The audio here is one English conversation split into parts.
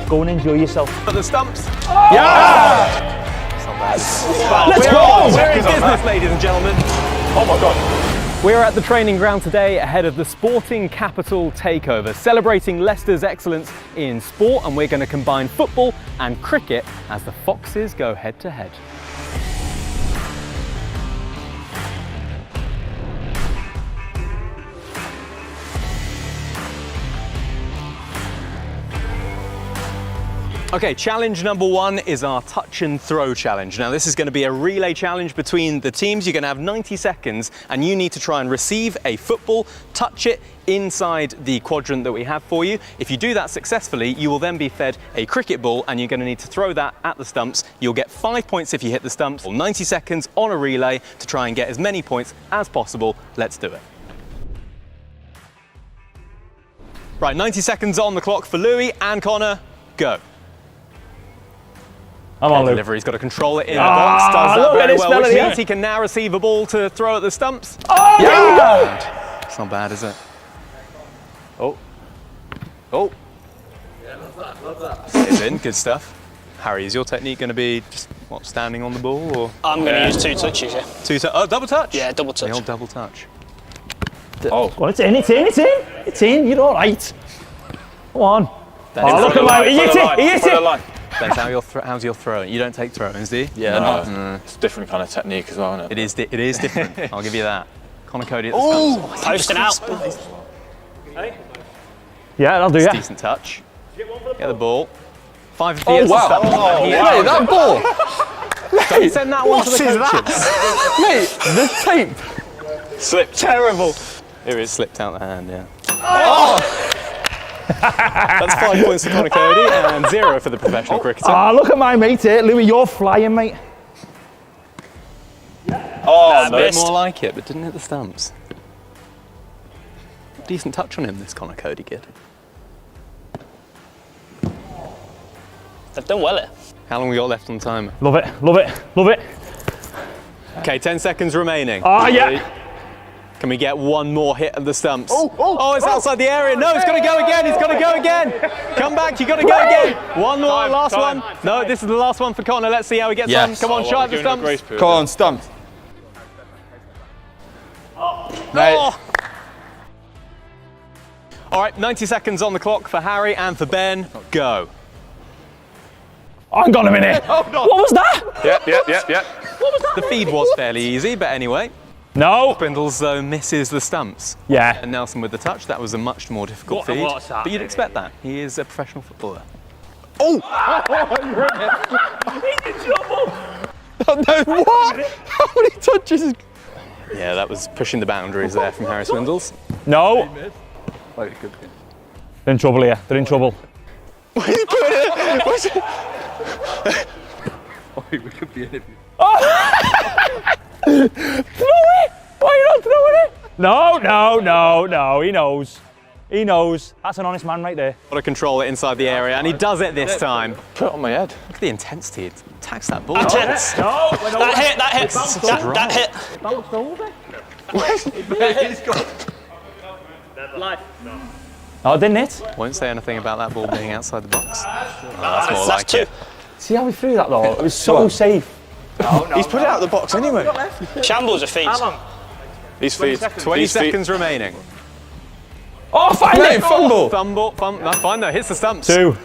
Go and enjoy yourself. For the stumps. Oh! Yeah! It's not bad. Let's go! We're in business, ladies and gentlemen. Oh my God. We're at the training ground today ahead of the Sporting Capital Takeover, celebrating Leicester's excellence in sport, and we're going to combine football and cricket as the Foxes go head to head. Okay, challenge number one is our touch and throw challenge. Now this is going to be a relay challenge between the teams. You're going to have 90 seconds and you need to try and receive a football, touch it inside the quadrant that we have for you. If you do that successfully, you will then be fed a cricket ball and you're going to need to throw that at the stumps. You'll get 5 points if you hit the stumps. 90 seconds on a relay to try and get as many points as possible. Let's do it. Right, 90 seconds on the clock for Louis and Connor. Go. I'm on, Luke. Delivery, he's got to control it in the box. Does that very well, which means he can now receive a ball to throw at the stumps. Oh, yeah! It's not bad, is it? Oh. Oh. Yeah, love that. It's in, good stuff. Harry, is your technique going to be just, what, standing on the ball? Or? I'm going to use 2 touches, yeah. Oh, double touch? Yeah, double touch. The old double touch. Oh. Well, it's in. It's in, you're all right. Come on. Oh, look at my, he hit it. Depends how's your throwing. You don't take throw-ins, do you? Yeah, no. It's a different kind of technique as well, isn't it? It is different. I'll give you that. Connor Cody at the stumps. Posting out. Yeah, I'll do It's it. decent touch. Get the ball. 5 if he hits wow. the stumps. Oh, mate, that ball. Don't send that one to the coaches. Mate, the tape. Slipped. Terrible. Here it slipped out the hand, yeah. Oh! That's 5 points for Connor Cody and 0 for the professional cricketer. Ah, look at my mate here. Louis, you're flying, mate. Oh, a bit more like it, but didn't hit the stumps. Decent touch on him, this Connor Cody kid. They've done well here. How long we got left on the timer? Love it, love it, love it. Okay, 10 seconds remaining. Ah, yeah. Can we get one more hit of the stumps? Oh, it's outside the area. No, it's got to go again. It's got to go again. Come back. You got to go again. One more, last one. No, this is the last one for Connor. Let's see how he gets on. Come on, shot at the stumps. Come on, stumped. Mate. Oh. All right, 90 seconds on the clock for Harry and for Ben. Go. Hang on a minute. Oh, no. What was that? Yep. What was that? The feed was fairly easy, but anyway. No. Spindles, though, misses the stumps. Yeah. And Nelson with the touch. That was a much more difficult feed. But you'd expect that. He is a professional footballer. Oh! He's in trouble. No, what? How many touches? Yeah, that was pushing the boundaries there from Harry Swindles. No. Oh, it could be. They're in trouble here. They're in trouble. What are you putting it? What's it? Oh, we could be in it. Throw it! Why are you not throwing it? No. He knows. He knows. That's an honest man right there. Got to control it inside the area, and he does it this time. Put it on my head. Look at the intensity. It attacks that ball. Intense. No. That hit. Bounced over. He's got. Oh, didn't it? Won't say anything about that ball being outside the box. Oh, that's more like two. it. See how we threw that though? It was so safe. He's put it out of the box anyway. Shambles are feeds. These feeds. 20 seconds remaining. Oh, finally! Fumble. Fumble. That's fine though. Hits the stumps. 2.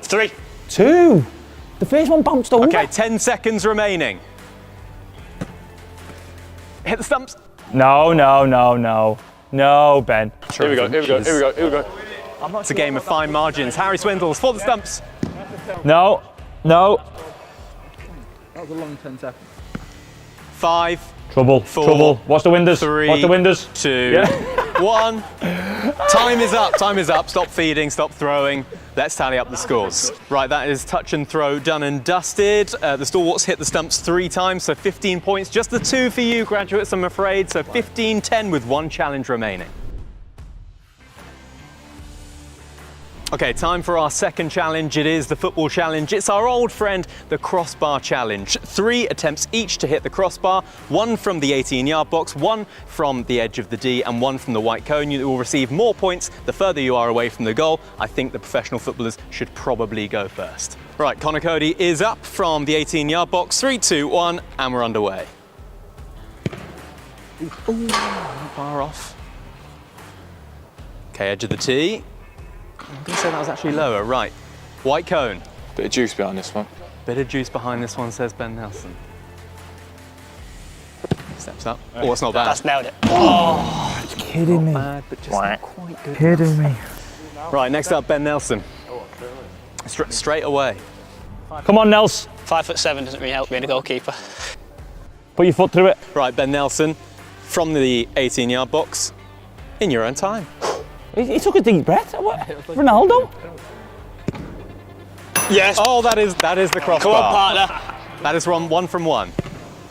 3. 2. The first one bounced over. Okay, 10 seconds remaining. Hit the stumps. No, Ben. Here we go. It's a game of fine margins. Harry Swindles for the stumps. No. That was a long 10 seconds. 5. Trouble. 4. Watch the windows. 3. Watch the windows. 2. 1. Time is up. Stop feeding, stop throwing. Let's tally up the scores. Right, that is touch and throw done and dusted. The stalwarts hit the stumps 3 times, so 15 points. Just the 2 for you, graduates, I'm afraid. So 15-10 with 1 challenge remaining. Okay, time for our second challenge. It is the football challenge. It's our old friend, the crossbar challenge. 3 attempts each to hit the crossbar, 1 from the 18-yard box, 1 from the edge of the D, and 1 from the white cone. You will receive more points the further you are away from the goal. I think the professional footballers should probably go first. Right, Connor Cody is up from the 18-yard box. 3, 2, 1, and we're underway. Ooh, not far off. Okay, edge of the tee. I'm going to say that was actually lower. Right, white cone. Bit of juice behind this one. Bit of juice behind this one, says Ben Nelson. Steps up. Oh, it's not bad. That's nailed it. It's kidding me. Bad, but just not quite good. Kidding me. Right, next up, Ben Nelson. Straight away. Come on, Nels. 5'7" doesn't really help being a goalkeeper. Put your foot through it. Right, Ben Nelson, from the 18-yard box, in your own time. He took a deep breath. What? Ronaldo? Yes. Oh, that is the crossbar. Come on, partner. That is 1 from 1.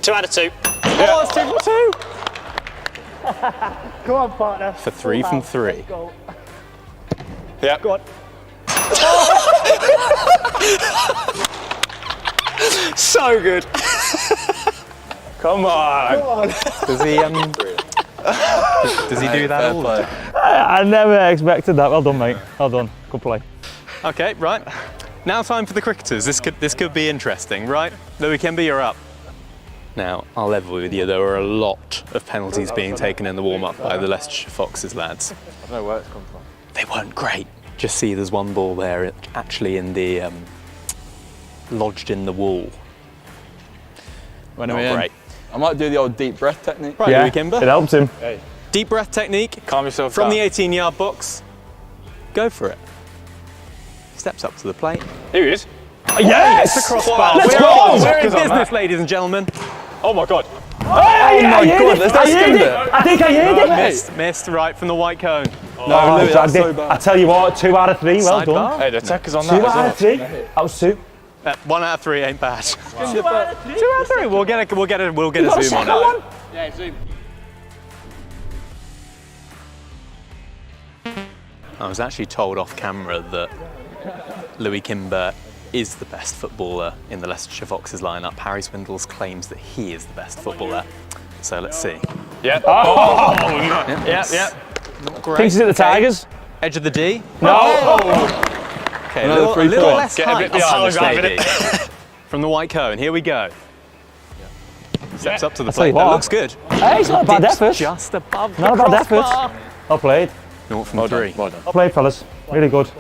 2 out of 2. Oh, it's 2 from 2. Come on, partner. For 3 from 3. Yeah. Go on. So good. Come on. Does he does he do that all the time? I never expected that. Well done, mate. Well done. Good play. Okay, right. Now time for the cricketers. This could be interesting, right? Louis Kimber, you're up. Now, I'll level with you, there were a lot of penalties being taken in the warm-up by the Leicestershire Foxes lads. I don't know where it's come from. They weren't great. Just see there's one ball there, actually in the, lodged in the wall. When Not I'm in, great. I might do the old deep breath technique. Right, Louis Kimber. It helped him. Hey, Deep breath technique. calm yourself From down. the 18-yard box. Go for it. Steps up to the plate. Here he is. Yes! It's a crossbar. Let's We're go! on. We're in Focus on business, that. ladies and gentlemen. Oh my God. Oh my God, let's not skim it. I think I heard it. Missed right from the white cone. No, Louis, that's so I bad. tell you what, 2 out of 3. Well done. Sidebar. Hey, the attacker's on 2 that as out well. of 3. That was 2. 1 out of 3 ain't bad. 2 out of 3. 2 out of 3. We'll get You got a a zoom on second it. one? Yeah, zoom. I was actually told off camera that Louis Kimber is the best footballer in the Leicestershire Foxes lineup. Harry Swindles claims that he is the best footballer. So let's see. Yeah. Oh! Yeah. Not great. Thinks he's at the Okay. Tigers. Edge of the D. No! Okay, Another a 3 little point. less Get a height bit behind this us, lady. From the white cone. Here we go. Steps up to the tell you plate. That what. looks good. Hey, it's not a bad Dips effort. just above Not a the bad effort. crossbar. Well played. 0 from Well 3. done. Well done. Well played, fellas. Really good.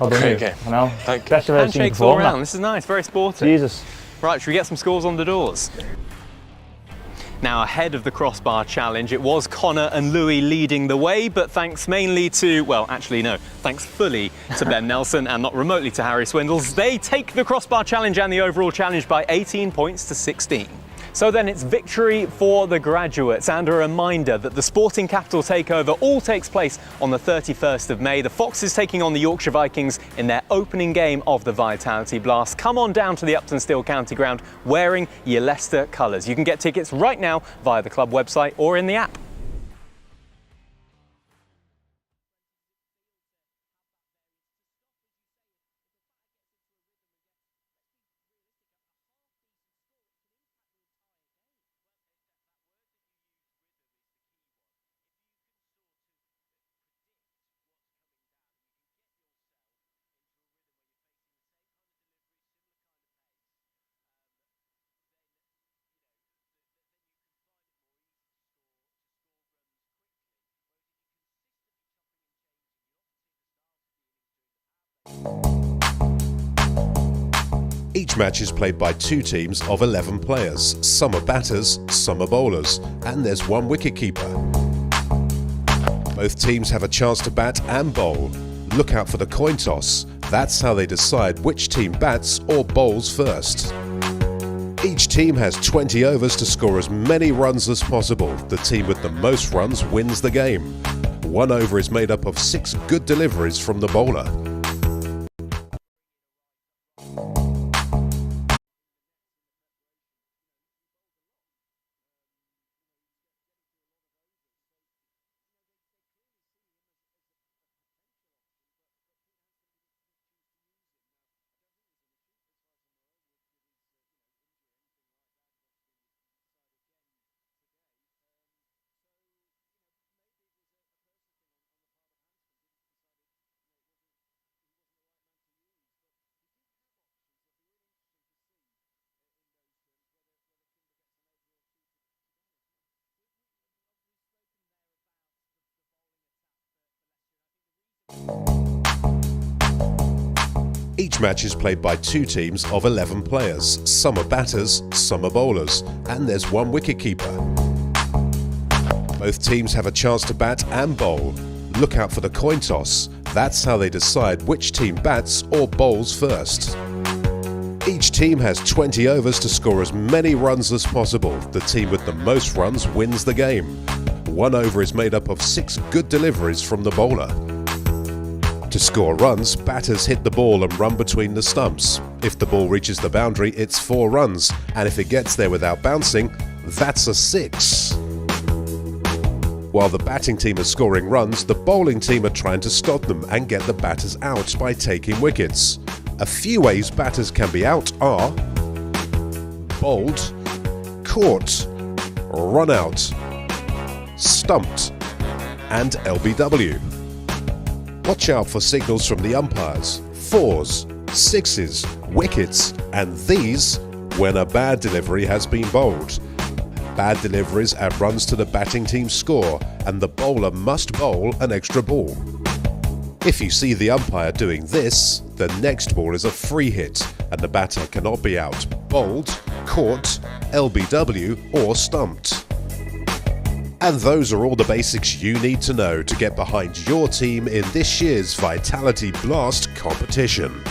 Well done. Okay. I know. Thank you. Best I've ever seen you Handshakes all perform around. that. This is nice. Very sporty. Jesus. Right, should we get some scores on the doors? Now, ahead of the crossbar challenge, it was Connor and Louis leading the way, but thanks mainly to, well, actually no, thanks fully to Ben Nelson and not remotely to Harry Swindles, they take the crossbar challenge and the overall challenge by 18 points to 16. So then it's victory for the graduates, and a reminder that the Sporting Capital Takeover all takes place on the 31st of May. The Foxes taking on the Yorkshire Vikings in their opening game of the Vitality Blast. Come on down to the Uptonsteel County Ground wearing your Leicester colours. You can get tickets right now via the club website or in the app. Each match is played by 2 teams of 11 players. Some are batters, some are bowlers, and there's 1 wicketkeeper. Both teams have a chance to bat and bowl. Look out for the coin toss. That's how they decide which team bats or bowls first. Each team has 20 overs to score as many runs as possible. The team with the most runs wins the game. 1 over is made up of 6 good deliveries from the bowler. Each match is played by 2 teams of 11 players. Some are batters, some are bowlers, and there's 1 wicket-keeper. Both teams have a chance to bat and bowl. Look out for the coin toss. That's how they decide which team bats or bowls first. Each team has 20 overs to score as many runs as possible. The team with the most runs wins the game. 1 over is made up of 6 good deliveries from the bowler. To score runs, batters hit the ball and run between the stumps. If the ball reaches the boundary, it's 4 runs, and if it gets there without bouncing, that's a 6. While the batting team is scoring runs, the bowling team are trying to stop them and get the batters out by taking wickets. A few ways batters can be out are bowled, caught, run out, stumped, and LBW. Watch out for signals from the umpires, 4s, 6s, wickets, and these when a bad delivery has been bowled. Bad deliveries add runs to the batting team's score, and the bowler must bowl an extra ball. If you see the umpire doing this, the next ball is a free hit, and the batter cannot be out, bowled, caught, LBW, or stumped. And those are all the basics you need to know to get behind your team in this year's Vitality Blast competition.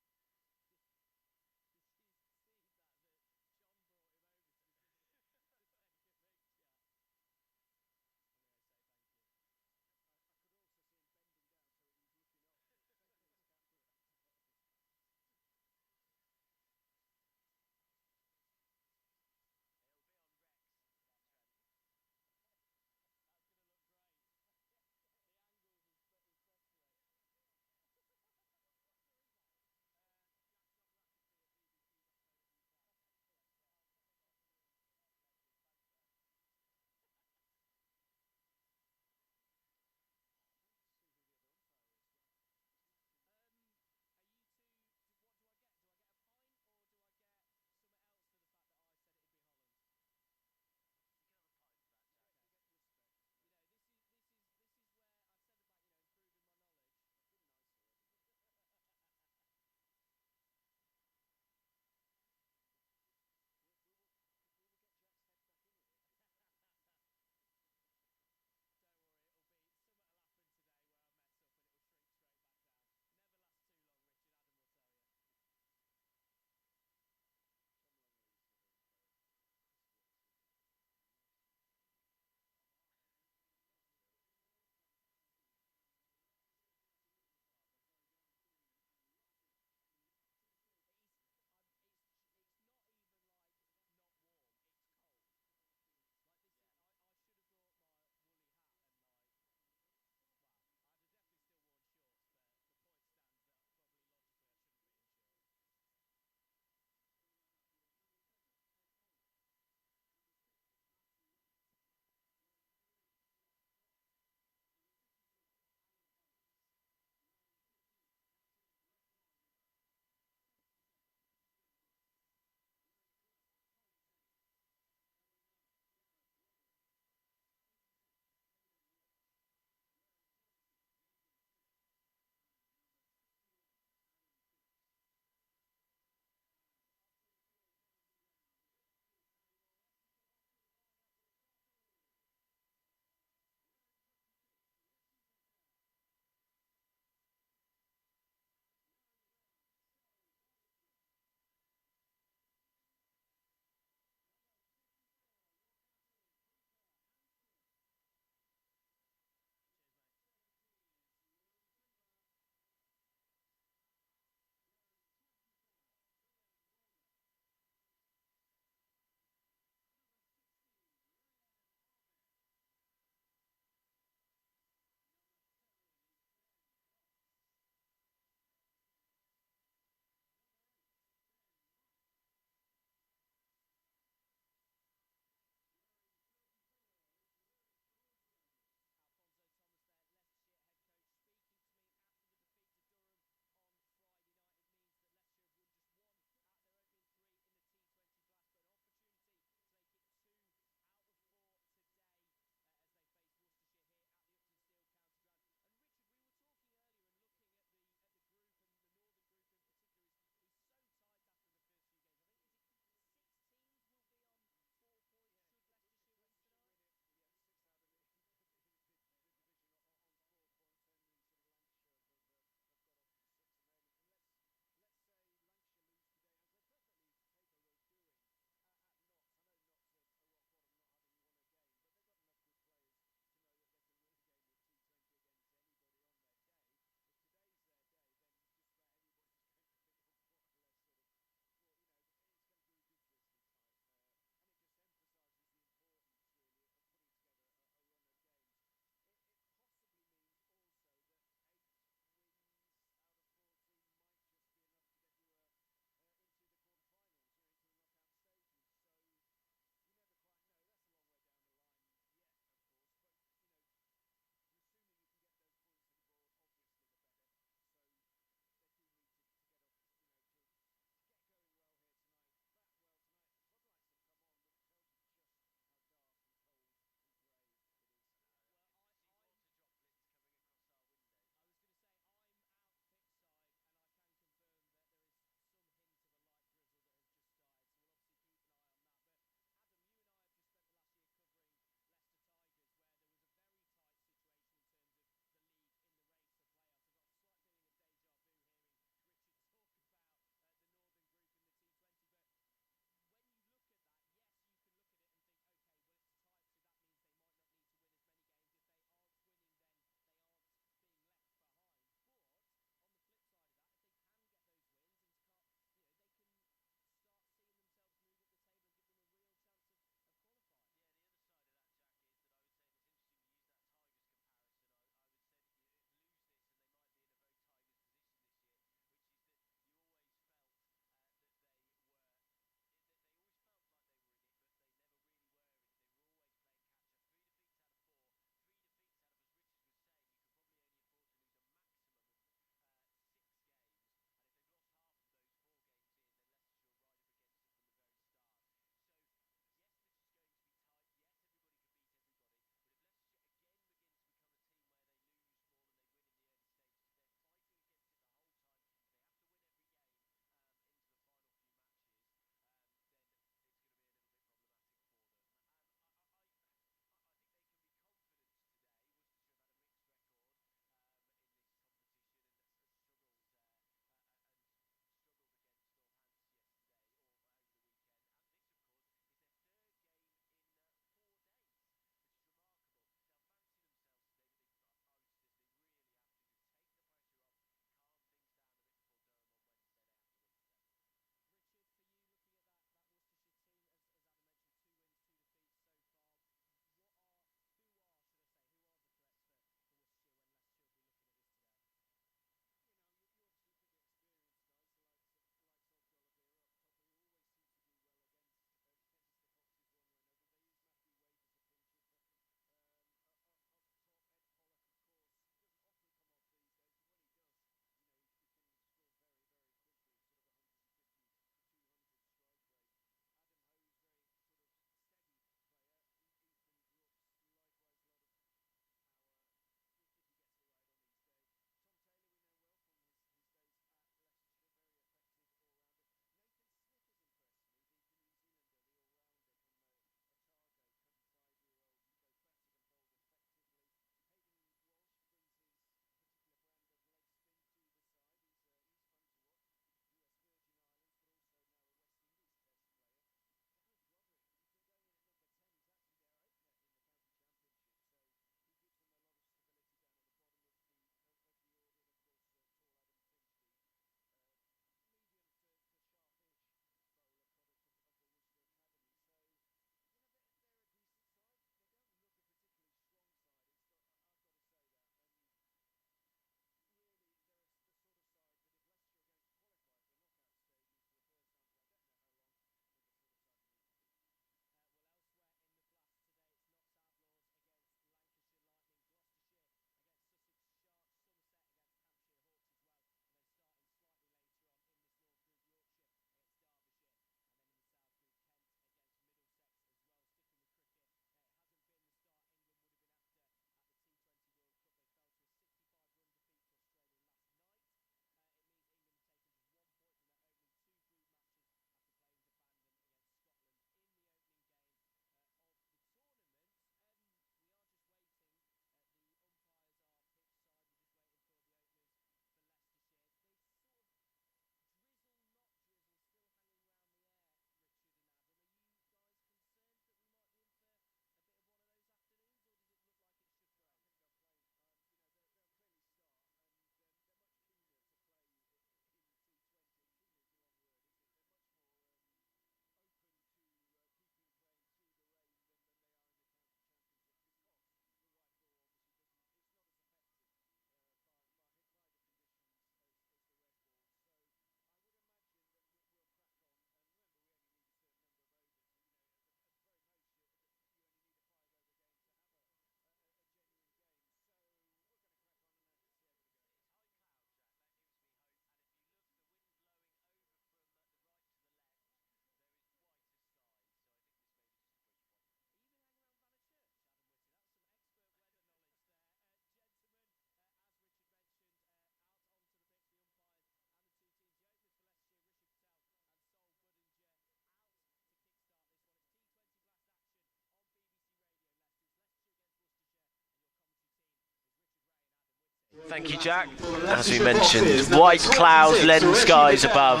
Thank you, Jack. As we mentioned, white clouds, leaden skies above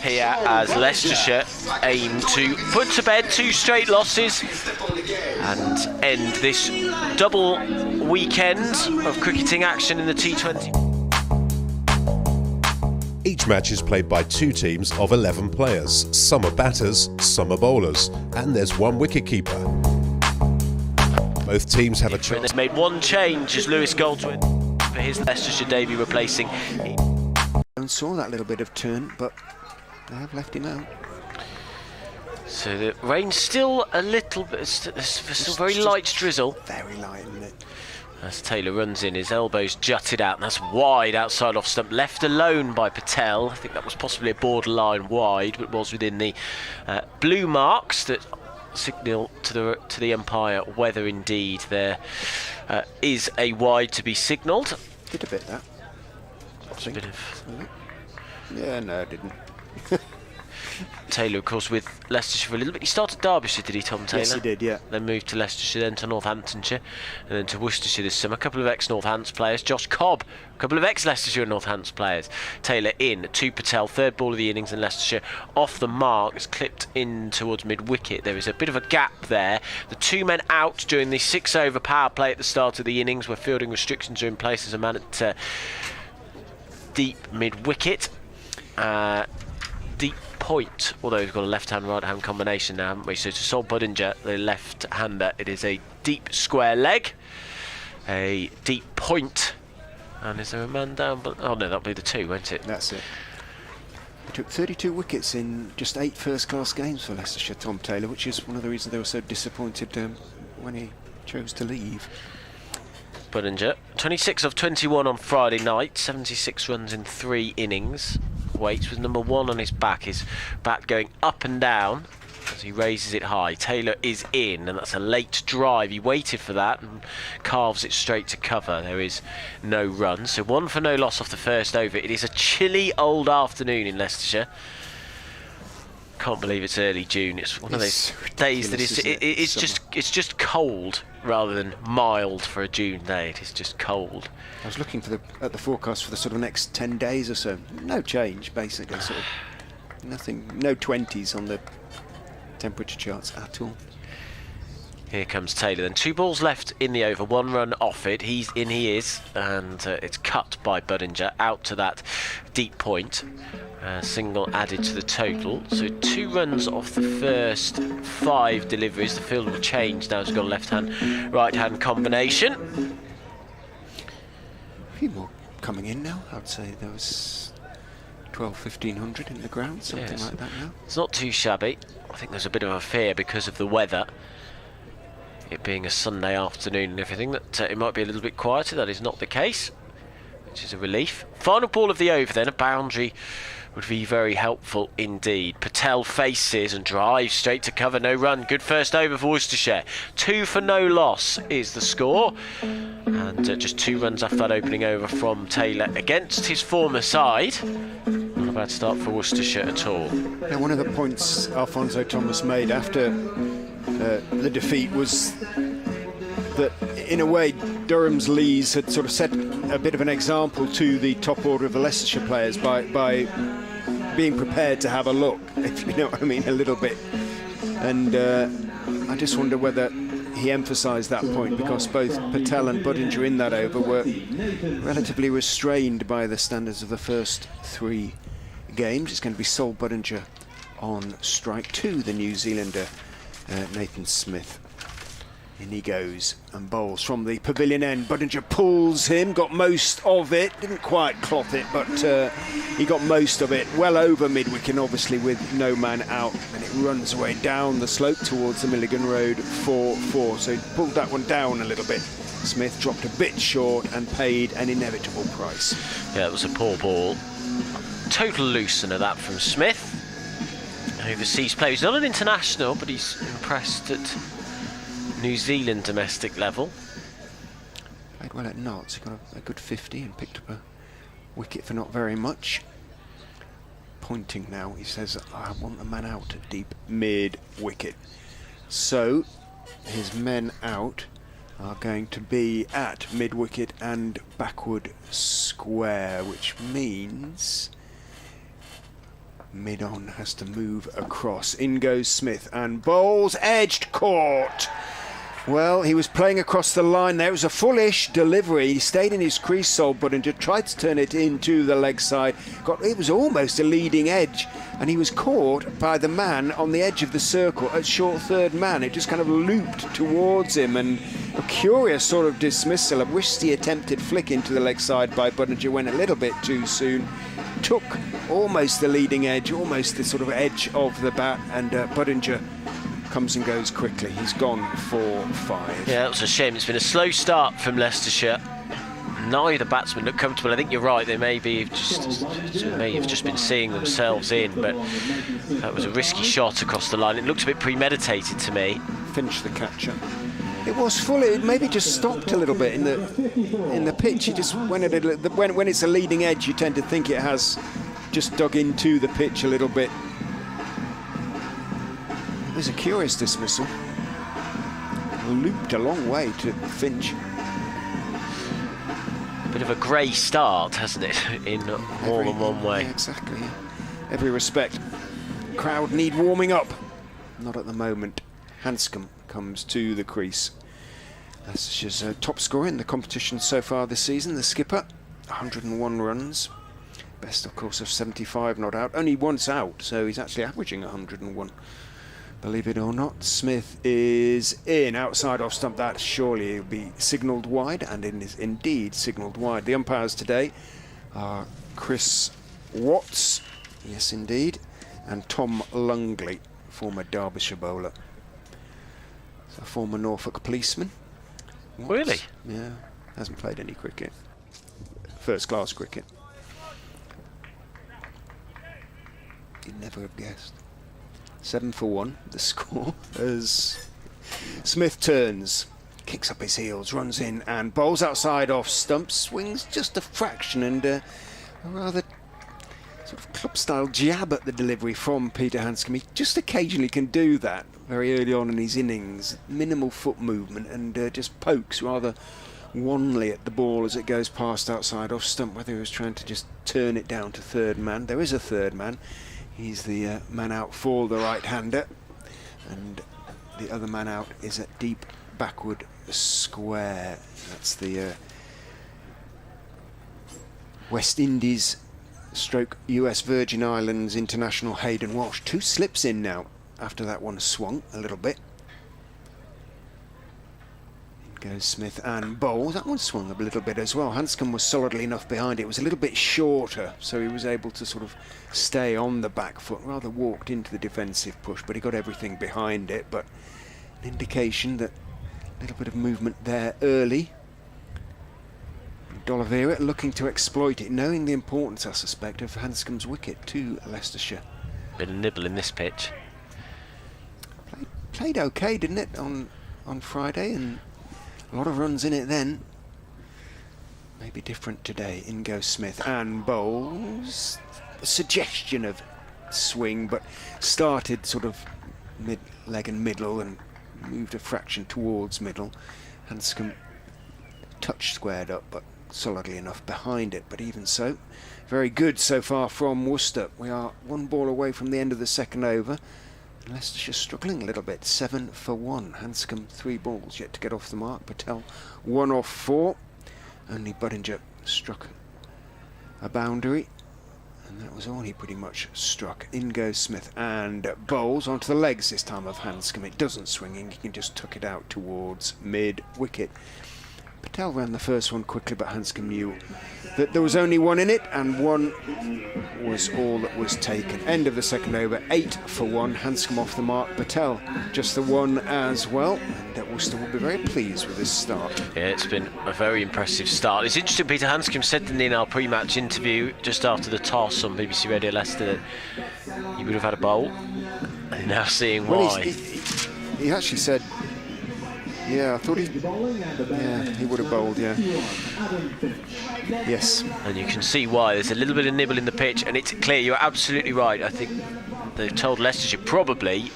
here as Leicestershire aim to put to bed 2 straight losses and end this double weekend of cricketing action in the T20. Each match is played by 2 teams of 11 players. Some are batters, some are bowlers, and there's 1 wicket-keeper. Both teams have a chance. They've made 1 change as Lewis Goldsworth for his Leicestershire debut, replacing. And saw that little bit of turn, but they have left him out. So the rain's still a little bit, still very light drizzle. Very light, isn't it? As Taylor runs in, his elbows jutted out, and that's wide outside off stump, left alone by Patel. I think that was possibly a borderline wide, but was within the blue marks that signal to the umpire whether indeed there is a wide to be signalled. Did a bit that. A bit of. Yeah, no, it didn't. Taylor, of course, with Leicestershire for a little bit. He started Derbyshire, did he, Tom Taylor? Yes, he did, yeah. Then moved to Leicestershire, then to Northamptonshire, and then to Worcestershire this summer. A couple of ex-Northants players. Josh Cobb, a couple of ex-Leicestershire and Northants players. Taylor in to Patel, 3rd ball of the innings, and Leicestershire off the mark. It's clipped in towards mid-wicket. There is a bit of a gap there. The 2 men out during the 6-over power play at the start of the innings, where fielding restrictions are in place as a man at deep mid-wicket. Deep point, although we've got a left-hand, right-hand combination now, haven't we? So to Sol Budinger, the left-hander, it is a deep square leg, a deep point, and is there a man down? But oh no, that'll be the 2, won't it? That's it. He took 32 wickets in just 8 first-class games for Leicestershire, Tom Taylor, which is one of the reasons they were so disappointed when he chose to leave. Budinger, 26 of 21 on Friday night, 76 runs in 3 innings. Waits with number 1 on his back, his bat going up and down as he raises it high. Taylor is in, and that's a late drive. He waited for that and carves it straight to cover. There is no run, so 1 for no loss off the first over. It is a chilly old afternoon in Leicestershire. Can't believe it's early June. It's one of those days that it's just cold rather than mild for a June day. It is just cold. I was looking at the forecast for the sort of next 10 days or so. No change, basically. Sort of nothing. No 20s on the temperature charts at all. Here comes Taylor then. 2 balls left in the over, 1 run off it. He's in, he is, and it's cut by Budinger out to that deep point. Single added to the total, so 2 runs off the first 5 deliveries. The field will change now as we've got a left-hand, right-hand combination. A few more coming in now. I'd say there was 1,500 in the ground, something like that now. It's not too shabby. I think there's a bit of a fear because of the weather, it being a Sunday afternoon and everything, that it might be a little bit quieter. That is not the case, which is a relief. Final ball of the over then, a boundary would be very helpful indeed. Patel faces and drives straight to cover, no run. Good first over for Worcestershire. 2 for no loss is the score, and just 2 runs after that opening over from Taylor against his former side. Not a bad start for Worcestershire at all. Now, one of the points Alphonso Thomas made after the defeat was that, in a way, Durham's Lees had sort of set a bit of an example to the top order of the Leicestershire players by being prepared to have a look, if you know what I mean, a little bit. And I just wonder whether he emphasised that point, because both Patel and Budinger in that over were relatively restrained by the standards of the first 3 games. It's going to be Sol Budinger on strike 2, the New Zealander, Nathan Smith. In he goes and bowls from the pavilion end. Budinger pulls him, got most of it, didn't quite cloth it, but he got most of it, well over mid-wicket, obviously with no man out, and it runs away down the slope towards the Milligan Road 4-4, so he pulled that one down a little bit. Smith dropped a bit short and paid an inevitable price. Yeah, it was a poor ball. Total loosener that from Smith. Overseas player. He's not an international, but he's impressed at New Zealand domestic level. Played well at Notts. He got a good 50 and picked up a wicket for not very much. Pointing now, he says, I want the man out at deep mid-wicket. So, his men out, are going to be at mid-wicket and backward square, which means mid-on has to move across. In goes Smith and bowls, edged, caught. Well, he was playing across the line there. It was a fullish delivery. He stayed in his crease, Sol Budinger, tried to turn it into the leg side. It was almost a leading edge, and he was caught by the man on the edge of the circle at short third man. It just kind of looped towards him, and a curious sort of dismissal. A risky attempted flick into the leg side by Budinger went a little bit too soon. Took almost the leading edge, almost the sort of edge of the bat, and Budinger comes and goes quickly. He's gone for 5. Yeah, it was a shame. It's been a slow start from Leicestershire. Neither batsman looked comfortable. I think you're right. They may have just been seeing themselves in, but that was a risky shot across the line. It looked a bit premeditated to me. Finch, the catcher. It was full. It maybe just stopped a little bit in the pitch. It just when it's a leading edge, you tend to think it has just dug into the pitch a little bit. It was a curious dismissal. Looped a long way to Finch. Bit of a grey start, hasn't it, in more than one way. Yeah, exactly. Yeah. Every respect. Crowd need warming up. Not at the moment. Hanscom comes to the crease. Leicestershire's top scorer in the competition so far this season. The skipper, 101 runs. Best, of course, of 75 not out. Only once out, so he's actually averaging 101. Believe it or not, Smith is in, outside off stump. That surely will be signalled wide, and it is indeed signalled wide. The umpires today are Chris Watts, yes indeed, and Tom Lungley, former Derbyshire bowler. So a former Norfolk policeman. Watts, Really? Yeah, hasn't played any cricket. First class cricket. You'd never have guessed. 7 for 1, the score, as Smith turns, kicks up his heels, runs in and bowls outside off stump, swings just a fraction, and a rather sort of club-style jab at the delivery from Peter Hanscom. He just occasionally can do that very early on in his innings, minimal foot movement, and just pokes rather wanly at the ball as it goes past outside off stump, whether he was trying to just turn it down to third man. There is a third man. He's the man out for the right-hander, and the other man out is at deep backward square. That's the West Indies stroke US Virgin Islands international Hayden Walsh. 2 slips in now after that one swung a little bit. Goes Smith and bowls. That one swung a little bit as well. Hanscom was solidly enough behind it. It was a little bit shorter, so he was able to sort of stay on the back foot, rather walked into the defensive push, but he got everything behind it. But an indication that a little bit of movement there early. D'Oliveira looking to exploit it, knowing the importance, I suspect, of Hanscom's wicket to Leicestershire. Bit of nibble in this pitch. Played okay, didn't it, on Friday, and a lot of runs in it then. Maybe different today. In goes Smith and bowls. A suggestion of swing, but started sort of mid-leg and middle and moved a fraction towards middle. Hanscom touch squared up, but solidly enough behind it. But even so, very good so far from Worcester. We are 1 ball away from the end of the second over. Leicestershire struggling a little bit. 7 for 1. Hanscom 3 balls yet to get off the mark. Patel 1 off 4. Only Budinger struck a boundary, and that was all he pretty much struck. In goes Smith and bowls onto the legs this time of Hanscom. It doesn't swing in. He can just tuck it out towards mid wicket. Patel ran the first one quickly, but Hanscom knew that there was only one in it, and one was all that was taken. End of the second over, 8 for 1. Hanscom off the mark. Patel just the one as well, and Worcester will be very pleased with this start. Yeah, it's been a very impressive start. It's interesting, Peter Hanscom said in our pre-match interview just after the toss on BBC Radio Leicester that he would have had a bowl, and now seeing why. Well, he actually said, yeah, I thought he would have bowled, yeah. Yes. And you can see why. There's a little bit of nibble in the pitch, and it's clear, you're absolutely right. I think they've told Leicestershire probably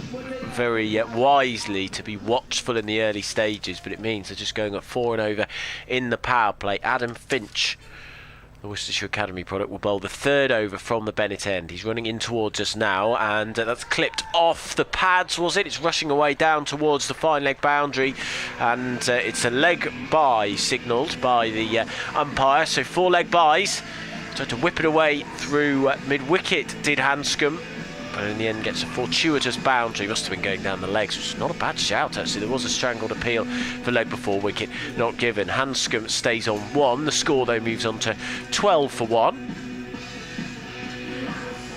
very wisely to be watchful in the early stages, but it means they're just going at 4 and over in the power play. Adam Finch, the Worcestershire Academy product, will bowl the 3rd over from the Bennett end. He's running in towards us now, and that's clipped off the pads, was it? It's rushing away down towards the fine leg boundary, and it's a leg bye signalled by the umpire. So 4 leg byes. Tried to whip it away through mid-wicket, did Hanscom, but in the end gets a fortuitous boundary. Must have been going down the legs, which is not a bad shout actually. There was a strangled appeal for leg before wicket, not given. Hanscom stays on 1. The score though moves on to 12 for 1.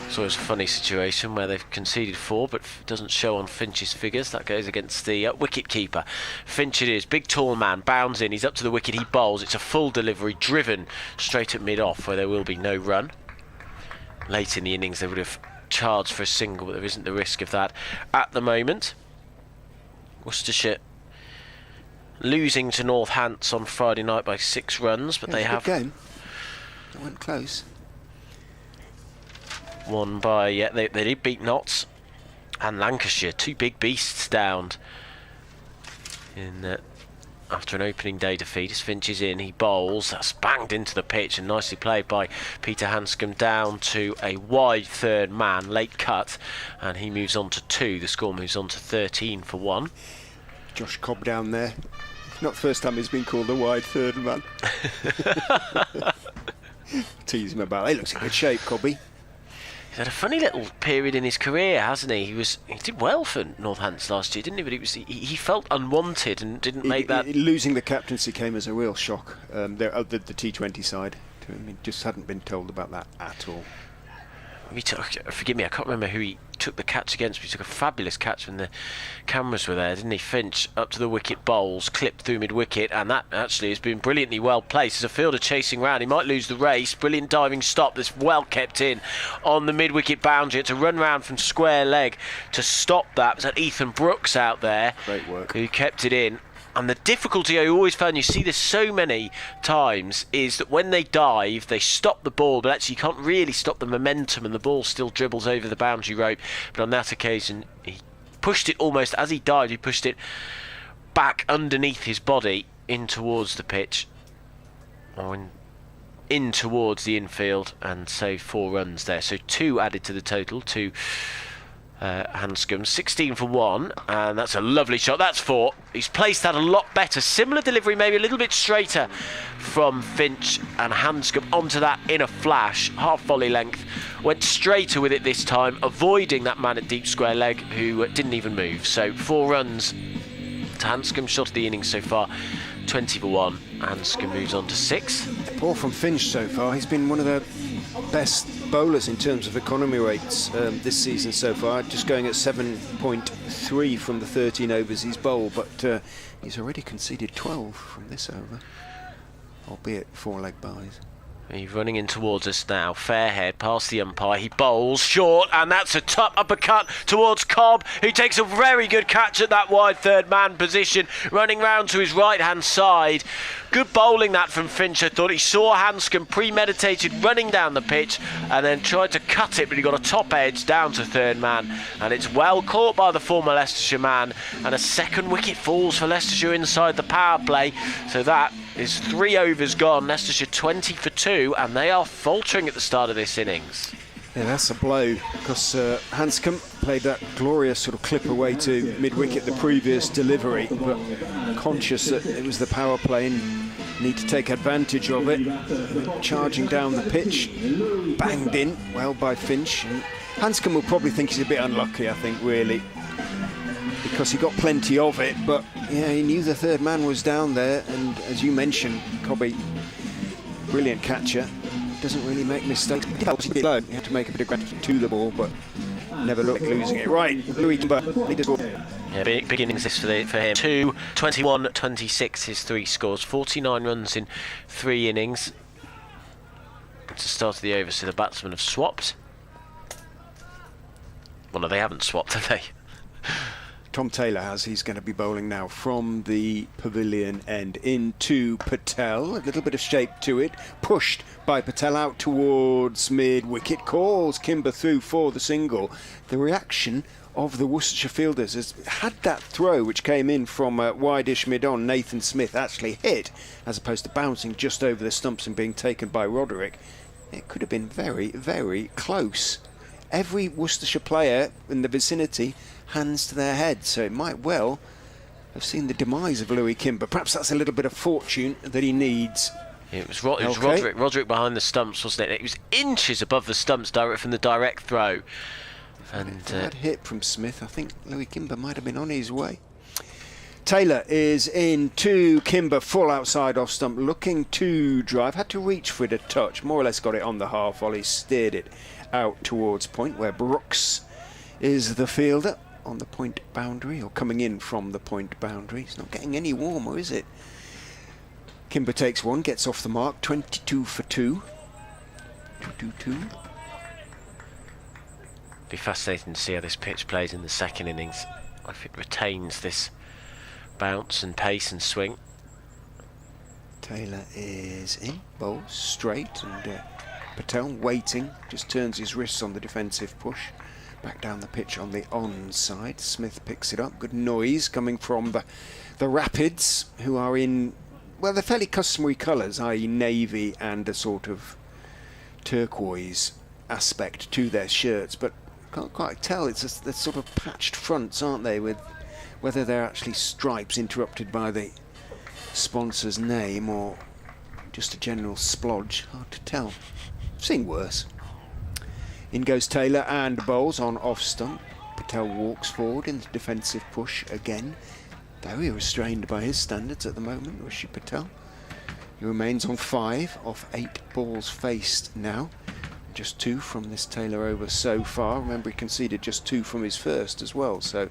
So it's a funny situation where they've conceded 4, but doesn't show on Finch's figures. That goes against the wicket keeper. Finch it is, big tall man, bounds in, he's up to the wicket, he bowls. It's a full delivery, driven straight at mid-off, where there will be no run. Late in the innings they would have charged for a single, but there isn't the risk of that at the moment. Worcestershire losing to Northants on Friday night by 6 runs, but they have... Good game. It went close. Won by, they did beat Notts and Lancashire, 2 big beasts downed in after an opening day defeat. As Finch is in, he bowls, that's banged into the pitch and nicely played by Peter Hanscom, down to a wide 3rd man, late cut, and he moves on to 2. The score moves on to 13 for 1. Josh Cobb down there. Not the first time he's been called a wide 3rd man. Tease him about. He looks in good shape, Cobby. He's had a funny little period in his career, hasn't he? He did well for Northants last year, didn't he? But he felt unwanted and didn't make that... Losing the captaincy came as a real shock. The T20 side. I mean, just hadn't been told about that at all. Forgive me, I can't remember who he took the catch against, but he took a fabulous catch when the cameras were there, didn't he? Finch up to the wicket, bowls, clipped through mid-wicket, and that actually has been brilliantly well placed. As a fielder chasing round, he might lose the race. Brilliant diving stop that's well kept in on the mid-wicket boundary. It's a run round from square leg to stop that. Was that Ethan Brooks out there? Great work. Who kept it in. And the difficulty I always found, you see this so many times, is that when they dive, they stop the ball, but actually you can't really stop the momentum and the ball still dribbles over the boundary rope. But on that occasion, he pushed it almost, as he dived, he pushed it back underneath his body in towards the pitch, or in towards the infield, and saved 4 runs there. So 2 added to the total, to Hanscom, 16 for 1, and that's a lovely shot. That's 4. He's placed that a lot better. Similar delivery, maybe a little bit straighter from Finch, and Hanscom onto that in a flash, half volley length. Went straighter with it this time, avoiding that man at deep square leg who didn't even move. So 4 runs to Hanscom, shot of the innings so far, 20 for 1. Hanscom moves on to 6. Poor from Finch so far. He's been one of the best bowlers in terms of economy rates this season so far, just going at 7.3 from the 13 overs he's bowled, but he's already conceded 12 from this over, albeit 4 leg byes. He's running in towards us now, Fairhead, past the umpire, he bowls short, and that's a top uppercut towards Cobb, who takes a very good catch at that wide 3rd man position, running round to his right hand side. Good bowling that from Finch, I thought. He saw Hanscom premeditated running down the pitch and then tried to cut it, but he got a top edge down to 3rd man, and it's well caught by the former Leicestershire man, and a 2nd wicket falls for Leicestershire inside the power play. So that is 3 overs gone. Leicestershire 20 for 2, and they are faltering at the start of this innings. Yeah, that's a blow, because Hanscom played that glorious sort of clip away to mid-wicket the previous delivery, but conscious that it was the power play and need to take advantage of it. Charging down the pitch, banged in, well by Finch. And Hanscom will probably think he's a bit unlucky, I think, really, because he got plenty of it, but yeah, he knew the 3rd man was down there, and as you mentioned, Cobby, brilliant catcher. Doesn't really make mistakes. He had to make a bit of gratitude to the ball, but never looked like losing it. Right, Louis Yeah, big innings this for him. 2, 21, 26, his 3 scores. 49 runs in 3 innings. It's the start of the over, so the batsmen have swapped. Well, no, they haven't swapped, have they? Tom Taylor has. He's going to be bowling now from the pavilion end into Patel. A little bit of shape to it. Pushed by Patel out towards mid-wicket. Calls Kimber through for the single. The reaction of the Worcestershire fielders has had that throw which came in from wide-ish mid-on. Nathan Smith actually hit, as opposed to bouncing just over the stumps and being taken by Roderick. It could have been very, very close. Every Worcestershire player in the vicinity hands to their head, so it might well have seen the demise of Louis Kimber. Perhaps that's a little bit of fortune that he needs. It was Roderick behind the stumps, wasn't it? It was inches above the stumps from the direct throw. And bad hit from Smith. I think Louis Kimber might have been on his way. Taylor is in to Kimber, full outside off stump, looking to drive. Had to reach for it a touch, more or less got it on the half volley, steered it out towards point, where Brooks is the fielder on the point boundary, or coming in from the point boundary. It's not getting any warmer, is it? Kimber takes one, gets off the mark, 22 for 2. 2-2-2. Be fascinating to see how this pitch plays in the second innings. If it retains this bounce and pace and swing. Taylor is in, bowls straight, and Patel waiting, just turns his wrists on the defensive push. Back down the pitch on the onside. Smith picks it up. Good noise coming from the Rapids, who are in, well, they're fairly customary colours, i.e. navy and a sort of turquoise aspect to their shirts, but can't quite tell. It's they're sort of patched fronts, aren't they, with whether they're actually stripes interrupted by the sponsor's name or just a general splodge. Hard to tell. I've seen worse. In goes Taylor and bowls on off stump. Patel walks forward in the defensive push again. Very restrained by his standards at the moment, Rishi Patel. He remains on 5 off 8 balls faced now. Just 2 from this Taylor over so far. Remember, he conceded just 2 from his first as well. So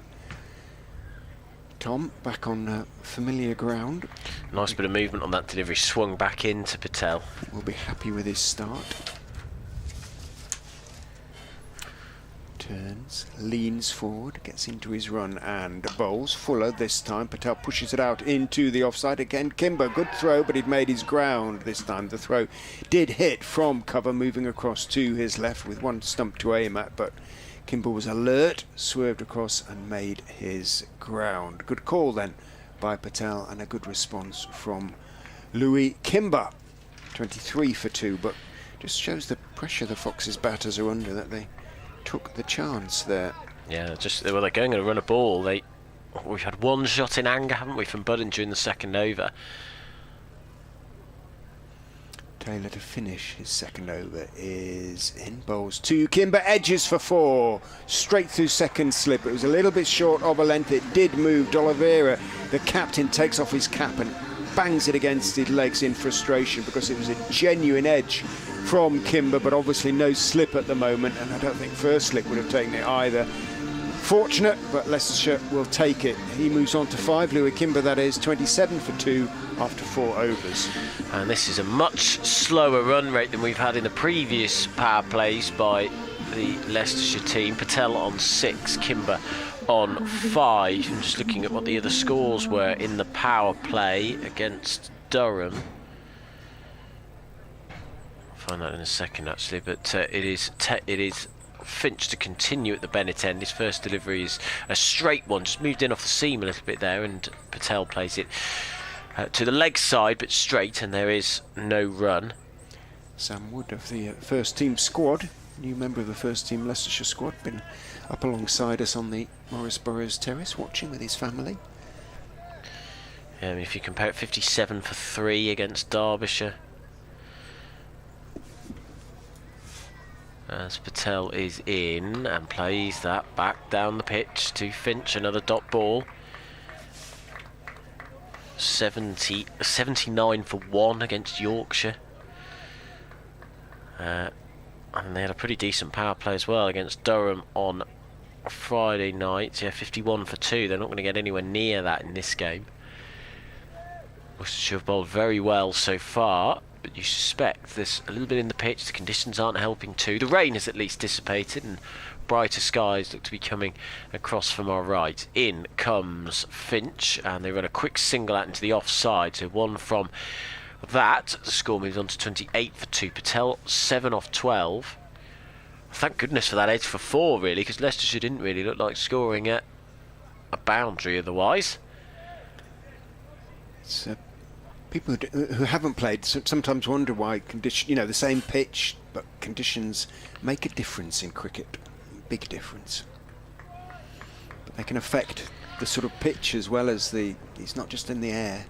Tom back on familiar ground. Nice bit of movement on that delivery. Swung back into Patel. Will be happy with his start. Turns, leans forward, gets into his run and bowls. Fuller this time. Patel pushes it out into the offside again. Kimber, good throw, but he'd made his ground this time. The throw did hit from cover, moving across to his left with one stump to aim at, but Kimber was alert, swerved across and made his ground. Good call then by Patel and a good response from Louis Kimber. 23 for 2, but just shows the pressure the Foxes batters are under, that they took the chance there. Yeah, they're going to run a ball. We've had one shot in anger, haven't we, from Budden during the second over. Taylor to finish his second over is in, bowls 2. Kimber edges for 4, straight through second slip. It was a little bit short of a length. It did move. D'Oliveira, the captain, takes off his cap and bangs it against his legs in frustration, because it was a genuine edge from Kimber, but obviously no slip at the moment, and I don't think first slip would have taken it either. Fortunate, but Leicestershire will take it. He moves on to 5, Louis Kimber that is, 27 for 2 after 4 overs. And this is a much slower run rate than we've had in the previous power plays by the Leicestershire team. Patel on 6, Kimber on 5. I'm just looking at what the other scores were in the power play against Durham. I'll find that in a second actually, but it is Finch to continue at the Bennett end. His first delivery is a straight one, just moved in off the seam a little bit there, and Patel plays it to the leg side but straight, and there is no run. Sam Wood of the first team squad, new member of the first team Leicestershire squad, been up alongside us on the Morris Burrows terrace watching with his family. If you compare it, 57 for 3 against Derbyshire. As Patel is in and plays that back down the pitch to Finch, another dot ball. 79 for 1 against Yorkshire. And they had a pretty decent power play as well against Durham on Friday night. Yeah, 51 for 2. They're not going to get anywhere near that in this game. Worcestershire have bowled very well so far, but you suspect there's a little bit in the pitch. The conditions aren't helping too. The rain has at least dissipated and brighter skies look to be coming across from our right. In comes Finch, and they run a quick single out into the offside. So 1 from that. The score moves on to 28 for 2. Patel 7 off 12. Thank goodness for that edge for 4, really, because Leicestershire didn't really look like scoring at a boundary otherwise. It's, people who haven't played sometimes wonder why the same pitch, but conditions make a difference in cricket. Big difference. But they can affect the sort of pitch as well as it's not just in the air.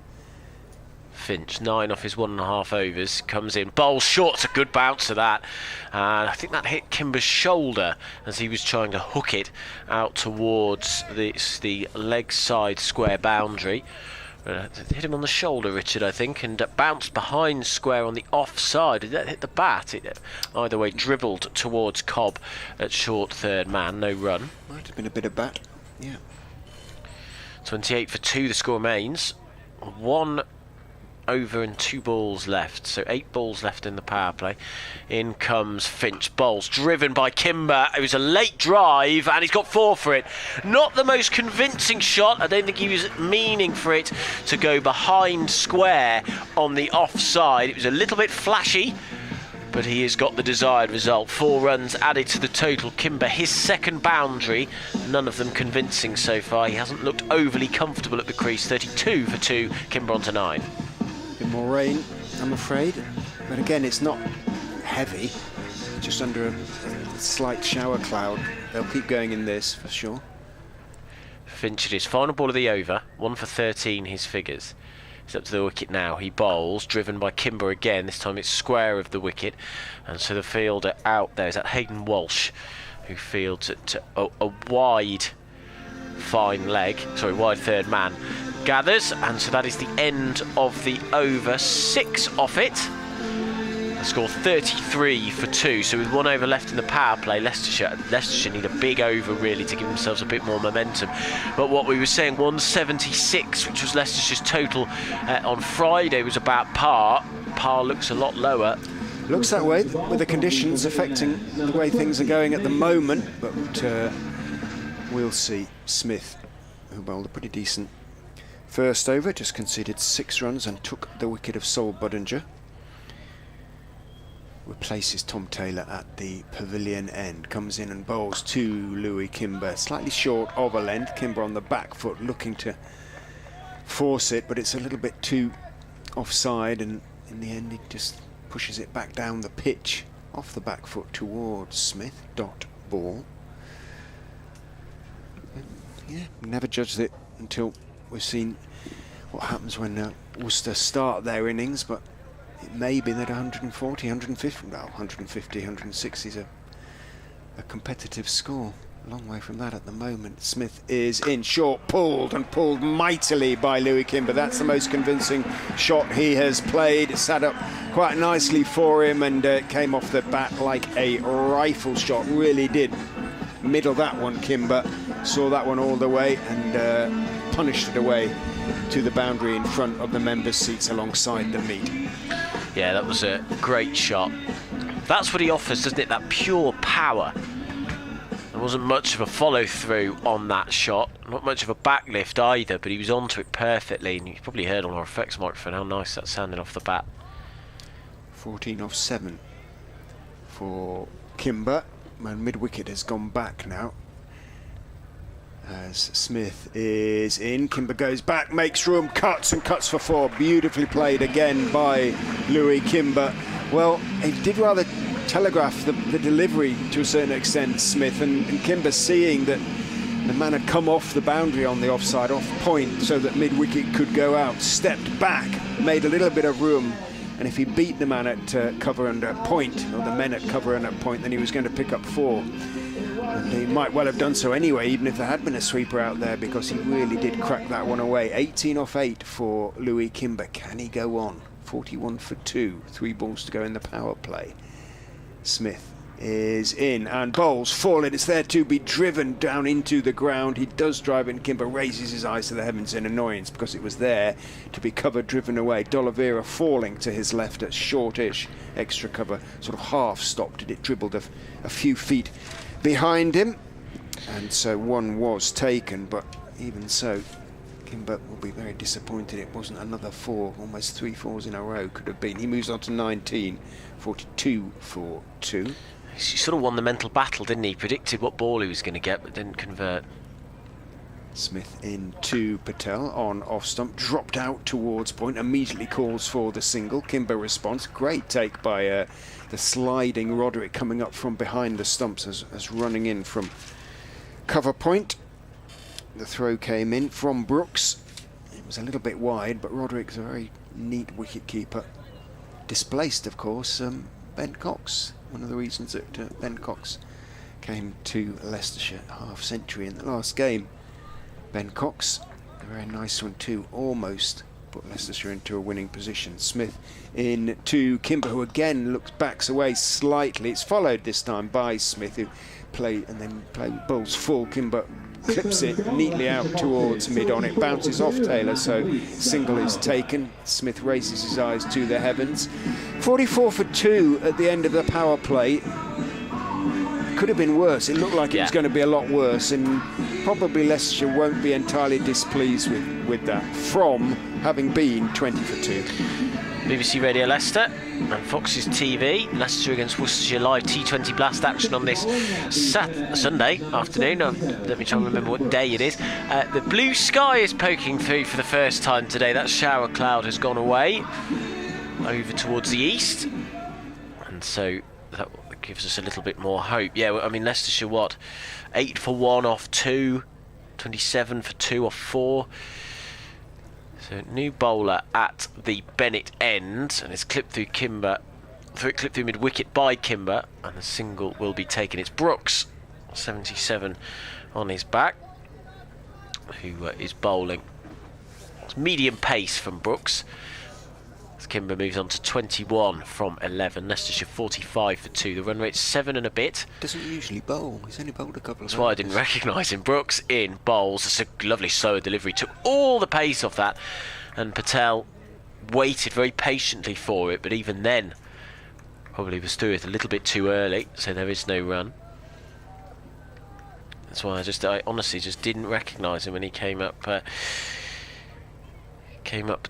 Finch, 9 off his 1.5 overs, comes in, bowls short, it's a good bounce to that. And I think that hit Kimber's shoulder as he was trying to hook it out towards the leg side square boundary. Hit him on the shoulder, Richard, I think, and bounced behind square on the offside. Did that hit the bat? It either way dribbled towards Cobb at short third man, no run. Might have been a bit of bat, yeah. 28 for 2, the score remains. 1 over and 2 balls left, so 8 balls left in the power play. In comes Finch, bowls, driven by Kimber. It was a late drive and he's got 4 for it. Not the most convincing shot. I don't think he was meaning for it to go behind square on the offside. It was a little bit flashy, but he has got the desired result. 4 runs added to the total. Kimber, his second boundary, none of them convincing so far. He hasn't looked overly comfortable at the crease. 32 for 2, Kimber on to 9. Bit more rain, I'm afraid, but again, it's not heavy, just under a slight shower cloud. They'll keep going in this for sure. Finch, his final ball of the over, 1 for 13, his figures. He's up to the wicket now. He bowls, driven by Kimber again. This time it's square of the wicket, and so the fielder out there is that Hayden Walsh, who fields at a wide fine leg, wide third man. Gathers, and so that is the end of the over. 6 off it. The score 33 for 2. So with 1 over left in the power play, Leicestershire need a big over really to give themselves a bit more momentum. But what we were saying, 176, which was Leicestershire's total on Friday, was about par. Par looks a lot lower. Looks that way with the conditions affecting the way things are going at the moment, but we'll see. Smith, who bowled a pretty decent first over, just conceded 6 runs and took the wicket of Sol Budinger. Replaces Tom Taylor at the pavilion end. Comes in and bowls to Louis Kimber. Slightly short of a length. Kimber on the back foot looking to force it, but it's a little bit too offside, and in the end he just pushes it back down the pitch off the back foot towards Smith. Dot ball. Yeah, never judged it until we've seen what happens when Worcester start their innings, but it may be that 140, 150, well, 150, 160 is a competitive score. A long way from that at the moment. Smith is in short, pulled mightily by Louis Kimber. That's the most convincing shot he has played. It sat up quite nicely for him and came off the bat like a rifle shot. Really did middle that one, Kimber. Saw that one all the way and punished it away to the boundary in front of the members' seats alongside the meet. Yeah, that was a great shot. That's what he offers, doesn't it? That pure power. There wasn't much of a follow-through on that shot, not much of a backlift either, but he was onto it perfectly, and you probably heard on our effects microphone how nice that sounded off the bat. 14 off 7 for Kimber, and mid-wicket has gone back now. As Smith is in, Kimber goes back, makes room, cuts for 4. Beautifully played again by Louis Kimber. Well, he did rather telegraph the delivery to a certain extent, Smith, and Kimber, seeing that the man had come off the boundary on the offside, off point, so that mid-wicket could go out, stepped back, made a little bit of room, and if he beat the man at cover and at point, or the men at cover and at point, then he was going to pick up 4. And he might well have done so anyway, even if there had been a sweeper out there, because he really did crack that one away. 18 off 8 for Louis Kimber. Can he go on? 41 for 2. 3 balls to go in the power play. Smith is in and bowls falling. It's there to be driven down into the ground. He does drive it, and Kimber raises his eyes to the heavens in annoyance because it was there to be covered, driven away. D'Oliveira falling to his left at shortish extra cover, sort of half stopped it. It dribbled a few feet behind him, and so 1 was taken, but even so, Kimber will be very disappointed it wasn't another 4, almost 3 4s in a row could have been. He moves on to 19, 42 for 2. He sort of won the mental battle, didn't he? Predicted what ball he was going to get, but didn't convert. Smith into Patel on off stump, dropped out towards point, immediately calls for the single. Kimber responds. Great take by the sliding Roderick coming up from behind the stumps as running in from cover point. The throw came in from Brooks. It was a little bit wide, but Roderick's a very neat wicket keeper. Displaced, of course, Ben Cox. One of the reasons that Ben Cox came to Leicestershire, half century in the last game. Ben Cox, a very nice one too, almost put Leicestershire into a winning position. Smith in to Kimber, who again backs away slightly. It's followed this time by Smith, who play bowls full. Kimber clips it neatly out towards mid-on. It bounces off Taylor, so single is taken. Smith raises his eyes to the heavens. 44 for 2 at the end of the power play. Could have been worse. It looked like it was going to be a lot worse, and probably Leicestershire won't be entirely displeased with that, from having been 20 for 2. BBC Radio Leicester and Fox's TV. Leicester against Worcestershire live T20 blast action on this Sunday afternoon. Let me try and remember what day it is. The blue sky is poking through for the first time today. That shower cloud has gone away over towards the east, and so that gives us a little bit more hope. Yeah, I mean, Leicestershire, 8 for 1 off 2, 27 for 2 off 4. So new bowler at the Bennett end, and it's clipped through Kimber, clipped through mid-wicket by Kimber, and the single will be taken. It's Brooks, 77 on his back, who is bowling. It's medium pace from Brooks. As Kimber moves on to 21 from 11. Leicestershire 45 for 2. The run rate's 7 and a bit. Doesn't usually bowl. He's only bowled a couple of That's why I didn't recognise him. Brooks in bowls. It's a lovely slower delivery. Took all the pace off that. And Patel waited very patiently for it. But even then, probably was through it a little bit too early. So there is no run. That's why I honestly just didn't recognise him when he came up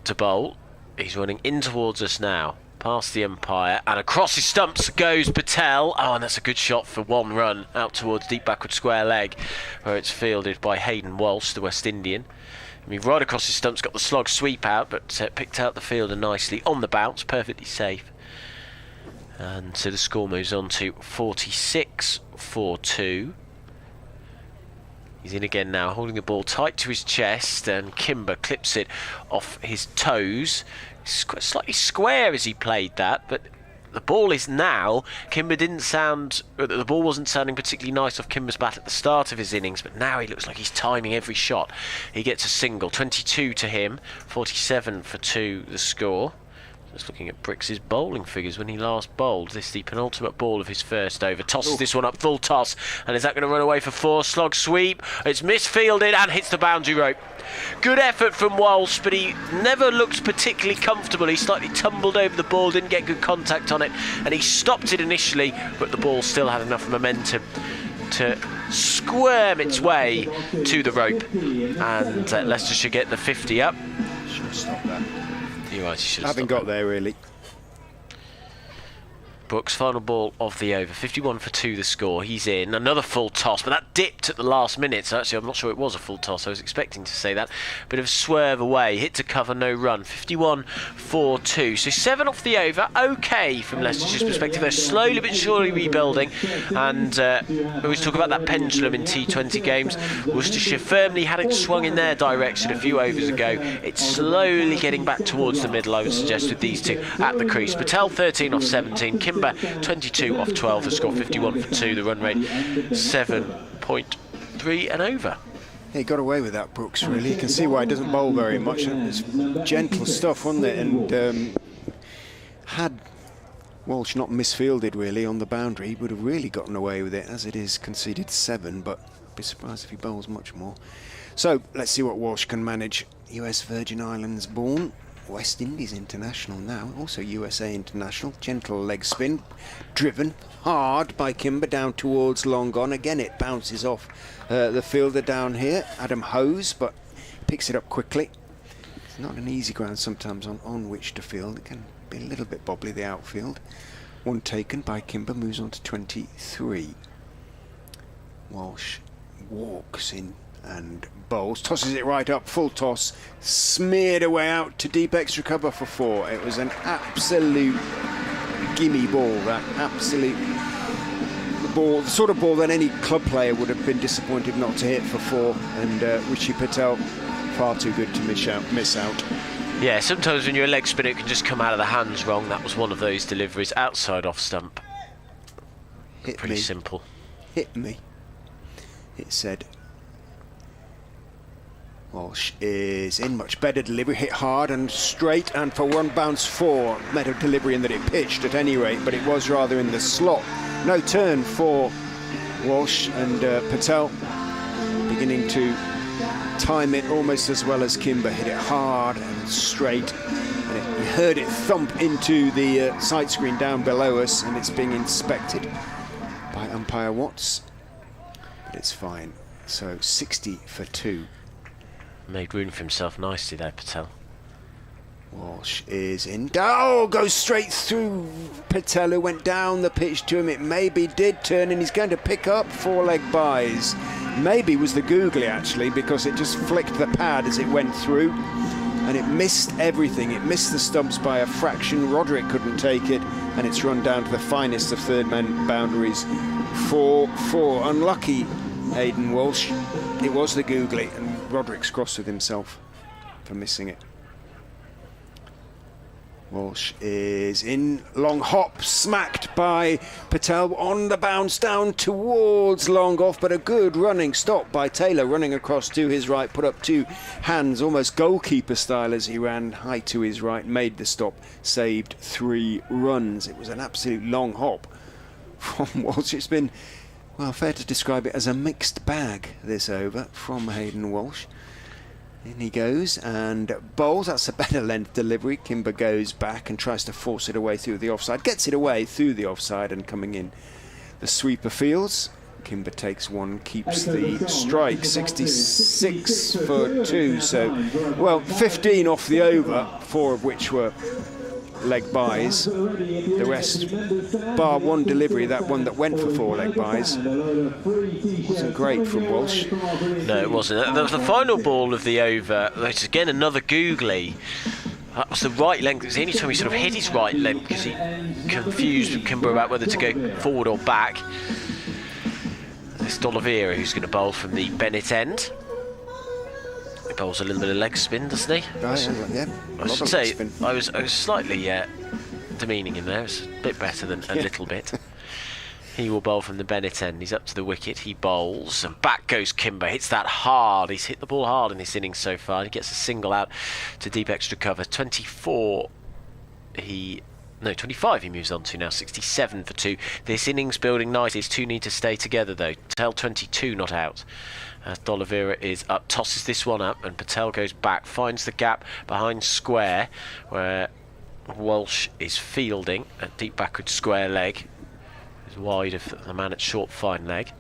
to bowl. He's running in towards us now, past the umpire, and across his stumps goes Patel. Oh, and that's a good shot for 1 run out towards deep backward square leg, where it's fielded by Hayden Walsh, the West Indian. I mean, right across his stumps, got the slog sweep out, but picked out the fielder nicely on the bounce, perfectly safe. And so the score moves on to 46 for 2. He's in again now, holding the ball tight to his chest, and Kimber clips it off his toes. Slightly square as he played that, but the ball is now. The ball wasn't sounding particularly nice off Kimber's bat at the start of his innings, but now he looks like he's timing every shot. He gets a single, 22 to him, 47 for 2 the score. Just looking at Brooks' bowling figures when he last bowled. This is the penultimate ball of his first over. Tosses this one up, full toss. And is that going to run away for 4? Slog sweep. It's misfielded and hits the boundary rope. Good effort from Walsh, but he never looked particularly comfortable. He slightly tumbled over the ball, didn't get good contact on it. And he stopped it initially, but the ball still had enough momentum to squirm its way to the rope. And Leicestershire get the 50 up. Should have stopped that. You're right, he should I have haven't got there really. Brooks, final ball of the over, 51 for 2 the score. He's in, another full toss, but that dipped at the last minute, so actually I'm not sure it was a full toss. I was expecting to say that. Bit of a swerve away, hit to cover, no run. 51 for 2, so 7 off the over. Okay from Leicestershire's perspective. They're slowly but surely rebuilding, and we always talk about that pendulum in T20 games. Worcestershire firmly had it swung in their direction a few overs ago. It's slowly getting back towards the middle, I would suggest, with these two at the crease. Patel 13 off 17, Kimber 22 off 12, the score 51 for 2, the run rate 7.3 and over. Yeah, he got away with that, Brooks, really. You can see why he doesn't bowl very much. It's gentle stuff, wasn't it? And had Walsh not misfielded, really, on the boundary, he would have really gotten away with it. As it is, conceded 7, but I'd be surprised if he bowls much more. So, let's see what Walsh can manage. US Virgin Islands born. West Indies international now, also USA international. Gentle leg spin, driven hard by Kimber down towards long on. Again, it bounces off the fielder down here, Adam Hose, but picks it up quickly. It's not an easy ground sometimes on which to field. It can be a little bit bobbly, the outfield. One taken by Kimber, moves on to 23. Walsh walks in and bowls, tosses it right up, full toss, smeared away out to deep extra cover for 4. It was an absolute gimme ball, that absolute ball, the sort of ball that any club player would have been disappointed not to hit for 4, and Rishi Patel far too good to miss out. Yeah, sometimes when you're a leg spinner it can just come out of the hands wrong. That was one of those deliveries, outside off stump. Hit Pretty me. simple. Hit me, it said. Walsh is in, much better delivery, hit hard and straight, and for 1 bounce 4. Better delivery in that it pitched at any rate, but it was rather in the slot. No turn for Walsh, and Patel beginning to time it almost as well as Kimber. Hit it hard and straight, and you heard it thump into the sight screen down below us, and it's being inspected by umpire Watts, but it's fine. So 60 for 2. Made room for himself nicely there, Patel. Walsh is in. Oh, goes straight through Patel, who went down the pitch to him. It maybe did turn, and he's going to pick up 4-leg buys. Maybe was the googly, actually, because it just flicked the pad as it went through, and it missed everything. It missed the stumps by a fraction. Roderick couldn't take it, and it's run down to the finest of third-man boundaries. 4-4. Unlucky, Aidan Walsh. It was the googly, and Roderick's cross with himself for missing it. Walsh is in, long hop, smacked by Patel on the bounce down towards long off, but a good running stop by Taylor, running across to his right, put up 2 hands, almost goalkeeper style as he ran high to his right, made the stop, saved 3 runs. It was an absolute long hop from Walsh. It's been, well, fair to describe it as a mixed bag, this over from Hayden Walsh. In he goes and bowls. That's a better length delivery. Kimber goes back and tries to force it away through the offside. Gets it away through the offside, and coming in the sweeper fields. Kimber takes 1, keeps the strike. 66 for 2. So, well, 15 off the over, 4 of which were leg buys. The rest, bar 1 delivery, that one that went for 4 leg buys, wasn't great from Walsh. No, it wasn't. That was the final ball of the over. It's again another googly. That was the right length. It was the only time he sort of hit his right length, because he confused Kimber about whether to go forward or back. It's D'Oliveira who's going to bowl from the Bennett end. He bowls a little bit of leg spin, doesn't he? Yeah. I should say, I was slightly demeaning him there. It's a bit better than a little bit. He will bowl from the Bennett end. He's up to the wicket. He bowls, and back goes Kimber. Hits that hard. He's hit the ball hard in this innings so far. He gets a single out to deep extra cover. 25 he moves on to now. 67 for 2. This innings building nice. His 2 need to stay together though. Patel 22 not out. As D'Oliveira is up, tosses this one up, and Patel goes back, finds the gap behind square, where Walsh is fielding a deep backward square leg. Is wide of the man at short fine leg.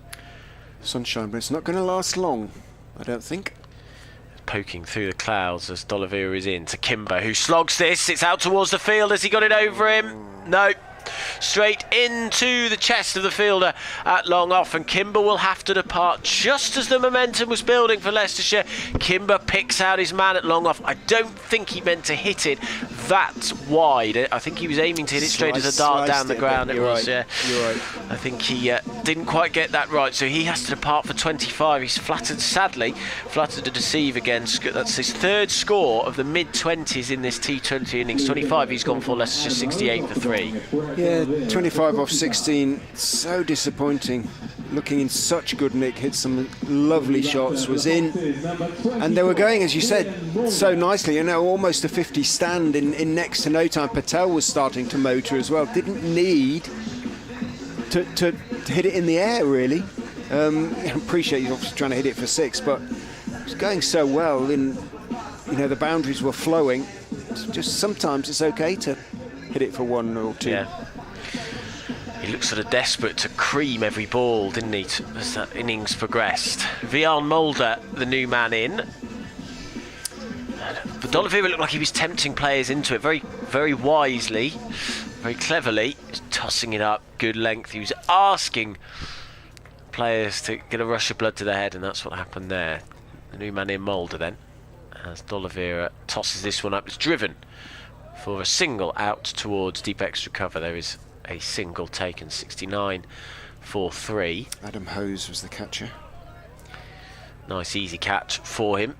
Sunshine, but it's not going to last long, I don't think. Poking through the clouds as D'Oliveira is in to Kimber, who slogs this. It's out towards the field. Has he got it over him? No. Straight into the chest of the fielder at long off, and Kimber will have to depart just as the momentum was building for Leicestershire. Kimber picks out his man at long off. I don't think he meant to hit it that wide. I think he was aiming to hit it straight as a dart down the ground. It was, yeah. You're right. I think he didn't quite get that right, so he has to depart for 25. He's sadly flattered to deceive again. That's his 3rd score of the mid-20s in this T20 innings. 25 he's gone for, Leicestershire 68 for 3. Yeah, 25 off 16, so disappointing. Looking in such good nick, hit some lovely shots, was in, and they were going, as you said, so nicely, almost a 50 stand in next to no time. Patel was starting to motor as well, didn't need to hit it in the air really. I appreciate he's obviously trying to hit it for 6, but it was going so well, and the boundaries were flowing. Just sometimes it's okay to hit it for 1 or 2. Yeah. He looked sort of desperate to cream every ball, didn't he, as that innings progressed. Vian Mulder, the new man in. But D'Oliveira looked like he was tempting players into it very, very wisely. very cleverly, just tossing it up, good length. He was asking players to get a rush of blood to the head, and that's what happened there. The new man in Mulder then, as D'Oliveira tosses this one up. It's driven for a single out towards deep extra cover. There is a single taken, 69-4-3. Adam Hose was the catcher. Nice easy catch for him.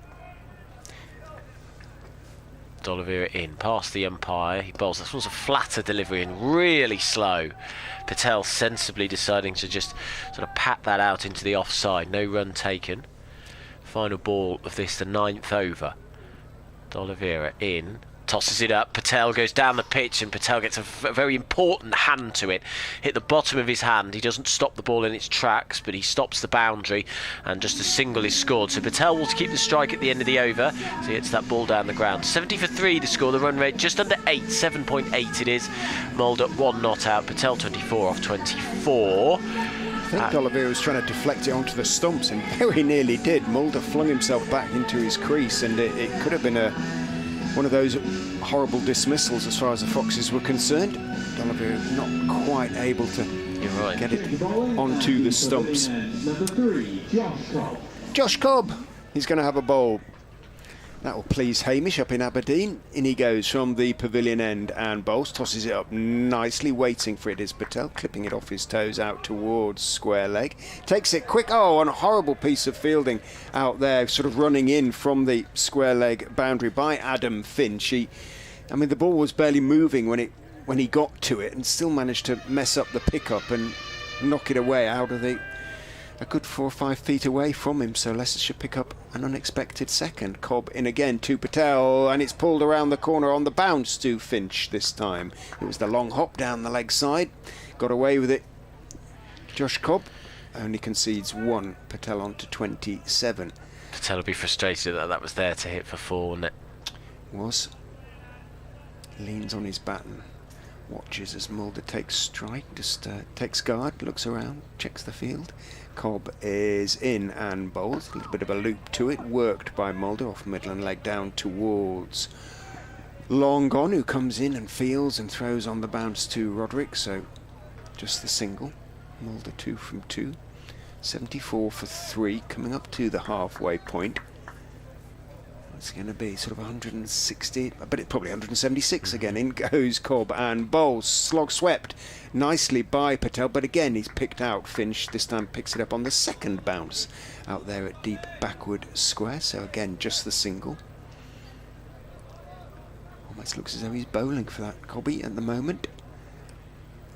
D'Oliveira in, past the umpire. He bowls. This was a flatter delivery and really slow. Patel sensibly deciding to just sort of pat that out into the offside. No run taken. Final ball of this, the 9th over. D'Oliveira in, tosses it up. Patel goes down the pitch, and Patel gets a very important hand to it. Hit the bottom of his hand. He doesn't stop the ball in its tracks, but he stops the boundary, and just a single is scored. So Patel will keep the strike at the end of the over. So he hits that ball down the ground. 70 for 3 the score. The run rate just under 8, 7.8 it is. Mulder 1 not out. Patel 24 off 24. I think D'Oliveira was trying to deflect it onto the stumps, and very nearly did. Mulder flung himself back into his crease, and it could have been one of those horrible dismissals as far as the Foxes were concerned. D'Oliveira not quite able to get it onto the stumps. Josh Cobb, he's going to have a bowl. That will please Hamish up in Aberdeen. In he goes from the pavilion end and bowls, tosses it up nicely, waiting for it is Patel, clipping it off his toes out towards square leg. Takes it quick, and a horrible piece of fielding out there, sort of running in from the square leg boundary by Adam Finch. The ball was barely moving when he got to it, and still managed to mess up the pickup and knock it away out of a good 4 or 5 feet away from him. So Leicestershire pick up an unexpected second. Cobb in again to Patel, and it's pulled around the corner on the bounce to Finch this time. It was the long hop down the leg side. Got away with it. Josh Cobb only concedes 1. Patel on to 27. Patel will be frustrated that was there to hit for 4, wasn't it? Was. Leans on his baton. Watches as Mulder takes strike, just takes guard, looks around, checks the field. Cobb is in and bowls. A little bit of a loop to it, worked by Mulder off Midland leg down towards Long Gone, who comes in and fields and throws on the bounce to Roderick. So just the single. Mulder 2 from 2. 74 for 3, coming up to the halfway point. It's going to be sort of 160, but it's probably 176 again. In goes Cobb and bowls. Slog swept nicely by Patel, but again he's picked out. Finch this time picks it up on the second bounce out there at deep backward square. So again, just the single. Almost looks as though he's bowling for that Cobby at the moment.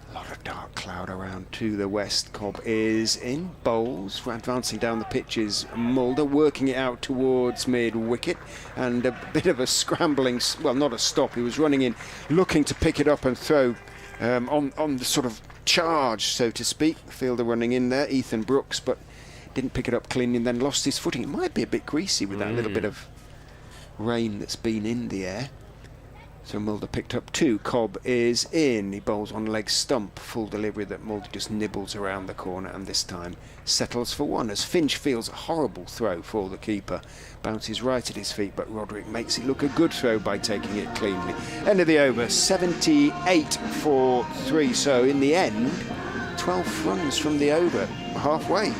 A lot of dark cloud around to the west. Cobb is in, bowls, advancing down the pitch is Mulder, working it out towards mid-wicket, and a bit of a scrambling, well, not a stop, he was running in, looking to pick it up and throw on the sort of charge, so to speak. Fielder running in there, Ethan Brooks, but didn't pick it up cleanly and then lost his footing. It might be a bit greasy with that little bit of rain that's been in the air. So Mulder picked up 2. Cobb is in. He bowls on leg stump. Full delivery that Mulder just nibbles around the corner, and this time settles for 1 as Finch feels a horrible throw for the keeper. Bounces right at his feet, but Roderick makes it look a good throw by taking it cleanly. End of the over, 78 for 3. So in the end, 12 runs from the over, halfway.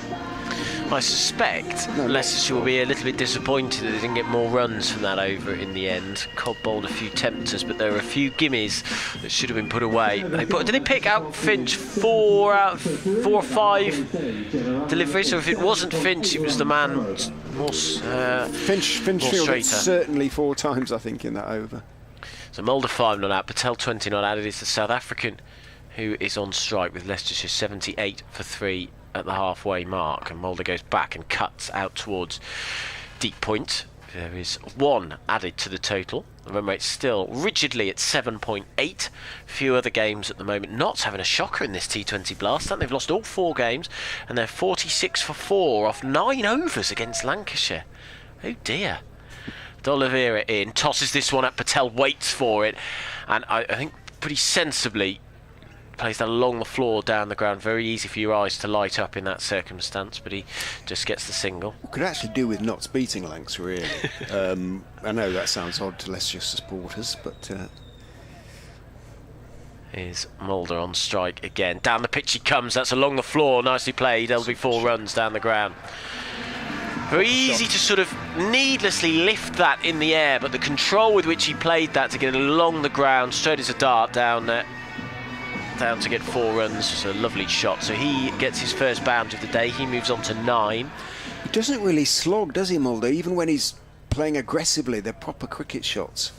I suspect Leicestershire will be a little bit disappointed that they didn't get more runs from that over in the end. Cobb bowled a few tempters, but there were a few gimmies that should have been put away. Did they pick out Finch 4 or 5 deliveries? So if it wasn't Finch, it was the man more Finch fielded certainly 4 times, I think, in that over. So Mulder 5 not out, Patel 20 not out. It is the South African who is on strike with Leicestershire 78 for 3 at the halfway mark, and Mulder goes back and cuts out towards deep point. There is 1 added to the total. The run rate's still rigidly at 7.8. Few other games at the moment. Notts having a shocker in this T20 blast. They've lost all 4 games, and they're 46 for 4 off 9 overs against Lancashire. Oh dear. D'Oliveira in, tosses this one up. Patel waits for it, and I think pretty sensibly plays that along the floor down the ground. Very easy for your eyes to light up in that circumstance, but he just gets the single. Could actually do with Notts beating Lancs, really. I know that sounds odd to Leicestershire supporters, but is Mulder on strike again. Down the pitch he comes, that's along the floor, nicely played. There'll be 4 runs down the ground. Very easy to sort of needlessly lift that in the air, but the control with which he played that to get it along the ground, straight as a dart down there, down to get 4 runs. It's a lovely shot. So he gets his first boundary of the day. He moves on to 9. He doesn't really slog, does he, Mulder? Even when he's playing aggressively, they're proper cricket shots.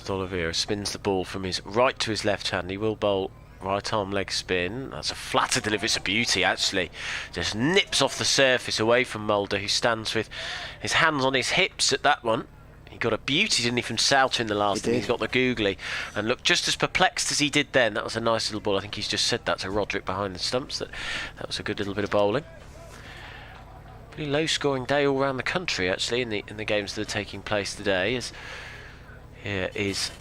Oliveira spins the ball from his right to his left hand. He will bowl right arm leg spin. That's a flatter delivery. It's a beauty, actually. Just nips off the surface away from Mulder, who stands with his hands on his hips at that one. He got a beauty, didn't he, from Souter in the last, and he's got the googly. And looked just as perplexed as he did then. That was a nice little ball. I think he's just said that to Roderick behind the stumps. That was a good little bit of bowling. Pretty low-scoring day all around the country, actually, in the games that are taking place today. As here is...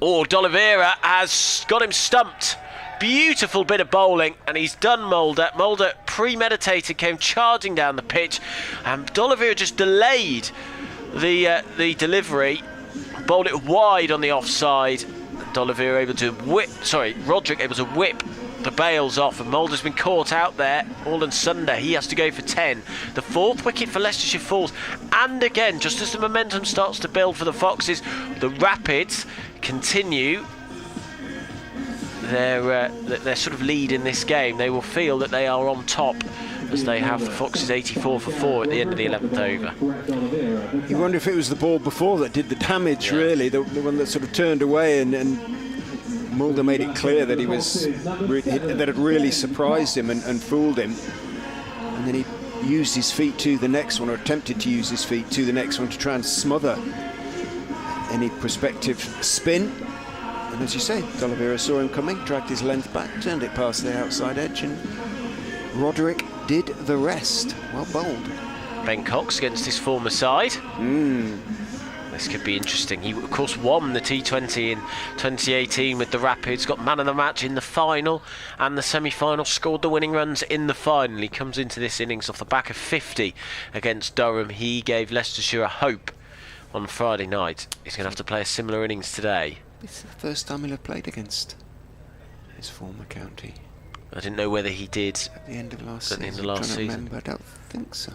Oh, D'Oliveira has got him stumped. Beautiful bit of bowling, and he's done Mulder. Mulder, premeditated, came charging down the pitch, and D'Oliveira just delayed the delivery, bowled it wide on the offside. D'Oliveira able to Roderick able to whip the bails off, and Mulder's been caught out there all on Sunday. He has to go for 10. The 4th wicket for Leicestershire falls, and again, just as the momentum starts to build for the Foxes, the Rapids continue their sort of lead in this game. They will feel that they are on top as they have the Foxes 84 for 4 at the end of the 11th over. You wonder if it was the ball before that did the damage, really, the one that sort of turned away, and Mulder made it clear that that had really surprised him and fooled him, and then he used his feet to the next one, or attempted to use his feet to the next one to try and smother any prospective spin. And as you say, D'Oliveira saw him coming, dragged his length back, turned it past the outside edge, and Roderick did the rest. Well bowled. Ben Cox against his former side. This could be interesting. He, of course, won the T20 in 2018 with the Rapids, got man of the match in the final and the semi-final, scored the winning runs in the final. He comes into this innings off the back of 50 against Durham. He gave Leicestershire a hope on Friday night. He's going to have to play a similar innings today. It's the first time he'll have played against his former county. I didn't know whether he did at the end of last season. At the end of last season. Remember, I don't think so.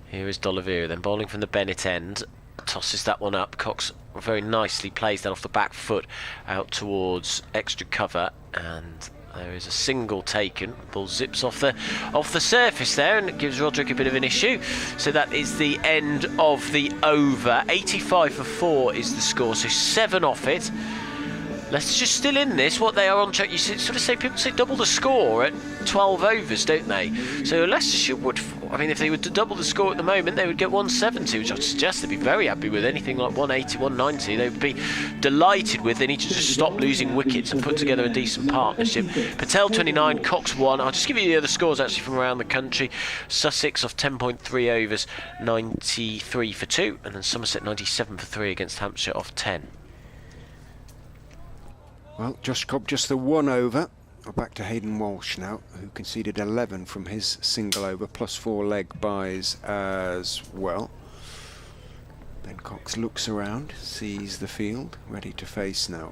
Here is D'Oliveira then, bowling from the Bennett end. Tosses that one up. Cox very nicely plays that off the back foot out towards extra cover, and there is a single taken. Ball zips off the surface there, and it gives Roderick a bit of an issue. So that is the end of the over. 85 for 4 is the score, so 7 off it. Leicestershire still in this. What they are on track, you sort of say, people say double the score at 12 overs, don't they? So Leicestershire would, I mean, if they were to double the score at the moment, they would get 170, which I'd suggest they'd be very happy with. Anything like 180, 190, they would be delighted with. They need to just stop losing wickets and put together a decent partnership. Patel 29, Cox 1. I'll just give you the other scores actually from around the country. Sussex off 10.3 overs, 93 for 2, and then Somerset 97 for 3 against Hampshire off 10. Well, Josh Cobb just the 1 over. We're back to Hayden Walsh now, who conceded 11 from his single over, plus 4 leg byes as well. Ben Cox looks around, sees the field, ready to face now.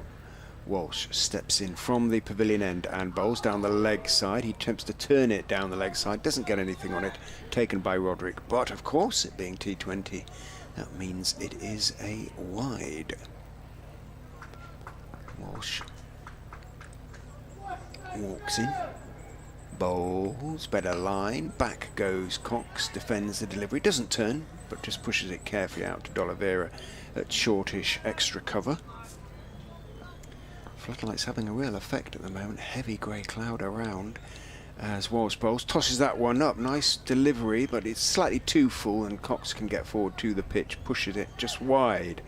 Walsh steps in from the pavilion end and bowls down the leg side. He attempts to turn it down the leg side, doesn't get anything on it, taken by Roderick. But of course, it being T20, that means it is a wide. Walsh walks in, bowls, better line, back goes Cox, defends the delivery, doesn't turn, but just pushes it carefully out to D'Oliveira at shortish extra cover. Floodlights having a real effect at the moment, heavy grey cloud around as Walsh bowls, tosses that one up, nice delivery, but it's slightly too full and Cox can get forward to the pitch, pushes it just wide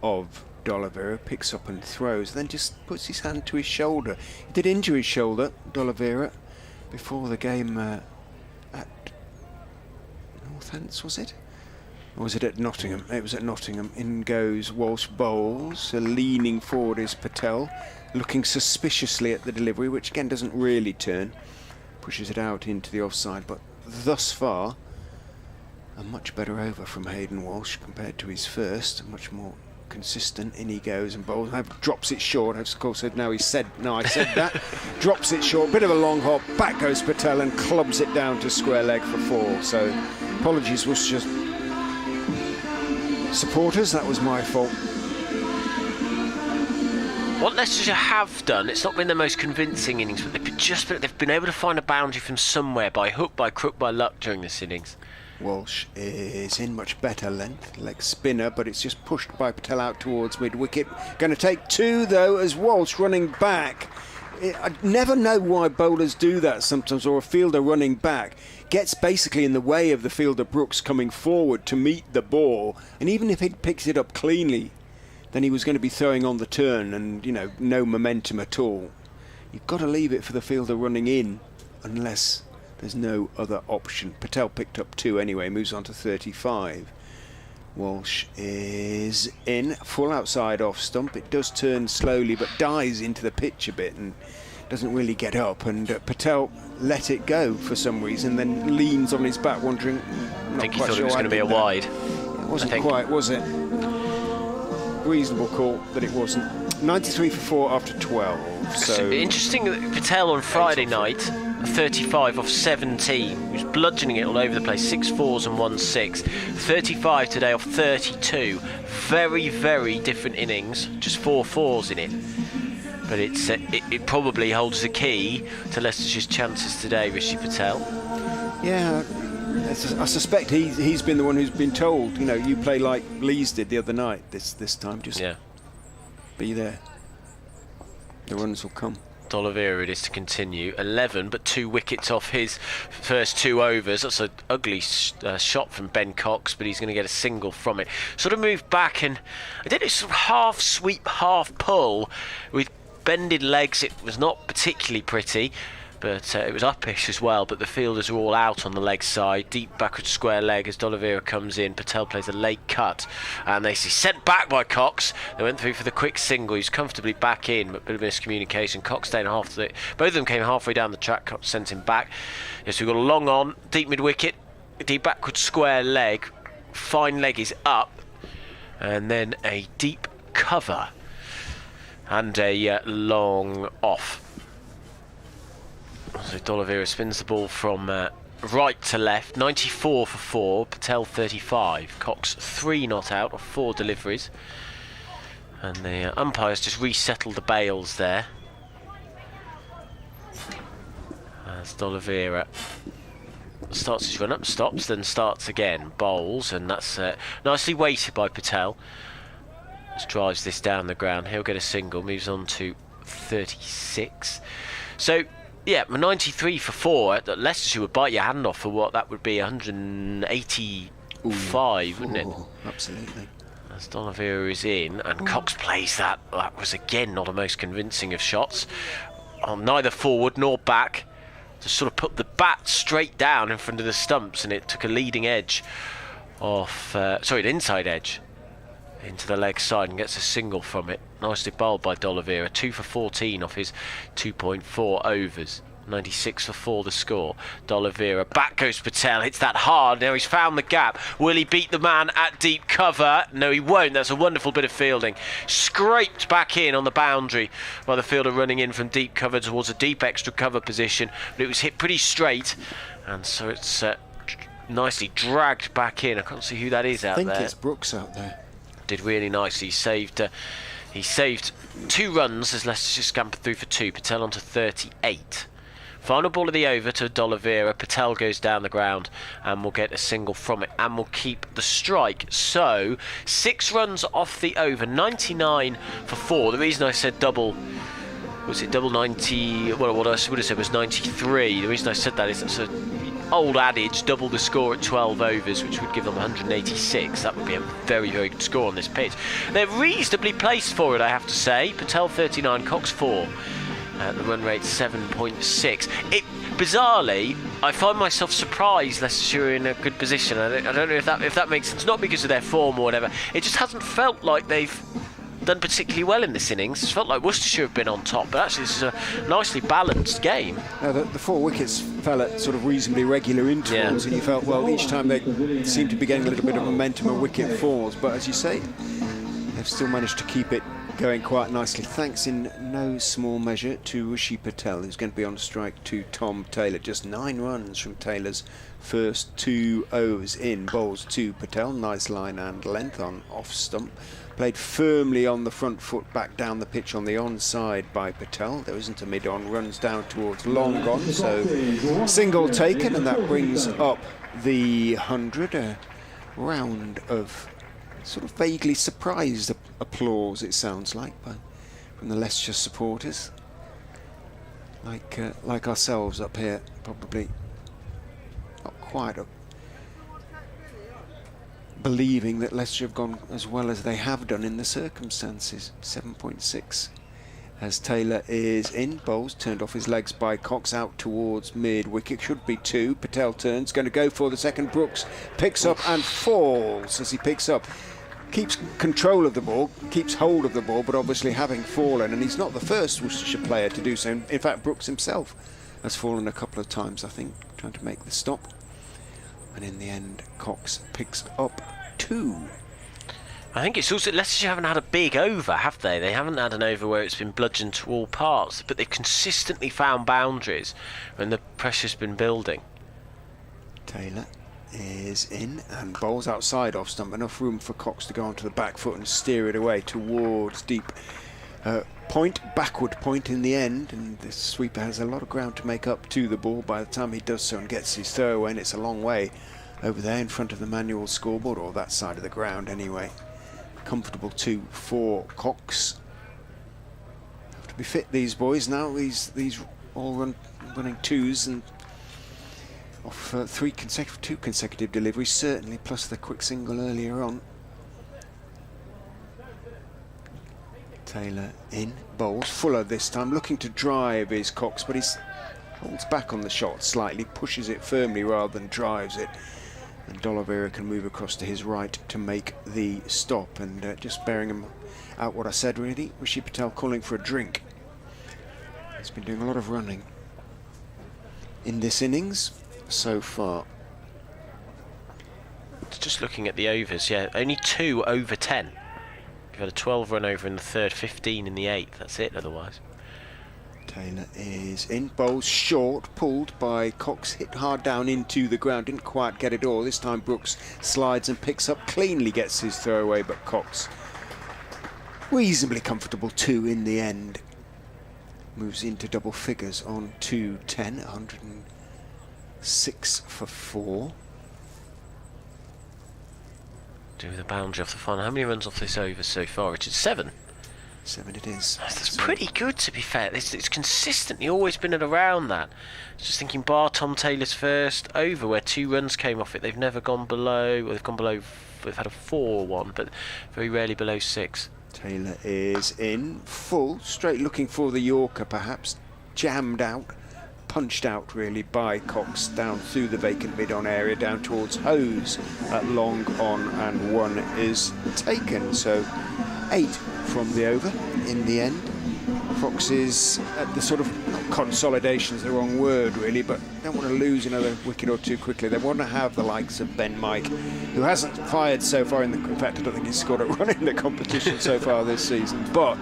of D'Oliveira, picks up and throws, then just puts his hand to his shoulder. He did injure his shoulder, D'Oliveira, before the game at Northants, was it? Or was it at Nottingham? It was at Nottingham. In goes Walsh bowls, leaning forward is Patel, looking suspiciously at the delivery, which again doesn't really turn, pushes it out into the offside, but thus far a much better over from Hayden Walsh compared to his first, much more consistent. In he goes and bowls. Drops it short. Of course, now he said, no, I said that. Drops it short. Bit of a long hop. Back goes Patel and clubs it down to square leg for 4. So, apologies, Worcestershire supporters. That was my fault. What Leicestershire have done, it's not been their most convincing innings, but they've been able to find a boundary from somewhere by hook, by crook, by luck during this innings. Walsh is in much better length, leg spinner, but it's just pushed by Patel out towards mid-wicket. Going to take 2, though, as Walsh running back. I never know why bowlers do that sometimes, or a fielder running back gets basically in the way of the fielder Brooks coming forward to meet the ball, and even if he picks it up cleanly, then he was going to be throwing on the turn and, no momentum at all. You've got to leave it for the fielder running in unless there's no other option. Patel picked up 2 anyway, moves on to 35. Walsh is in, full outside off stump. It does turn slowly but dies into the pitch a bit and doesn't really get up. And Patel let it go for some reason, then leans on his back, wondering. I think he thought it was going to be a wide. It wasn't quite, was it? Reasonable call that it wasn't. 93 for 4 after 12. So interesting that Patel on Friday night, 35 off 17. He was bludgeoning it all over the place. 6 4s and 1 6. 35 today off 32. Very, very different innings. Just 4 4s in it. But it probably holds the key to Leicestershire's chances today, Rishi Patel. Yeah. I suspect he's been the one who's been told, you play like Lees did the other night. This time, just be there. The runs will come. D'Oliveira it is to continue. 11, but 2 wickets off his first 2 overs. That's an ugly shot from Ben Cox, but he's going to get a single from it. Sort of moved back, and I did a sort of half sweep, half pull with bended legs. It was not particularly pretty. But it was uppish as well, but the fielders are all out on the leg side. Deep backward square leg as D'Oliveira comes in. Patel plays a late cut, and they see sent back by Cox. They went through for the quick single. He's comfortably back in, but a bit of miscommunication. Cox staying half the... Both of them came halfway down the track. Cox sent him back. Yes, we've got a long on, deep mid-wicket, deep backward square leg. Fine leg is up, and then a deep cover, and a long off. So D'Oliveira spins the ball from right to left. 94 for 4, Patel 35. Cox 3 not out of 4 deliveries. And the umpires just resettled the bails there. As D'Oliveira starts his run up, stops, then starts again. Bowls, and that's nicely weighted by Patel. Just drives this down the ground. He'll get a single, moves on to 36. So... yeah, 93 for 4. Leicestershire would bite your hand off for what that would be 185, wouldn't it? Absolutely. As D'Oliveira is in, and Cox plays that. That was again not the most convincing of shots. Neither forward nor back. Just sort of put the bat straight down in front of the stumps, and it took a leading edge off. Sorry, an inside edge into the leg side and gets a single from it. Nicely bowled by D'Oliveira. 2 for 14 off his 2.4 overs. 96 for 4 the score. D'Oliveira, back goes Patel, hits that hard. Now he's found the gap. Will he beat the man at deep cover? No, he won't. That's a wonderful bit of fielding. Scraped back in on the boundary by the fielder running in from deep cover towards a deep extra cover position, but it was hit pretty straight, and so it's nicely dragged back in. I can't see who that is out there. I think it's Brooks out there. Did really nicely. He saved 2 runs as Leicestershire scampered through for 2. Patel on to 38. Final ball of the over to D'Oliveira. Patel goes down the ground and will get a single from it and will keep the strike. So 6 runs off the over. 99 for 4. The reason I said double... was it double 90? Well, what I would have said was 93. The reason I said that is that's an old adage, double the score at 12 overs, which would give them 186. That would be a very, very good score on this pitch. They're reasonably placed for it, I have to say. Patel 39, Cox 4. The run rate 7.6. Bizarrely, I find myself surprised Leicestershire are in a good position. I don't know if that makes sense. Not because of their form or whatever. It just hasn't felt like they've done particularly well in this innings. It's felt like Worcestershire have been on top, but actually this is a nicely balanced game. The 4 wickets fell at sort of reasonably regular intervals, and you felt, well, each time they seemed to be getting a little bit of momentum and wicket falls, but as you say, they've they've still managed to keep it going quite nicely, thanks in no small measure to Rishi Patel, who's going to be on strike to Tom Taylor. Just 9 runs from Taylor's first 2 overs in. Bowls to Patel, nice line and length on off stump. Played firmly on the front foot, back down the pitch on the onside by Patel. There isn't a mid-on, runs down towards long on, so single taken, and that brings up the 100. A round of sort of vaguely surprised applause, it sounds like, from the Leicestershire supporters, like ourselves up here, probably not quite believing that Leicestershire have gone as well as they have done in the circumstances. 7.6 as Taylor is in. Bowls turned off his legs by Cox, out towards mid wicket, should be 2. Patel turns, going to go for the second. Brooks picks up and falls as he picks up. Keeps control of the ball, keeps hold of the ball, but obviously having fallen, and he's not the first Worcestershire player to do so. In fact, Brooks himself has fallen a couple of times, I think, trying to make the stop. And in the end, Cox picks up 2. I think it's also Leicestershire haven't had a big over, have they? They haven't had an over where it's been bludgeoned to all parts, but they've consistently found boundaries when the pressure's been building. Taylor is in and bowls outside off stump. Enough room for Cox to go onto the back foot and steer it away towards deep point, backward point in the end, and the sweeper has a lot of ground to make up to the ball by the time he does so and gets his throw away, and it's a long way over there in front of the manual scoreboard, or that side of the ground anyway. Comfortable 2 for Cox. Have to be fit, these boys now. These all running 2s and off 2 consecutive deliveries, certainly, plus the quick single earlier on. Taylor in, bowls. Fuller this time, looking to drive is Cox, but he holds back on the shot slightly, pushes it firmly rather than drives it. And D'Oliveira can move across to his right to make the stop. And just bearing him out what I said, really, Rishi Patel calling for a drink. He's been doing a lot of running in this innings so far. Just looking at the overs, yeah, only 2 over 10. You've had a 12 run over in the third, 15 in the 8th. That's it otherwise. Taylor is in, bowls short, pulled by Cox, hit hard down into the ground, didn't quite get it all. This time Brooks slides and picks up, cleanly gets his throw away, but Cox reasonably comfortable 2 in the end. Moves into double figures on 210, 106 for 4. Do the boundary off the final. How many runs off this over so far? Richard? 7. 7 it is. That's pretty good, to be fair. It's consistently always been at around that. Just thinking, bar Tom Taylor's first over where 2 runs came off it, they've never gone below. Well, they've gone below. They've had a 4-1, but very rarely below 6. Taylor is in, full, straight, looking for the Yorker, perhaps jammed out, punched out really by Cox down through the vacant mid-on area, down towards Hose at long on, and 1 is taken. So 8 from the over in the end. Fox is at the sort of, not consolidation is the wrong word really, but don't want to lose another wicket or 2 quickly. They want to have the likes of Ben Mike, who hasn't fired so far in fact I don't think he's scored a run in the competition so far this season, but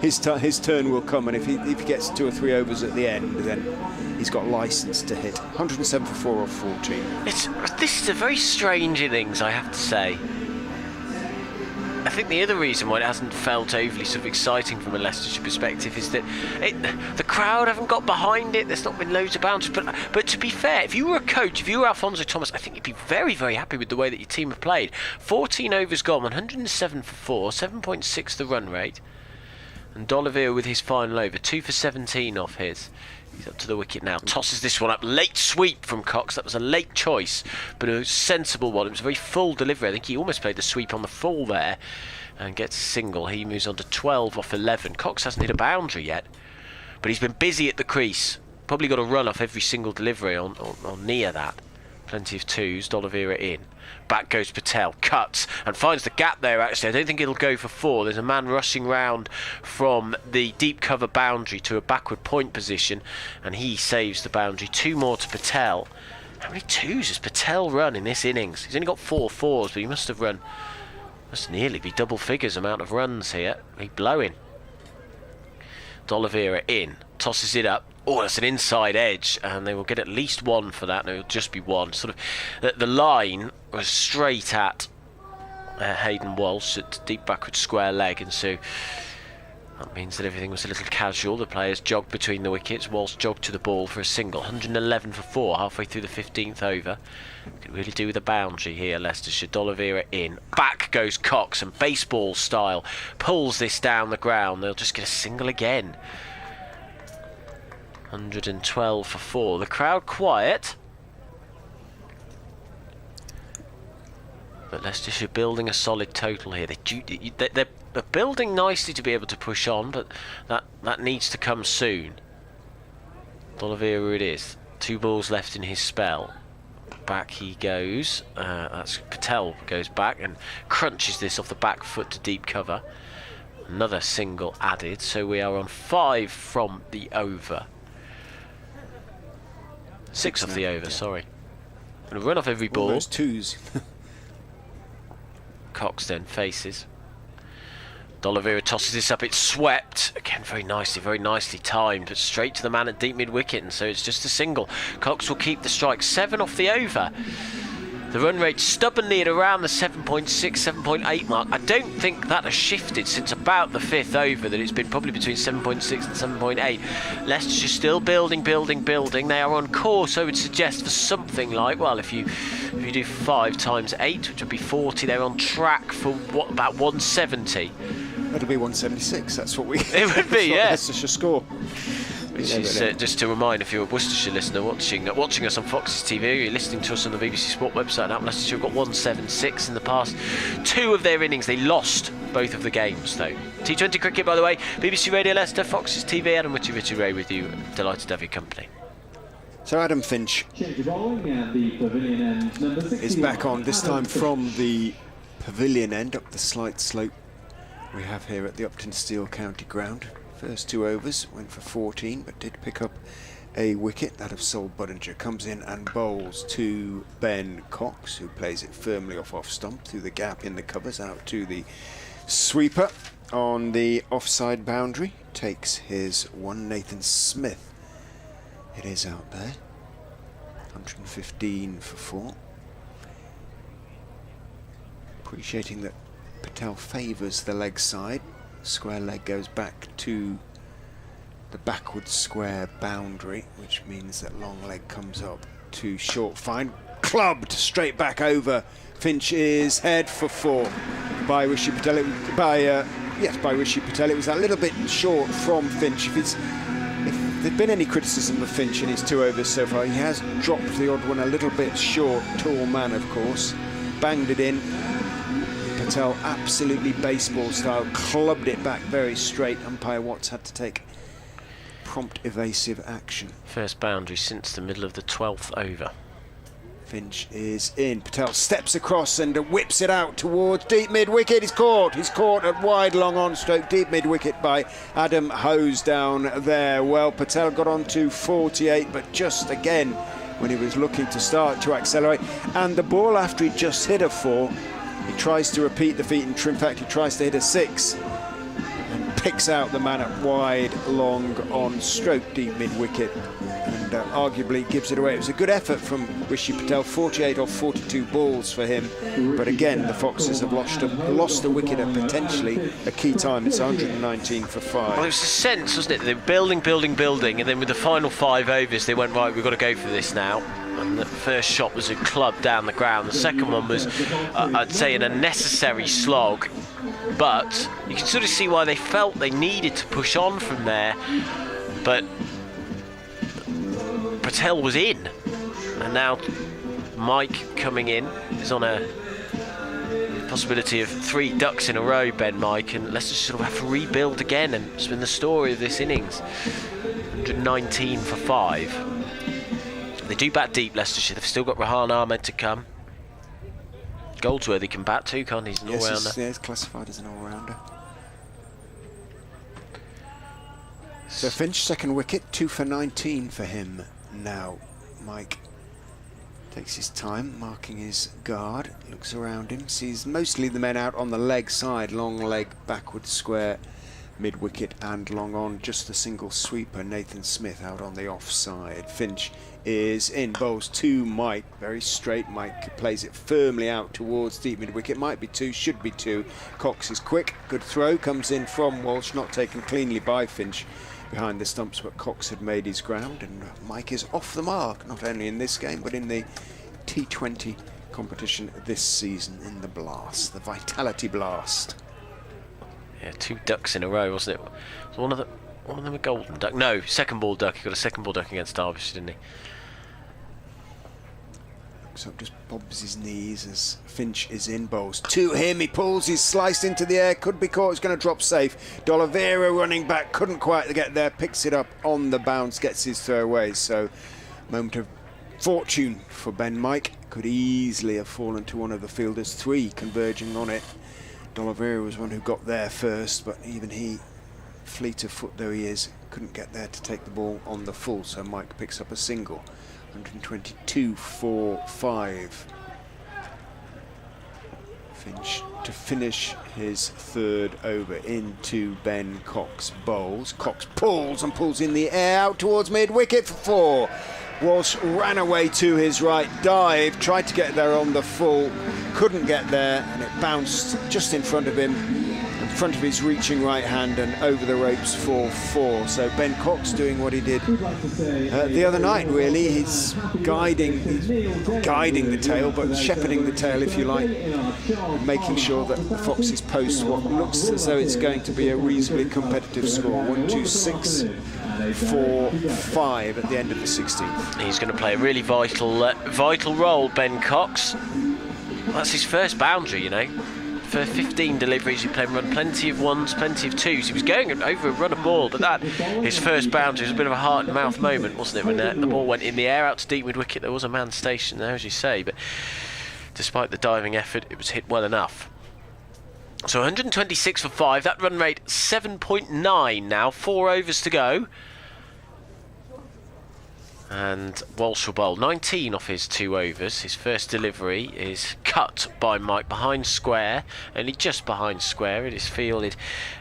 his turn will come, and if he gets 2 or 3 overs at the end, then he's got licence to hit. 107 for 4 or 14. This is a very strange innings, I have to say. I think the other reason why it hasn't felt overly sort of exciting from a Leicestershire perspective is that the crowd haven't got behind it. There's not been loads of bounces. But to be fair, if you were a coach, if you were Alphonso Thomas, I think you'd be very, very happy with the way that your team have played. 14 overs gone, 107 for 4, 7.6 the run rate. And D'Oliveira with his final over, 2 for 17 off his. He's up to the wicket now. Tosses this one up. Late sweep from Cox. That was a late choice, but a sensible one. It was a very full delivery. I think he almost played the sweep on the full there and gets a single. He moves on to 12 off 11. Cox hasn't hit a boundary yet, but he's been busy at the crease. Probably got a run off every single delivery on near that. Plenty of 2s. D'Oliveira in. Back goes Patel, cuts and finds the gap there actually. I don't think it'll go for 4. There's a man rushing round from the deep cover boundary to a backward point position, and he saves the boundary. 2 more to Patel. How many 2s has Patel run in this innings? He's only got 4 4s, but he must have run Must nearly be double figures amount of runs here. He's blowing. D'Oliveira in, tosses it up. Oh, that's an inside edge, and they will get at least one for that. No, it'll just be one. Sort of, the line was straight at Hayden Walsh at deep backward square leg, and so that means that everything was a little casual. The players jogged between the wickets. Walsh jogged to the ball for a single. 111 for 4, halfway through the 15th over. Could really do with a boundary here, Leicestershire. D'Oliveira in. Back goes Cox, and baseball style pulls this down the ground. They'll just get a single again. 112 for 4. The crowd quiet. But Leicestershire building a solid total here. They're building nicely to be able to push on, but that needs to come soon. D'Oliveira it is. 2 balls left in his spell. Back he goes. That's Patel goes back and crunches this off the back foot to deep cover. Another single added, so we are on 5 from the over. 6 of the over, sorry. Going to run off every ball. Those twos. Cox then faces. D'Oliveira tosses this up, it's swept. Again, very nicely timed, but straight to the man at deep mid-wicket, and so it's just a single. Cox will keep the strike. 7 off the over. The run rate stubbornly at around the 7.6, 7.8 mark. I don't think that has shifted since about the 5th over, that it's been probably between 7.6 and 7.8. Leicestershire still building. They are on course, I would suggest, for something like, well, if you do 5 times 8, which would be 40, they're on track for what, about 170. That'll be 176. That's what we. It would be, yeah. Leicestershire score. Which is just to remind, if you're a Worcestershire listener watching us on Fox's TV, or you're listening to us on the BBC Sport website, now Leicestershire have got 176 in the past 2 of their innings. They lost both of the games, though. T20 cricket, by the way. BBC Radio Leicester, Fox's TV. Adam Richard Ray with you. Delighted to have your company. So Adam Finch is back on, this time from the pavilion end, up the slight slope we have here at the Uptonsteel County Ground. First 2 overs, went for 14, but did pick up a wicket. That of Sol Budinger comes in and bowls to Ben Cox, who plays it firmly off stump through the gap in the covers, out to the sweeper on the offside boundary. Takes his one. Nathan Smith, it is out there. 115 for 4. Appreciating that Patel favours the leg side. Square leg goes back to the backward square boundary, which means that long leg comes up to short fine. Clubbed straight back over. Finch is head for 4 by Rishi Patel. By Rishi Patel. It was a little bit short from Finch. If there'd been any criticism of Finch in his 2 overs so far, he has dropped the odd one a little bit short. Tall man, of course. Banged it in. Patel absolutely baseball style, clubbed it back very straight. Umpire Watts had to take prompt evasive action. First boundary since the middle of the 12th over. Finch is in. Patel steps across and whips it out towards deep mid-wicket. He's caught at wide long on stroke deep mid-wicket by Adam Hose down there. Well, Patel got on to 48, but just again when he was looking to start to accelerate, and the ball after he just hit a 4, he tries to repeat the feat, and in fact he tries to hit a 6 and picks out the man at wide long on stroke deep mid-wicket, and arguably gives it away. It was a good effort from Rishi Patel, 48 off 42 balls for him, but again the Foxes have lost a wicket at potentially a key time. It's 119 for 5. Well, it was a sense, wasn't it? They were building, and then with the final 5 overs they went, right, we've got to go for this now. And the first shot was a club down the ground. The second one was, I'd say, an unnecessary slog. But you can sort of see why they felt they needed to push on from there. But Patel was in. And now Mike coming in is on a possibility of 3 ducks in a row, Ben Mike. And let's just sort of have to rebuild again. And it's been the story of this innings. 119 for 5. They do bat deep, Leicestershire. They've still got Rahan Ahmed to come. Goldsworthy can bat too, can't he? He's an all-rounder. He's classified as an all-rounder. So Finch, second wicket, 2 for 19 for him now. Mike Takes his time, marking his guard, looks around him, sees mostly the men out on the leg side, long leg, backward square, mid-wicket and long on, just the single sweeper, Nathan Smith out on the offside. Finch is in, bowls to Mike, very straight. Mike plays it firmly out towards deep mid-wicket, might be two, should be two. Cox is quick, good throw, comes in from Walsh, not taken cleanly by Finch behind the stumps, but Cox had made his ground, and Mike is off the mark, not only in this game but in the T20 competition this season in the Blast, the Vitality Blast. Yeah, 2 ducks in a row, wasn't it? Was one of them a golden duck? No, second ball duck. He got a second ball duck against Derbyshire, didn't he? So just bobs his knees as Finch is in, bowls to him, he pulls, he's sliced into the air, could be caught, he's going to drop safe. D'Oliveira running back, couldn't quite get there, picks it up on the bounce, gets his throw away. So moment of fortune for Ben Mike, could easily have fallen to one of the fielders, 3 converging on it. D'Oliveira was one who got there first, but even he, fleet of foot though he is, couldn't get there to take the ball on the full, so Mike picks up a single. 122 for 5. Finch to finish his 3rd over into Ben Cox. Bowls. Cox pulls and pulls in the air out towards mid-wicket for 4. Walsh ran away to his right, dive, tried to get there on the full, couldn't get there, and it bounced just in front of him, in front of his reaching right hand, and over the ropes for 4. So Ben Cox doing what he did the other night, really. He's guiding the tail, but shepherding the tail, if you like, making sure that the Foxes post what looks as though it's going to be a reasonably competitive score. 126 for 5 at the end of the 16th. He's going to play a really vital role, Ben Cox. That's his first boundary, you know. For 15 deliveries, he run plenty of ones, plenty of twos. He was going over a run of ball, but his first boundary was a bit of a heart and mouth moment, wasn't it? When the ball went in the air out to deep mid wicket, there was a man stationed there, as you say, but despite the diving effort, it was hit well enough. So 126 for 5, that run rate 7.9 now, 4 overs to go. And Walsh will bowl 19 off his 2 overs. His first delivery is cut by Mike behind square, only just behind square. It is fielded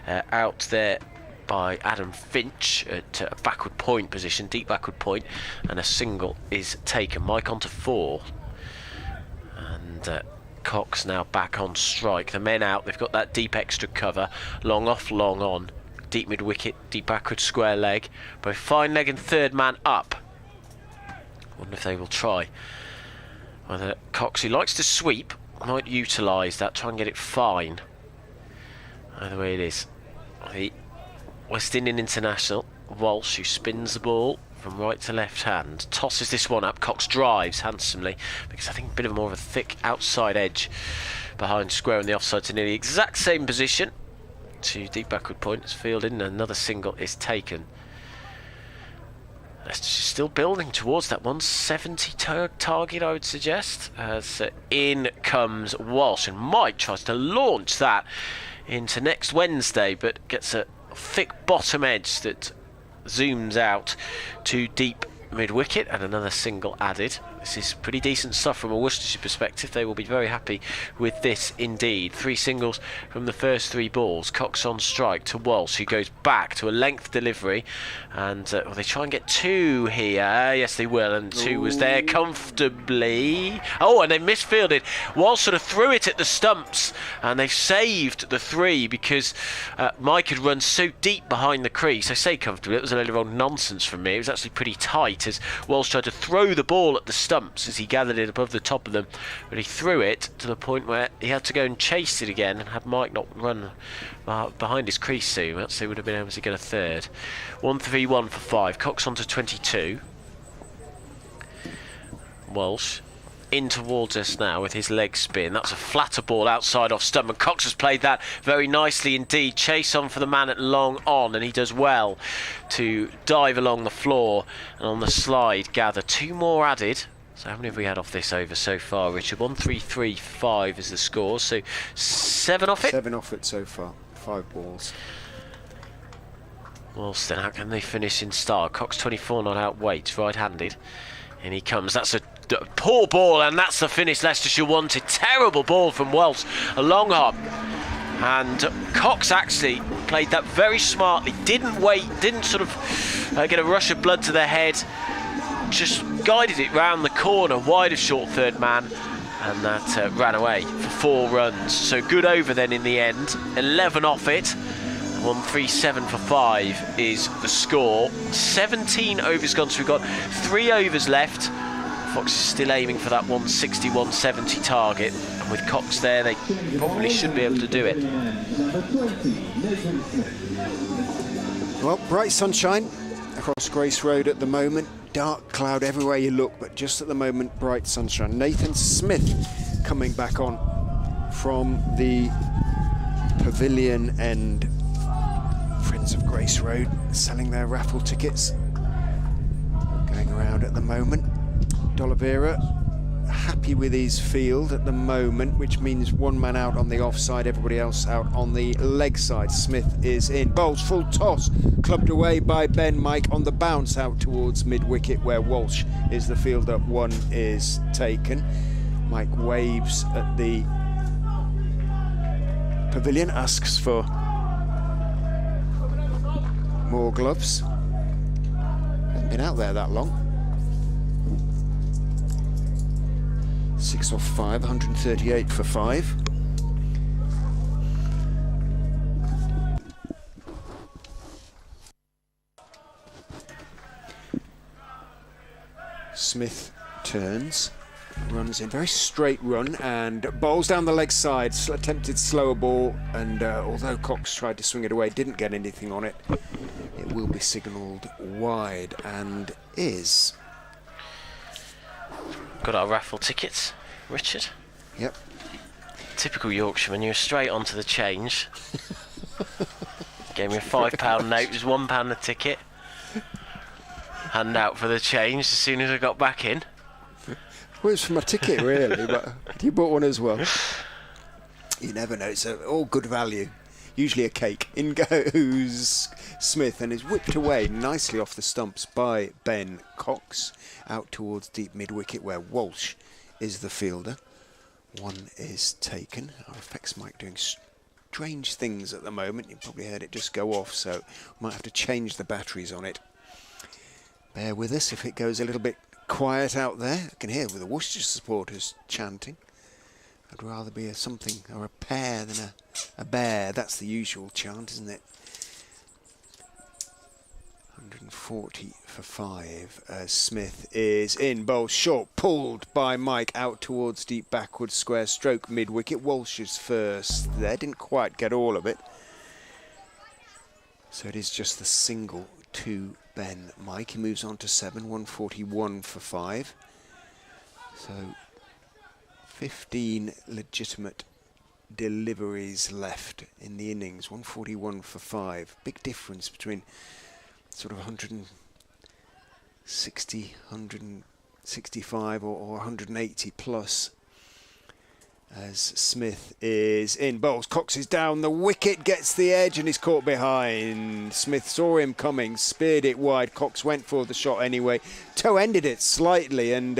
out there by Adam Finch at a backward point position, deep backward point, and a single is taken. Mike onto 4. And Cox now back on strike. The men out, they've got that deep extra cover, long off, long on, deep mid wicket, deep backward square leg, both fine leg and third man up. Wonder if they will try. Whether Cox, who likes to sweep, might utilise that, try and get it fine. Either way it is. The West Indian international, Walsh, who spins the ball from right to left hand, tosses this one up. Cox drives handsomely, because I think a bit more of a thick outside edge behind square on the offside to nearly the exact same position. To deep backward point, it's fielded and another single is taken. Leicestershire still building towards that 170 target, I would suggest. As in comes Walsh, and Mike tries to launch that into next Wednesday, but gets a thick bottom edge that zooms out to deep mid-wicket, and another single added. This is pretty decent stuff from a Worcestershire perspective. They will be very happy with this indeed. 3 singles from the first 3 balls. Cox on strike to Walsh, who goes back to a length delivery, and they try and get 2 here. Yes, they will, and 2 was there comfortably. Oh, and they misfielded. Walsh sort of threw it at the stumps, and they saved the 3 because Mike had run so deep behind the crease. I say comfortably, it was a load of old nonsense from me. It was actually pretty tight as Walsh tried to throw the ball at the stumps as he gathered it above the top of them, but he threw it to the point where he had to go and chase it again, and had Mike not run behind his crease soon, perhaps they would have been able to get a 3rd. 131 for 5. Cox on to 22. Walsh in towards us now with his leg spin. That's a flatter ball outside off stump, and Cox has played that very nicely indeed. Chase on for the man at long on, and he does well to dive along the floor and on the slide gather. 2 more added. So how many have we had off this over so far, Richard? 1-3-3-5 is the score, so 7 off it? 7 off it so far, 5 balls. Walston, how can they finish in style? Cox 24 not out, Waits, right-handed. And he comes. That's a Poor ball, and that's the finish Leicestershire wanted. Terrible ball from Welsh, a long hop. And Cox actually played that very smartly, didn't wait, didn't sort of get a rush of blood to the head, just guided it round the corner, wide of short third man, and that ran away for 4 runs. So good over then in the end, 11 off it. 137 for 5 is the score. 17 overs gone, so we've got 3 overs left. Fox is still aiming for that 160, 170 target. And with Cox there, they probably should be able to do it. Well, bright sunshine across Grace Road at the moment. Dark cloud everywhere you look, but just at the moment, bright sunshine. Nathan Smith coming back on from the pavilion end. Friends of Grace Road selling their raffle tickets. Going around at the moment. D'Oliveira happy with his field at the moment, which means 1 man out on the offside, everybody else out on the leg side. Smith is in. Bowls full toss, clubbed away by Ben. Mike on the bounce out towards mid-wicket where Walsh is the fielder. 1 is taken. Mike waves at the pavilion, asks for more gloves. Hasn't been out there that long. 6 off 5, 138 for 5. Smith turns, runs in, very straight run, and bowls down the leg side. Attempted slower ball, and although Cox tried to swing it away, didn't get anything on it. It will be signalled wide, and is. Got our raffle tickets, Richard. Yep. Typical Yorkshireman, you were straight onto the change. Gave me a £5 note, it was £1 a ticket. Hand out for the change as soon as I got back in. Well, it's for my ticket, really, but you bought one as well. You never know, it's all good value. Usually a cake. In goes Smith and is whipped away nicely off the stumps by Ben Cox. Out towards deep mid-wicket where Walsh is the fielder. 1 is taken. Our effects mic doing strange things at the moment. You probably heard it just go off, so might have to change the batteries on it. Bear with us if it goes a little bit quiet out there. I can hear with the Worcestershire supporters chanting. I'd rather be a something or a pear than a bear. That's the usual chant, isn't it? 140 for 5 as Smith is in. Bowl short, pulled by Mike out towards deep backward square stroke mid-wicket. Walsh is first there, didn't quite get all of it. So it is just the single to Ben Mike. He moves on to 7, 141 for 5. So 15 legitimate deliveries left in the innings, 141 for 5. Big difference between sort of 160, 165 or 180 plus as Smith is in. Bowls, Cox is down the wicket, gets the edge and is caught behind. Smith saw him coming, speared it wide. Cox went for the shot anyway. Toe-ended it slightly, and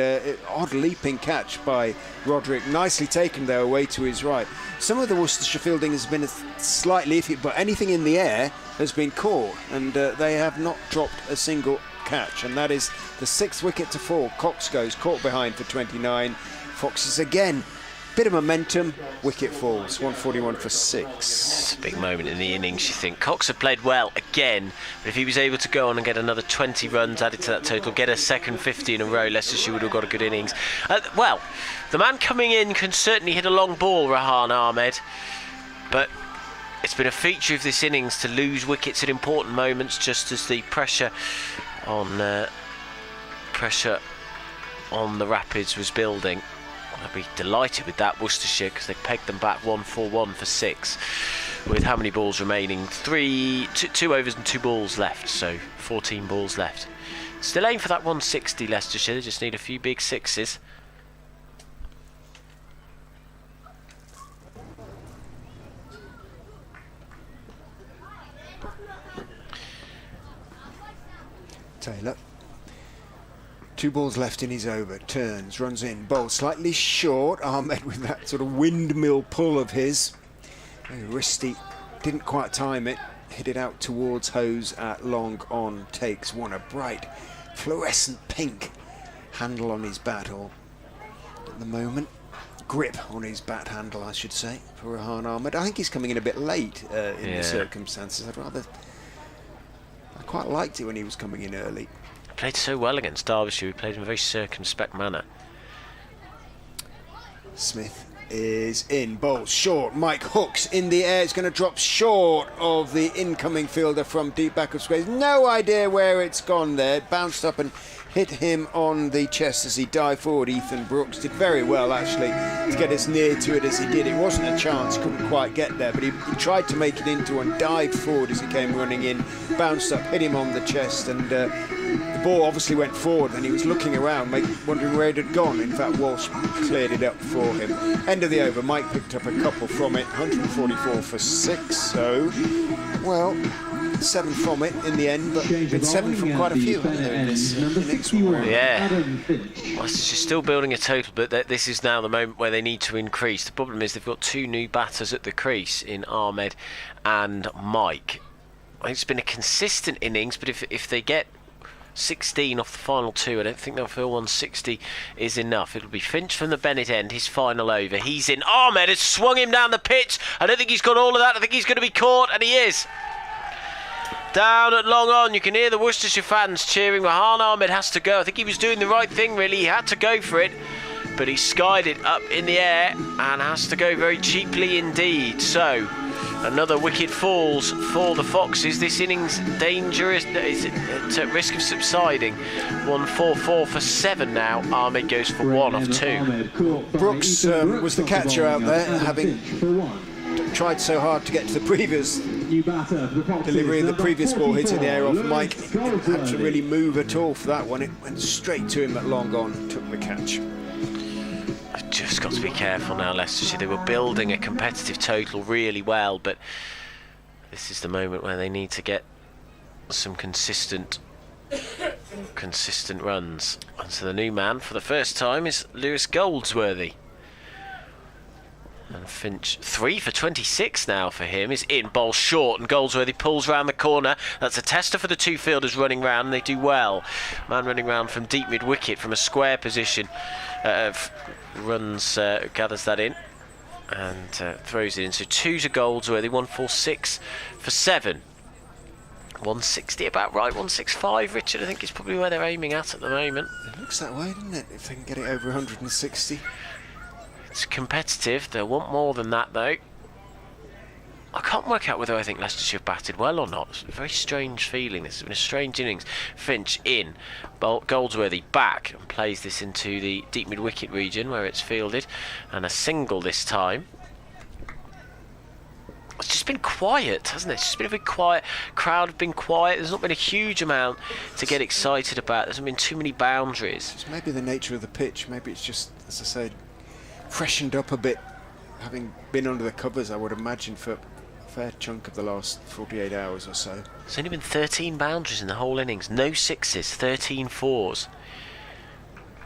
odd leaping catch by Roderick. Nicely taken there away to his right. Some of the Worcestershire fielding has been slightly iffy, but anything in the air has been caught, and they have not dropped a single catch, and that is the 6th wicket to fall. Cox goes caught behind for 29. Foxes again. Bit of momentum, wicket falls, 141 for 6. It's a big moment in the innings, you think. Cox had played well again, but if he was able to go on and get another 20 runs added to that total, get a second 50 in a row, Leicestershire would have got a good innings. Well, the man coming in can certainly hit a long ball, Rahan Ahmed, but it's been a feature of this innings to lose wickets at important moments, just as the pressure on the Rapids was building. I'd be delighted with that, Worcestershire, because they pegged them back 141 for 6 with how many balls remaining? 2 overs and 2 balls left, so 14 balls left. Still aim for that 160, Leicestershire. They just need a few big sixes. Taylor 2 balls left in his over. Turns, runs in, bowls slightly short. Ahmed with that sort of windmill pull of his. Very wristy. Didn't quite time it. Hit it out towards Hose at long on. Takes one, a bright fluorescent pink handle on his bat, or at the moment grip on his bat handle, I should say, for Rehan Ahmed. I think he's coming in a bit late in the circumstances. I quite liked it when he was coming in early. Played so well against Derbyshire. He played in a very circumspect manner. Smith is in, bowls short. Mike hooks in the air. It's going to drop short of the incoming fielder from deep back of squares. No idea where it's gone there. It bounced up and hit him on the chest as he dived forward. Ethan Brooks did very well, actually, to get as near to it as he did. It wasn't a chance, couldn't quite get there, but he tried to make it into and dived forward as he came running in, bounced up, hit him on the chest, and the ball obviously went forward, and he was looking around, wondering where it had gone. In fact, Walsh cleared it up for him. End of the over, Mike picked up a couple from it, 144 for 6, so, well, 7 from it in the end, but been 7 from quite a few in this next one. Yeah, well, it's just still building a total, but this is now the moment where they need to increase. The problem is they've got 2 new batters at the crease in Ahmed and Mike. I think it's been a consistent innings, but if they get 16 off the final 2, I don't think they'll feel 160 is enough. It'll be Finch from the Bennett end, his final over. He's in. Ahmed has swung him down the pitch. I don't think he's got all of that. I think he's going to be caught, and he is. Down at long on, you can hear the Worcestershire fans cheering. Rehan Ahmed has to go. I think he was doing the right thing, really. He had to go for it, but he skied it up in the air and has to go very cheaply indeed. So, another wicket falls for the Foxes. This innings dangerous, is at risk of subsiding. 144 for 7 now. Ahmed goes for 1 off 2. Brooks was the catcher out there, having tried so hard to get to the previous delivery of the previous ball hitting the air off Mike. He didn't have to really move at all for that one. It went straight to him at long on, took the catch. I've just got to be careful now, Leicestershire. They were building a competitive total really well, but this is the moment where they need to get some consistent runs. And so the new man for the first time is Lewis Goldsworthy. And Finch, 3 for 26 now for him, is in, bowl short, and Goldsworthy pulls round the corner. That's a tester for the 2 fielders running round, and they do well. Man running round from deep mid-wicket from a square position gathers that in and throws it in. So 2 to Goldsworthy, 146 for 7. 160 about right, 165, Richard, I think is probably where they're aiming at the moment. It looks that way, doesn't it, if they can get it over 160. It's competitive. They'll want more than that, though. I can't work out whether I think Leicestershire batted well or not. It's a very strange feeling. This has been a strange innings. Finch in. Goldsworthy back and plays this into the deep mid-wicket region where it's fielded. And a single this time. It's just been quiet, hasn't it? It's just been a very quiet. Crowd have been quiet. There's not been a huge amount to get excited about. There's not been too many boundaries. It's maybe the nature of the pitch. Maybe it's just, as I said, freshened up a bit, having been under the covers, I would imagine, for a fair chunk of the last 48 hours or so. There's only been 13 boundaries in the whole innings, no 6s, 13 4s.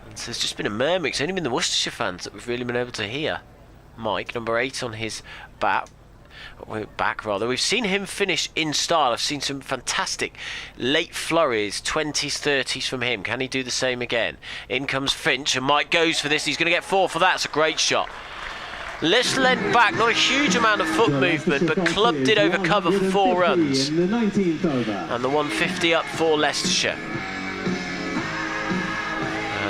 And so there's just been a murmur. It's only been the Worcestershire fans that we've really been able to hear. Mike, number 8 on his back. We've seen him finish in style. I've seen some fantastic late flurries, 20s, 30s from him. Can he do the same again? In comes Finch, and Mike goes for this. He's going to get 4 for that. It's a great shot. Let's lend back, not a huge amount of foot movement, but clubbed it over cover for 4 runs. And the 150 up for Leicestershire.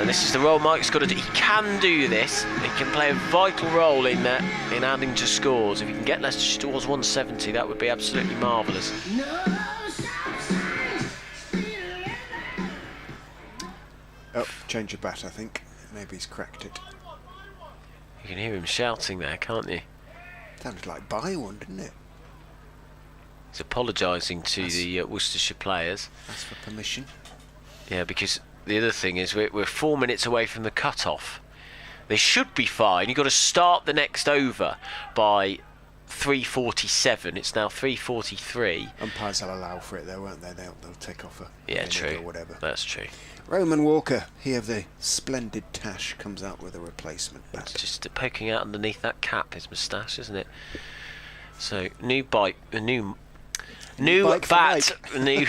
This is the role Mike's got to do. He can do this. He can play a vital role in adding to scores. If he can get Leicestershire towards 170, that would be absolutely marvellous. Oh, change of bat, I think. Maybe he's cracked it. You can hear him shouting there, can't you? Sounded like buy one, didn't it? He's apologising to the Worcestershire players. Ask for permission. Yeah, because the other thing is we're 4 minutes away from the cut-off. They should be fine. You've got to start the next over by 3:47. It's now 3:43. Umpires will allow for it though, won't they? They'll take off a minute True. or whatever. That's true. Roman Walker, he of the splendid tash, comes out with a replacement bat. It's just poking out underneath that cap, his moustache, isn't it? So new bike, new bike for bat, Mike. new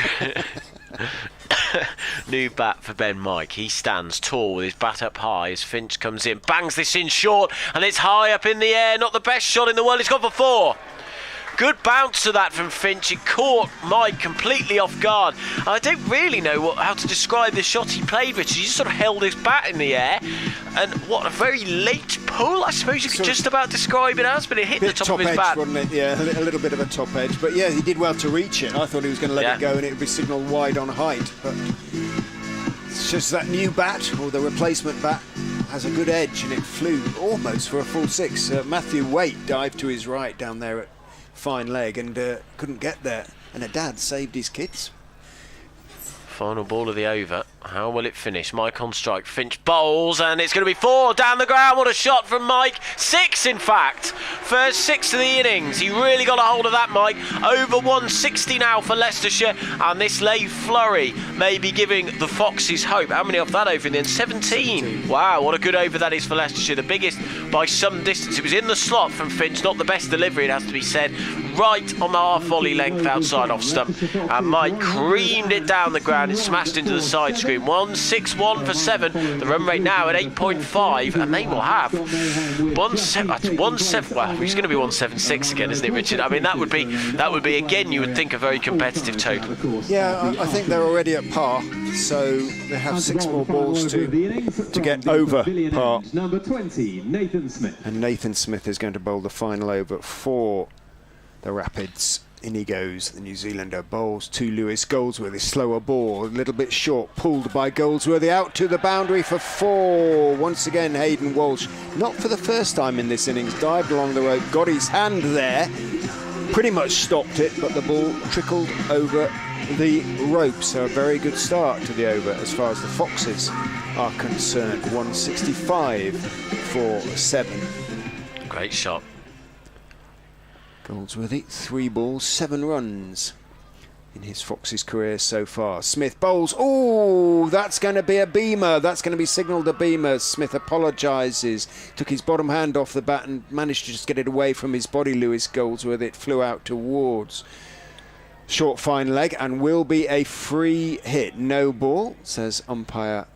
new bat for Ben Mike. He stands tall with his bat up high as Finch comes in, bangs this in short, and it's high up in the air. Not the best shot in the world. It's gone for 4. Good bounce to that from Finch. It caught Mike completely off guard. I don't really know how to describe the shot he played, Richard. He just sort of held his bat in the air, and what a very late pull, I suppose you could just about describe it as, but it hit the top of his edge, bat. Wasn't it? Yeah, a little bit of a top edge. But yeah, he did well to reach it. I thought he was going to let it go and it would be signalled wide on height. But it's just that new bat, or the replacement bat, has a good edge, and it flew almost for a full 6. Matthew Waite dived to his right down there at fine leg and couldn't get there, and a dad saved his kids. Final ball of the over. How will it finish? Mike on strike. Finch bowls, and it's going to be 4 down the ground. What a shot from Mike. 6, in fact. First 6 of the innings. He really got a hold of that, Mike. Over 160 now for Leicestershire, and this late flurry may be giving the Foxes hope. How many off that over in the end? 17. Wow, what a good over that is for Leicestershire. The biggest by some distance. It was in the slot from Finch. Not the best delivery, it has to be said. Right on the half volley length outside off stump. And Mike creamed it down the ground. It smashed into the side screen. 1-6-1 for 7. The run rate now at 8.5, and they will have 1-7. Well, it's going to be 176 again, isn't it, Richard? I mean, that would be again, you would think, a very competitive total. Yeah, I think they're already at par, so they have 6 more balls to get over par. Number 20, Nathan Smith. And Nathan Smith is going to bowl the final over for the Rapids. In he goes, the New Zealander bowls to Lewis Goldsworthy. Slower ball, a little bit short, pulled by Goldsworthy out to the boundary for 4. Once again, Hayden Walsh, not for the first time in this innings, dived along the rope, got his hand there, pretty much stopped it, but the ball trickled over the rope. So a very good start to the over as far as the Foxes are concerned. 165 for 7. Great shot. Goldsworthy, 3 balls, 7 runs in his Foxes career so far. Smith bowls. Oh, that's going to be a beamer. That's going to be signalled a beamer. Smith apologises. Took his bottom hand off the bat and managed to just get it away from his body, Lewis Goldsworthy. It flew out towards short fine leg and will be a free hit. No ball, says umpire.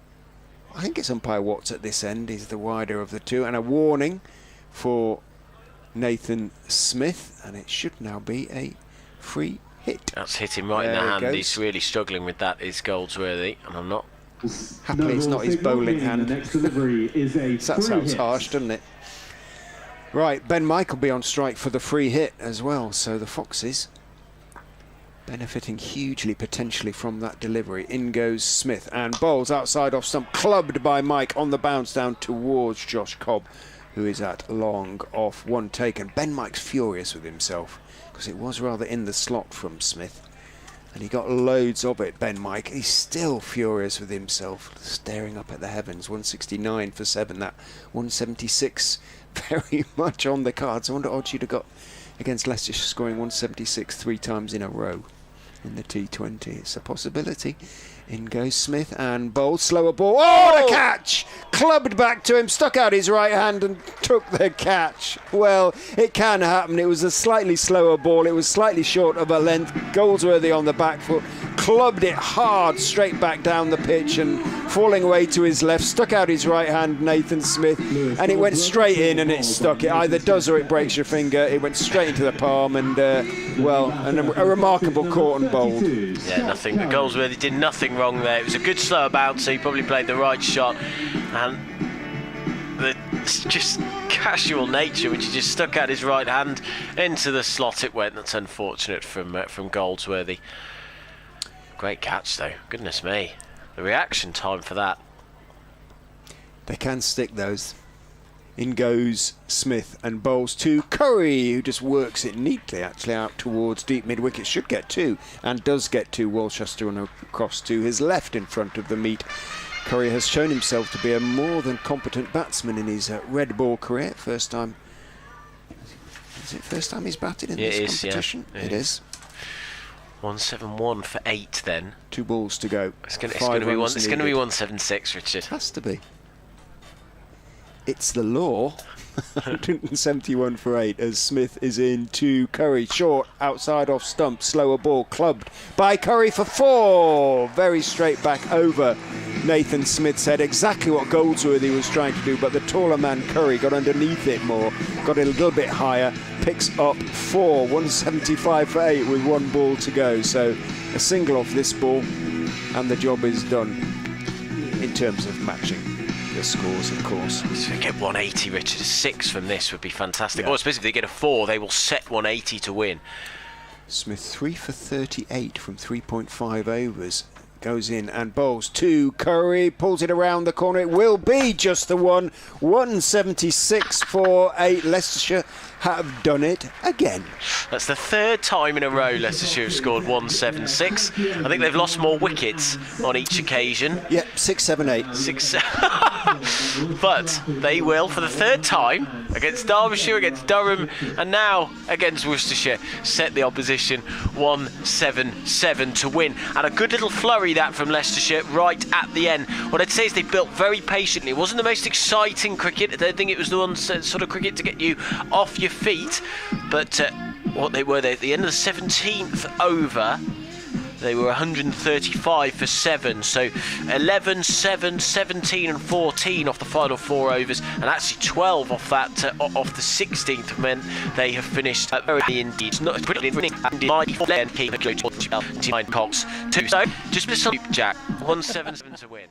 I think it's umpire Watts at this end. He's the wider of the two. And a warning for Nathan Smith, and it should now be a free hit. That's hit him right in the hand. He's really struggling with that, is Goldsworthy, and I'm not. Happily, it's not his bowling hand. The next delivery is a That sounds harsh, doesn't it? Right, Ben Mike will be on strike for the free hit as well, so the Foxes benefiting hugely potentially from that delivery. In goes Smith and bowls outside off stump, clubbed by Mike on the bounce down towards Josh Cobb, who is at long off 1 taken. Ben Mike's furious with himself because it was rather in the slot from Smith, and he got loads of it. Ben Mike, he's still furious with himself, staring up at the heavens. 169 for 7. That 176 very much on the cards. I wonder what odds you'd have got against Leicestershire scoring 176 3 times in a row in the T20. It's a possibility. In goes Smith and bowls. Slower ball. Oh, what a catch! Clubbed back to him, stuck out his right hand and took the catch. Well, it can happen. It was a slightly slower ball. It was slightly short of a length. Goldsworthy on the back foot, clubbed it hard straight back down the pitch and falling away to his left, stuck out his right hand, Nathan Smith, and it went straight in and it stuck. It either does or it breaks your finger. It went straight into the palm and, a remarkable caught and bowled. Yeah, nothing. Goldsworthy did nothing wrong there. It was a good slow bounce, so he probably played the right shot, and the just casual nature which he just stuck out his right hand into the slot it went. That's unfortunate from Goldsworthy. Great catch though, goodness me, the reaction time for that. They can stick those. In goes Smith and bowls to Curry, who just works it neatly actually out towards deep mid-wicket. Should get 2 and does get 2. Worcestershire and across to his left in front of the meet. Curry has shown himself to be a more than competent batsman in his red ball career. First time Is it first time he's batted in It this is, yeah. competition? It It is. is. 171 for 8 then. 2 balls to go. It's going to 5 be runs it's going to be 176, Richard. Has to be. It's the law. 171 for 8 as Smith is in to Curry. Short, outside off stump, slower ball, clubbed by Curry for 4. Very straight back over Nathan Smith's head. Exactly what Goldsworthy was trying to do, but the taller man Curry got underneath it more, got it a little bit higher, picks up 4. 175 for 8 with 1 ball to go. So a single off this ball and the job is done in terms of matching the scores, of course. So if they get 180, Richard, a 6 from this would be fantastic. Yeah. Or especially if they get a 4, they will set 180 to win. Smith 3 for 38 from 3.5 overs. Goes in and bowls to Curry, pulls it around the corner. It will be just the one. 176 for 8. Leicestershire have done it again. That's the 3rd time in a row Leicestershire have scored 176. I think they've lost more wickets on each occasion. Yep, 6, 7, 8. 6. But they will, for the 3rd time, against Derbyshire, against Durham, and now against Worcestershire, set the opposition 177 to win. And a good little flurry that from Leicestershire right at the end. What I'd say is they built very patiently. It wasn't the most exciting cricket. I don't think it was the one sort of cricket to get you off your feet. But what they were, at the end of the 17th over, they were 135 for 7, so 11, 7, 17 and 14 off the final 4 overs, and actually 12 off that off the 16th meant they have finished very indeed. Not pretty and my then keeper go to 9 Cox 2. So just a salute, Jack. 177 to win.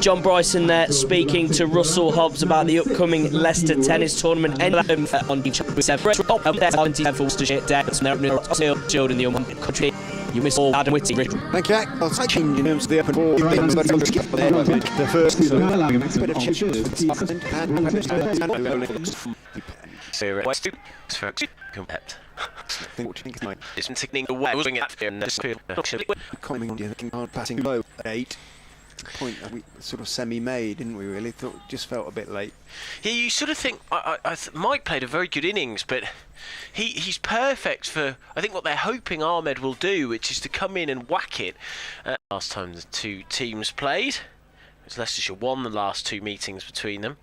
John Bryson there speaking to Russell Hobbs about the upcoming Leicester tennis tournament. On Worcestershire children the young country. You miss all Adam Whitty. Thank you. I'll take in terms of the open ball. The first bit of passing low at 8. Point that we sort of semi-made, didn't we? Really thought just felt a bit late. Yeah, you sort of think Mike played a very good innings, but he's perfect for I think what they're hoping Ahmed will do, which is to come in and whack it. Last time the two teams played, it was Leicestershire won the last two meetings between them,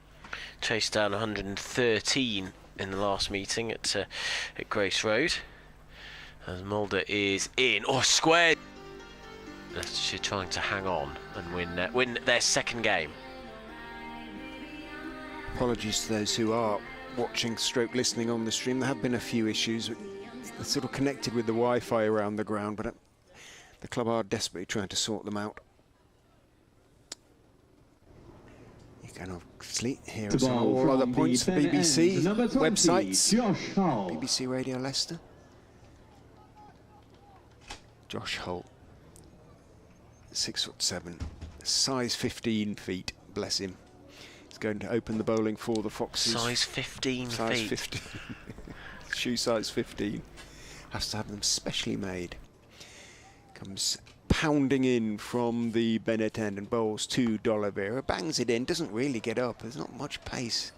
chased down 113 in the last meeting at Grace Road. As Mulder is in, squared. Leicestershire trying to hang on and win their second game. Apologies to those who are watching stroke listening on the stream. There have been a few issues. They're sort of connected with the Wi-Fi around the ground, but the club are desperately trying to sort them out. You can obviously hear us on all other points, BBC websites, BBC Radio Leicester. Josh Holt. 6'7", size 15 feet, bless him. He's going to open the bowling for the Foxes. Size 15 size feet. 15. Shoe size 15. Has to have them specially made. Comes pounding in from the Bennett end and bowls to D'Oliveira. Bangs it in, doesn't really get up. There's not much pace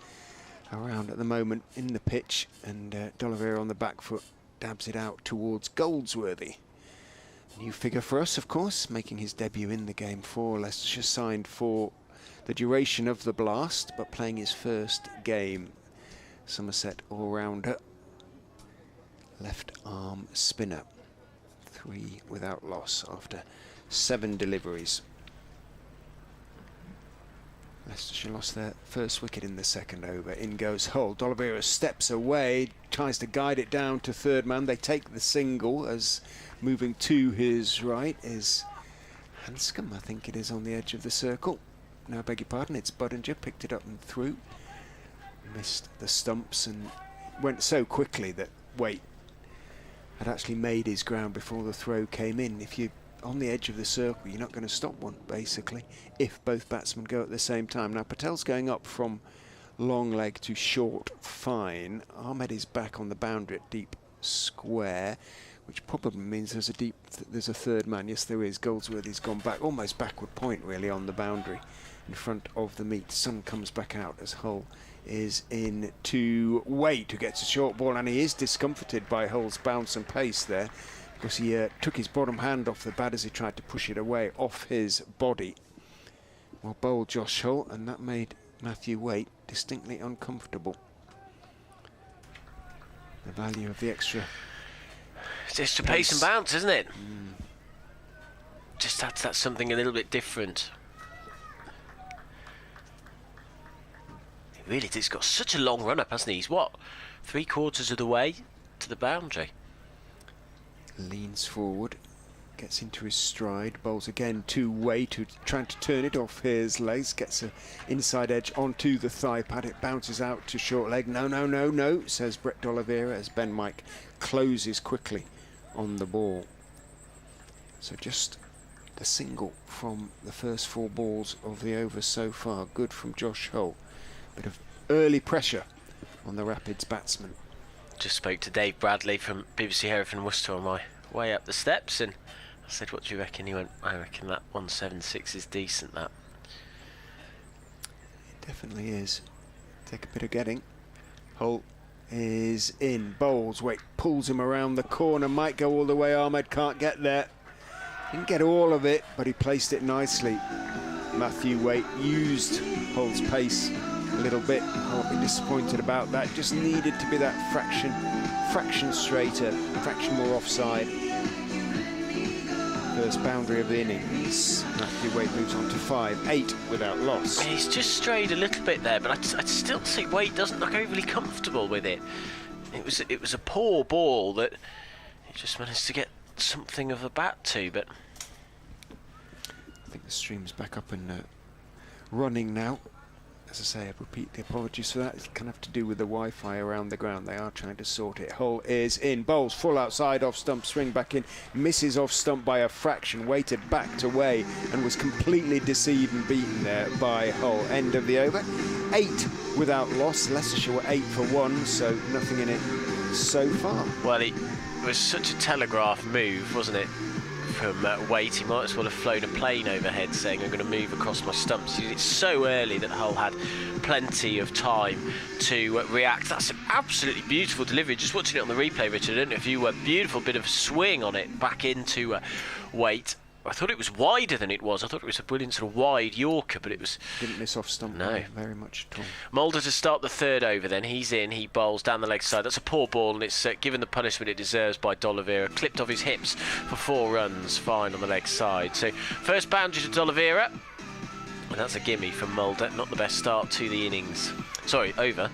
around at the moment in the pitch. And D'Oliveira on the back foot dabs it out towards Goldsworthy. New figure for us, of course, making his debut in the game for Leicestershire, signed for the duration of the blast, but playing his first game. Somerset all-rounder, left arm spinner. 3 without loss after 7 deliveries. Leicestershire lost their first wicket in the second over. In goes Hull. D'Oliveira steps away, tries to guide it down to third man. They take the single as moving to his right is Hanscom, I think it is, on the edge of the circle. No, I beg your pardon, it's Budinger, picked it up and through. Missed the stumps and went so quickly that Waite had actually made his ground before the throw came in. If you're on the edge of the circle, you're not going to stop one, basically, if both batsmen go at the same time. Now, Patel's going up from long leg to short fine. Ahmed is back on the boundary at deep square, which probably means there's a third man. Yes, there is. Goldsworthy's gone back, almost backward point, really, on the boundary in front of the meet. Sun comes back out as Hull is in to Waite, who gets a short ball, and he is discomforted by Hull's bounce and pace there, because he took his bottom hand off the bat as he tried to push it away off his body. Well bowled Josh Hull, and that made Matthew Waite distinctly uncomfortable. The value of the extra. It's just to pace and bounce, isn't it? Just that's something a little bit different. Really, he's got such a long run up, hasn't he? He's what, 3/4 of the way to the boundary? Leans forward, gets into his stride, bowls again to Waite, who's trying to turn it off his legs, gets an inside edge onto the thigh pad. It bounces out to short leg. No, no, no, no, says Brett D'Oliveira as Ben Mike closes quickly on the ball. So just the single from the first 4 balls of the over so far. Good from Josh Hull. Bit of early pressure on the Rapids batsman. Just spoke to Dave Bradley from BBC Hereford and Worcester on my way up the steps, and I said, what do you reckon? He went, I reckon that 176 is decent, that. It definitely is. Take a bit of getting. Hull is in. Bowles, Waite pulls him around the corner, might go all the way. Ahmed can't get there. Didn't get all of it, but he placed it nicely. Matthew Waite used Hull's pace a little bit. I won't be disappointed about that. Just needed to be that fraction straighter, fraction more offside. First boundary of the innings. Matthew Waite moves on to 5-8 without loss. He's just strayed a little bit there, but I'd still say Waite doesn't look overly comfortable with it. It was a poor ball that he just managed to get something of a bat to, but I think the stream's back up and running now. As I say, I repeat the apologies for that. It's kind of have to do with the Wi-Fi around the ground. They are trying to sort it. Hull is in. Bowles full outside, off stump, swing back in. Misses off stump by a fraction. Weighted backed away and was completely deceived and beaten there by Hull. End of the over. 8 without loss. Leicestershire were 8 for 1, so nothing in it so far. Well, it was such a telegraph move, wasn't it? From Waite, he might as well have flown a plane overhead saying, I'm going to move across my stumps. It's so early that Hull had plenty of time to react. That's an absolutely beautiful delivery. Just watching it on the replay, Richard, I don't know if you were, beautiful bit of swing on it back into Waite. I thought it was wider than it was. I thought it was a brilliant sort of wide Yorker, but it was... Didn't miss off stump very much at all. Mulder to start the third over then. He's in, he bowls down the leg side. That's a poor ball, and it's given the punishment it deserves by D'Oliveira. Clipped off his hips for 4 runs, fine on the leg side. So first boundary to D'Oliveira, and that's a gimme from Mulder. Not the best start to the innings. Sorry, over.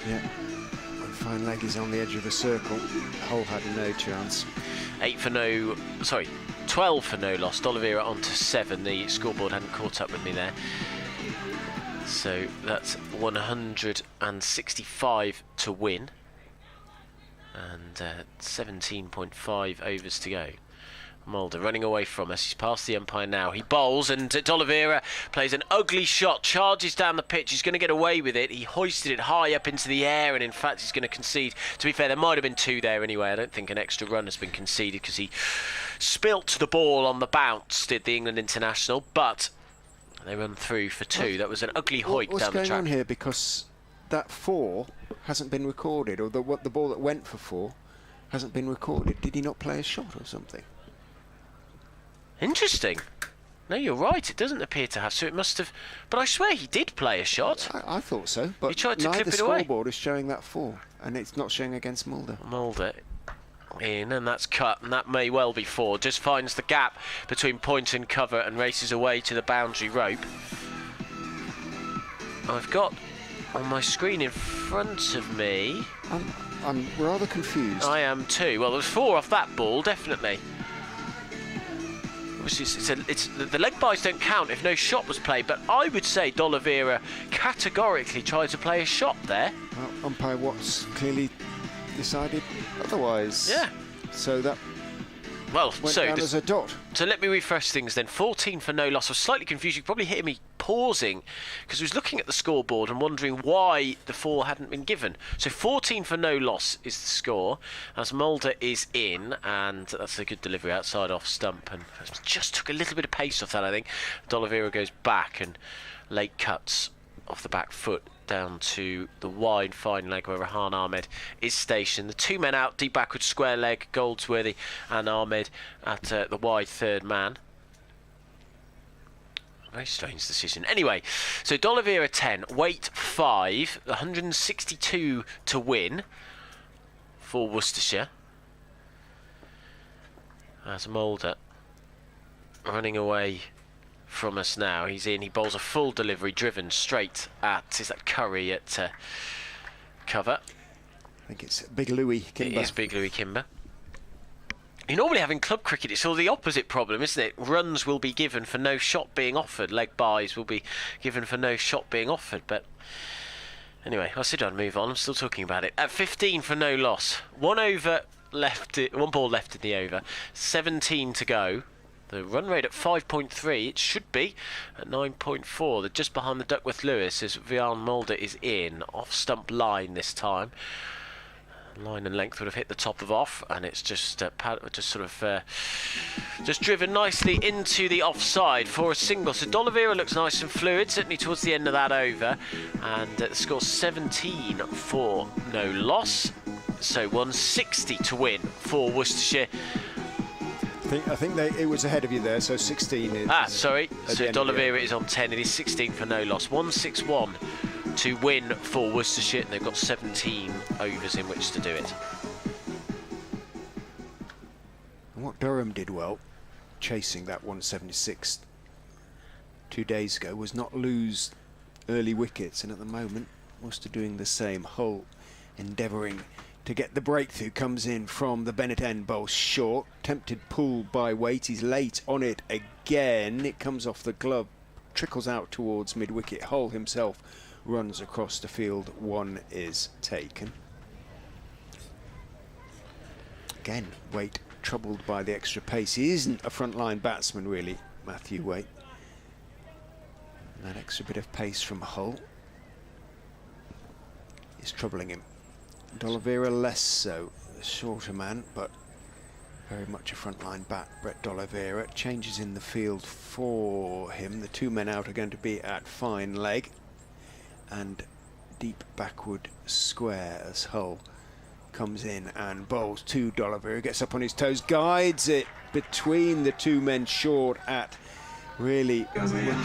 Yeah. And fine leg is on the edge of the circle. Hull had no chance. 12 for no loss. D'Oliveira on to 7. The scoreboard hadn't caught up with me there. So that's 165 to win. And 17.5 overs to go. Mulder running away from us. He's past the umpire now. He bowls, and D'Oliveira plays an ugly shot, charges down the pitch. He's going to get away with it. He hoisted it high up into the air, and in fact he's going to concede. To be fair, there might have been 2 there anyway. I don't think an extra run has been conceded because he spilt the ball on the bounce, did the England international, but they run through for 2. That was an ugly hoik down the track. What's going on here? Because that 4 hasn't been recorded, or the ball that went for 4 hasn't been recorded. Did he not play a shot or something? Interesting. No, you're right. It doesn't appear to have. So it must have. But I swear he did play a shot. I thought so. But he tried to neither clip it away. scoreboard is showing that 4, and it's not showing against Mulder. Mulder in, and that's cut, and that may well be 4. Just finds the gap between point and cover and races away to the boundary rope. I've got on my screen in front of me. I'm rather confused. I am too. Well, there's 4 off that ball, definitely. The leg byes don't count if no shot was played, but I would say D'Oliveira categorically tried to play a shot there. Well, umpire Watts clearly decided otherwise. Yeah. So that went down as a dot. So let me refresh things then. 14 for no loss. I was slightly confused. You probably hear me pausing because I was looking at the scoreboard and wondering why the 4 hadn't been given. So 14 for no loss is the score as Mulder is in, and that's a good delivery outside off stump, and just took a little bit of pace off that, I think. D'Oliveira goes back and late cuts off the back foot down to the wide fine leg where Rahan Ahmed is stationed. The 2 men out, deep backward square leg, Goldsworthy and Ahmed at the wide third man. Very strange decision. Anyway, so D'Oliveira 10, Waite 5, 162 to win for Worcestershire. As Mulder running away from us now. He's in, he bowls a full delivery, driven straight at, is that Curry at cover? I think it's Big Louis Kimber. It is Big Louis Kimber. You normally have in club cricket, it's all the opposite problem, isn't it? Runs will be given for no shot being offered. Leg byes will be given for no shot being offered. But anyway, I'll sit down and move on. I'm still talking about it. At 15 for no loss. 1 ball left in the over. 17 to go. The run rate at 5.3. It should be at 9.4. They're just behind the Duckworth Lewis as Vian Mulder is in. Off stump line this time. Line and length would have hit the top of off, and it's just driven nicely into the offside for a single. So D'Oliveira looks nice and fluid, certainly towards the end of that over, and the score 17 for no loss. So 160 to win for Worcestershire. I think it was ahead of you there, so 16 is... sorry. So D'Oliveira is on 10, it is 16 for no loss. 161 to win for Worcestershire, and they've got 17 overs in which to do it. And what Durham did well, chasing that 176 2 days ago, was not lose early wickets, and at the moment Worcester doing the same. Hull endeavouring to get the breakthrough, comes in from the Bennett end, bowl short, tempted pull by Waite, he's late on it again, it comes off the glove trickles out towards mid-wicket. Hull himself runs across the field. 1 is taken. Again, Waite troubled by the extra pace. He isn't a frontline batsman really, Matthew Waite. And that extra bit of pace from Hull is troubling him. D'Oliveira less so, a shorter man, but very much a frontline bat. Brett D'Oliveira changes in the field for him. The 2 men out are going to be at fine leg and deep backward square as Hull comes in and bowls to D'Oliveira. Gets up on his toes, guides it between the 2 men short at really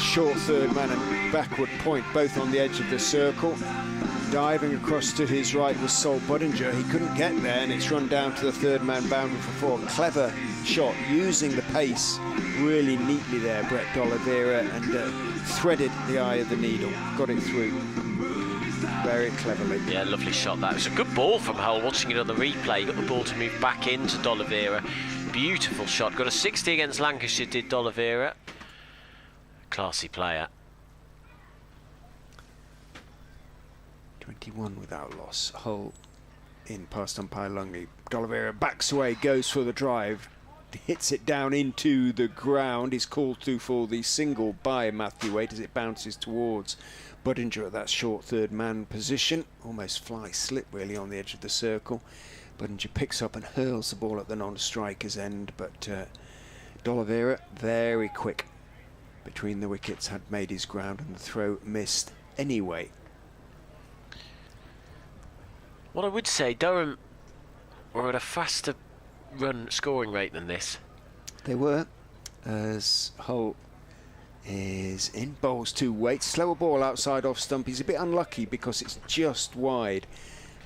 short third man and backward point, both on the edge of the circle. Diving across to his right was Sol Budinger. He couldn't get there, and it's run down to the third man boundary for 4. Clever shot, using the pace really neatly there, Brett D'Oliveira, and threaded the eye of the needle. Got it through very cleverly. Yeah, lovely shot that. It was a good ball from Hull, watching it on the replay. Got the ball to move back into D'Oliveira. Beautiful shot. Got a 60 against Lancashire, did D'Oliveira. Classy player. 21 without loss. Hull in past umpire Lungley. D'Oliveira backs away, goes for the drive, hits it down into the ground. Is called to for the single by Matthew Waite as it bounces towards Budinger at that short third man position. Almost fly slip really on the edge of the circle. Budinger picks up and hurls the ball at the non-striker's end, but D'Oliveira very quick between the wickets, had made his ground, and the throw missed anyway. What I would say, Durham were at a faster run scoring rate than this. They were, as Hull is in, bowls to Waite. Slower ball outside off stump. He's a bit unlucky because it's just wide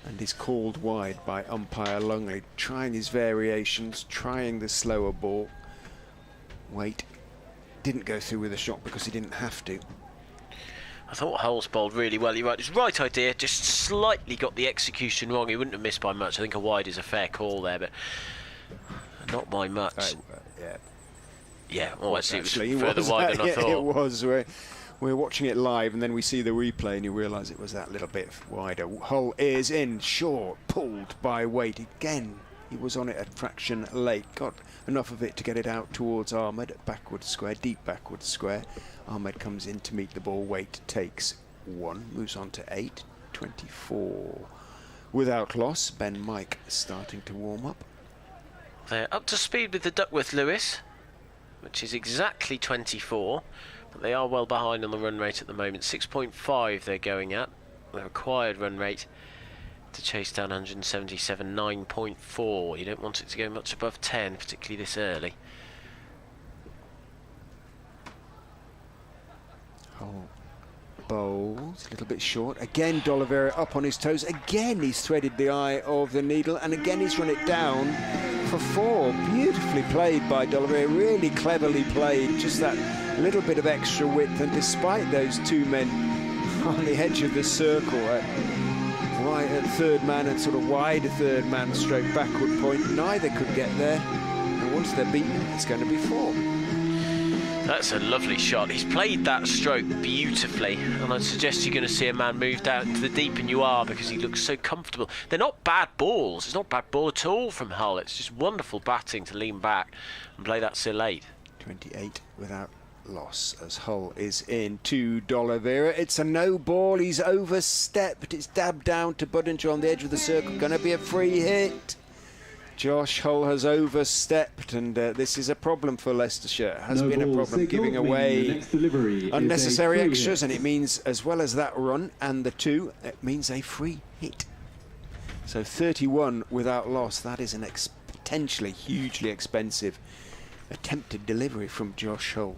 and is called wide by umpire Lungley. Trying his variations, trying the slower ball. Waite didn't go through with a shot because he didn't have to. I thought Hull's bowled really well. You're right, it was the right idea, just slightly got the execution wrong. He wouldn't have missed by much. I think a wide is a fair call there, but not by much. Yeah. Yeah, well, actually, Actually, it was further wide than I thought. It was. We're watching it live, and then we see the replay, and you realise it was that little bit wider. Hull is in, short, pulled by Waite. Again, he was on it a fraction late. Got enough of it to get it out towards Ahmed at backward square, deep backward square. Ahmed comes in to meet the ball. Waite takes 1, moves on to 8, 24 without loss. Ben Mike starting to warm up. They're up to speed with the Duckworth-Lewis, which is exactly 24, but they are well behind on the run rate at the moment. 6.5 they're going at, the required run rate to chase down 177, 9.4. You don't want it to go much above 10, particularly this early. Hull bowls, a little bit short. Again, D'Oliveira up on his toes. Again, he's threaded the eye of the needle, and again he's run it down for 4. Beautifully played by D'Oliveira, really cleverly played. Just that little bit of extra width, and despite those 2 men on the edge of the circle, right at third man and sort of wide third man stroke backward point, neither could get there. And once they're beaten, it's going to be 4. That's a lovely shot. He's played that stroke beautifully, and I'd suggest you're going to see a man moved out into the deep, and you are, because he looks so comfortable. They're not bad balls. It's not bad ball at all from Hull. It's just wonderful batting to lean back and play that so late. 28 without loss as Hull is in to D'Oliveira. It's a no ball. He's overstepped. It's dabbed down to Budinger on the edge of the circle. Going to be a free hit. Josh Hull has overstepped, and this is a problem for Leicestershire. Has been a problem, giving away unnecessary extras, and it means, as well as that run and the 2, it means a free hit. So 31 without loss. That is an potentially hugely expensive attempted delivery from Josh Hull.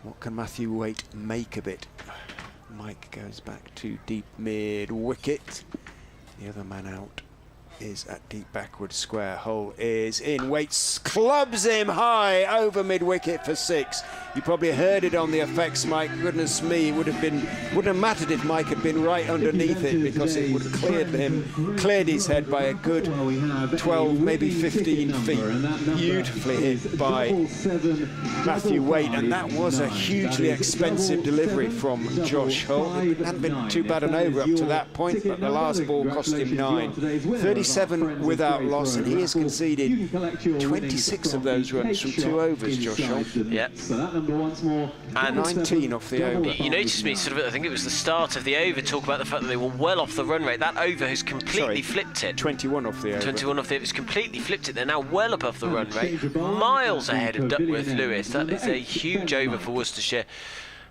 What can Matthew Waite make of it? Mike goes back to deep mid wicket. The other man out is at deep backward square. Hole is in. Waits clubs him high over mid-wicket for 6. You probably heard it on the effects mic. Goodness me, wouldn't have mattered if Mike had been right underneath it, because it would have cleared his head by a good 12, maybe 15 feet. Beautifully hit by Matthew Waite, and that was a hugely expensive delivery from Josh Hull. It hadn't been too bad an over up to that point, but the last ball cost him 9. 37 without loss, and he has conceded 26 of those runs from 2 overs, Josh Hull. Yeah. And 19 off the over. You noticed me sort of, I think it was the start of the over, talk about the fact that they were well off the run rate. That over has completely flipped it. 21 off the over. 21 off the over. It's completely flipped it. They're now well above the run rate. Miles ahead of Duckworth Lewis. That is a huge over for Worcestershire,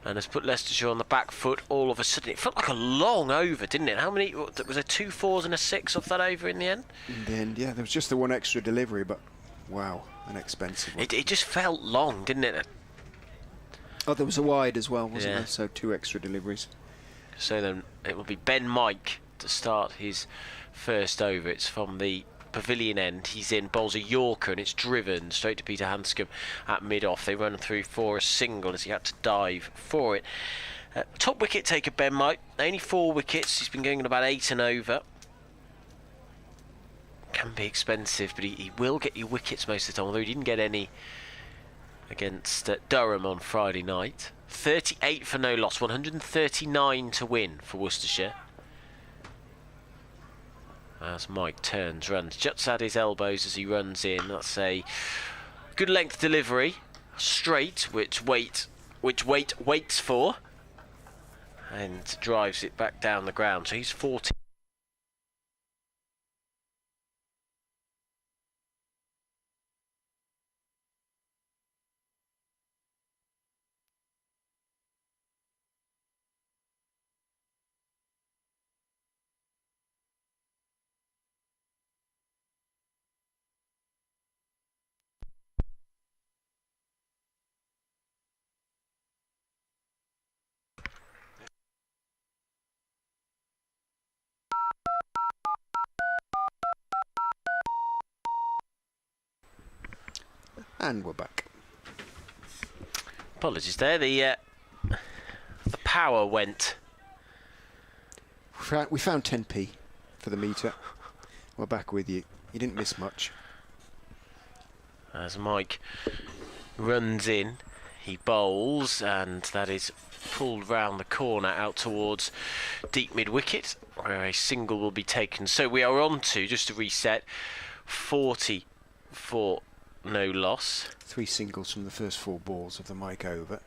and has put Leicestershire on the back foot all of a sudden. It felt like a long over, didn't it? How many, was there 2 4s and a 6 off that over in the end? In the end, yeah, there was just the one extra delivery, but wow, an expensive one. It just felt long, didn't it? Oh, there was a wide as well, wasn't there? So 2 extra deliveries. So then it will be Ben Mike to start his first over. It's from the pavilion end. He's in, bowls a Yorker, and it's driven straight to Peter Hanscom at mid-off. They run through for a single as he had to dive for it. Top wicket taker Ben Mike, only 4 wickets. He's been going at about 8 and over. Can be expensive, but he will get you wickets most of the time, although he didn't get any against Durham on Friday night. 38 for no loss, 139 to win for Worcestershire. As Mike turns, runs, juts at his elbows as he runs in. That's a good length delivery, straight, which Waite waits for, and drives it back down the ground. So he's 40. And we're back. Apologies there, the power went. We found 10p for the meter. We're back with you. You didn't miss much. As Mike runs in, he bowls, and that is pulled round the corner out towards deep mid-wicket, where a single will be taken. So we are on to, just to reset, 40 for no loss. 3 singles from the first 4 balls of the Mike over.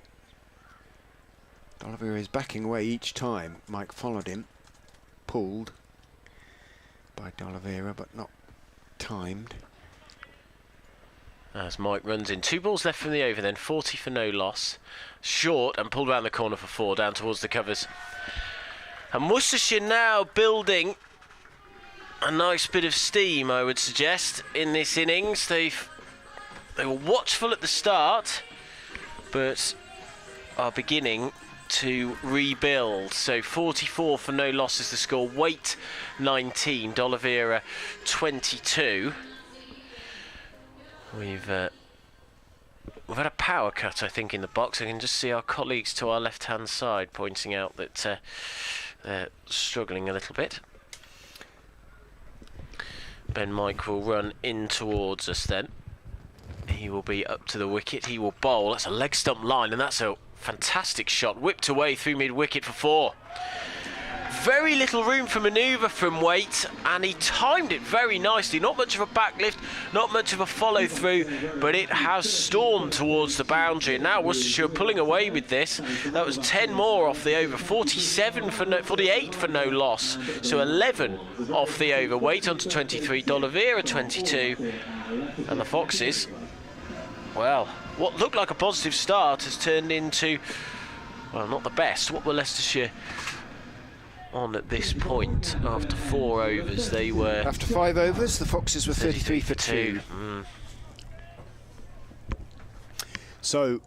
D'Oliveira is backing away each time. Mike followed him, pulled by D'Oliveira, but not timed. As Mike runs in, 2 balls left from the over then, 40 for no loss. Short and pulled round the corner for 4, down towards the covers. And Worcestershire now building a nice bit of steam, I would suggest, in this innings. They were watchful at the start, but are beginning to rebuild. So 44 for no loss is the score. Waite 19, D'Oliveira 22. We've had a power cut, I think, in the box. I can just see our colleagues to our left-hand side pointing out that they're struggling a little bit. Ben Mike will run in towards us then. He will be up to the wicket. He will bowl. That's a leg stump line, and that's a fantastic shot. Whipped away through mid-wicket for 4. Very little room for manoeuvre from Waite, and he timed it very nicely. Not much of a backlift, not much of a follow-through, but it has stormed towards the boundary. And now Worcestershire pulling away with this. That was 10 more off the over. 47 for 48 for no loss. So 11 off the over. Waite onto 23, D'Oliveira 22, and the Foxes, well, what looked like a positive start has turned into, well, not the best. What were Leicestershire on at this point after 4 overs? They were, after 5 overs, the Foxes were 33 for 2. So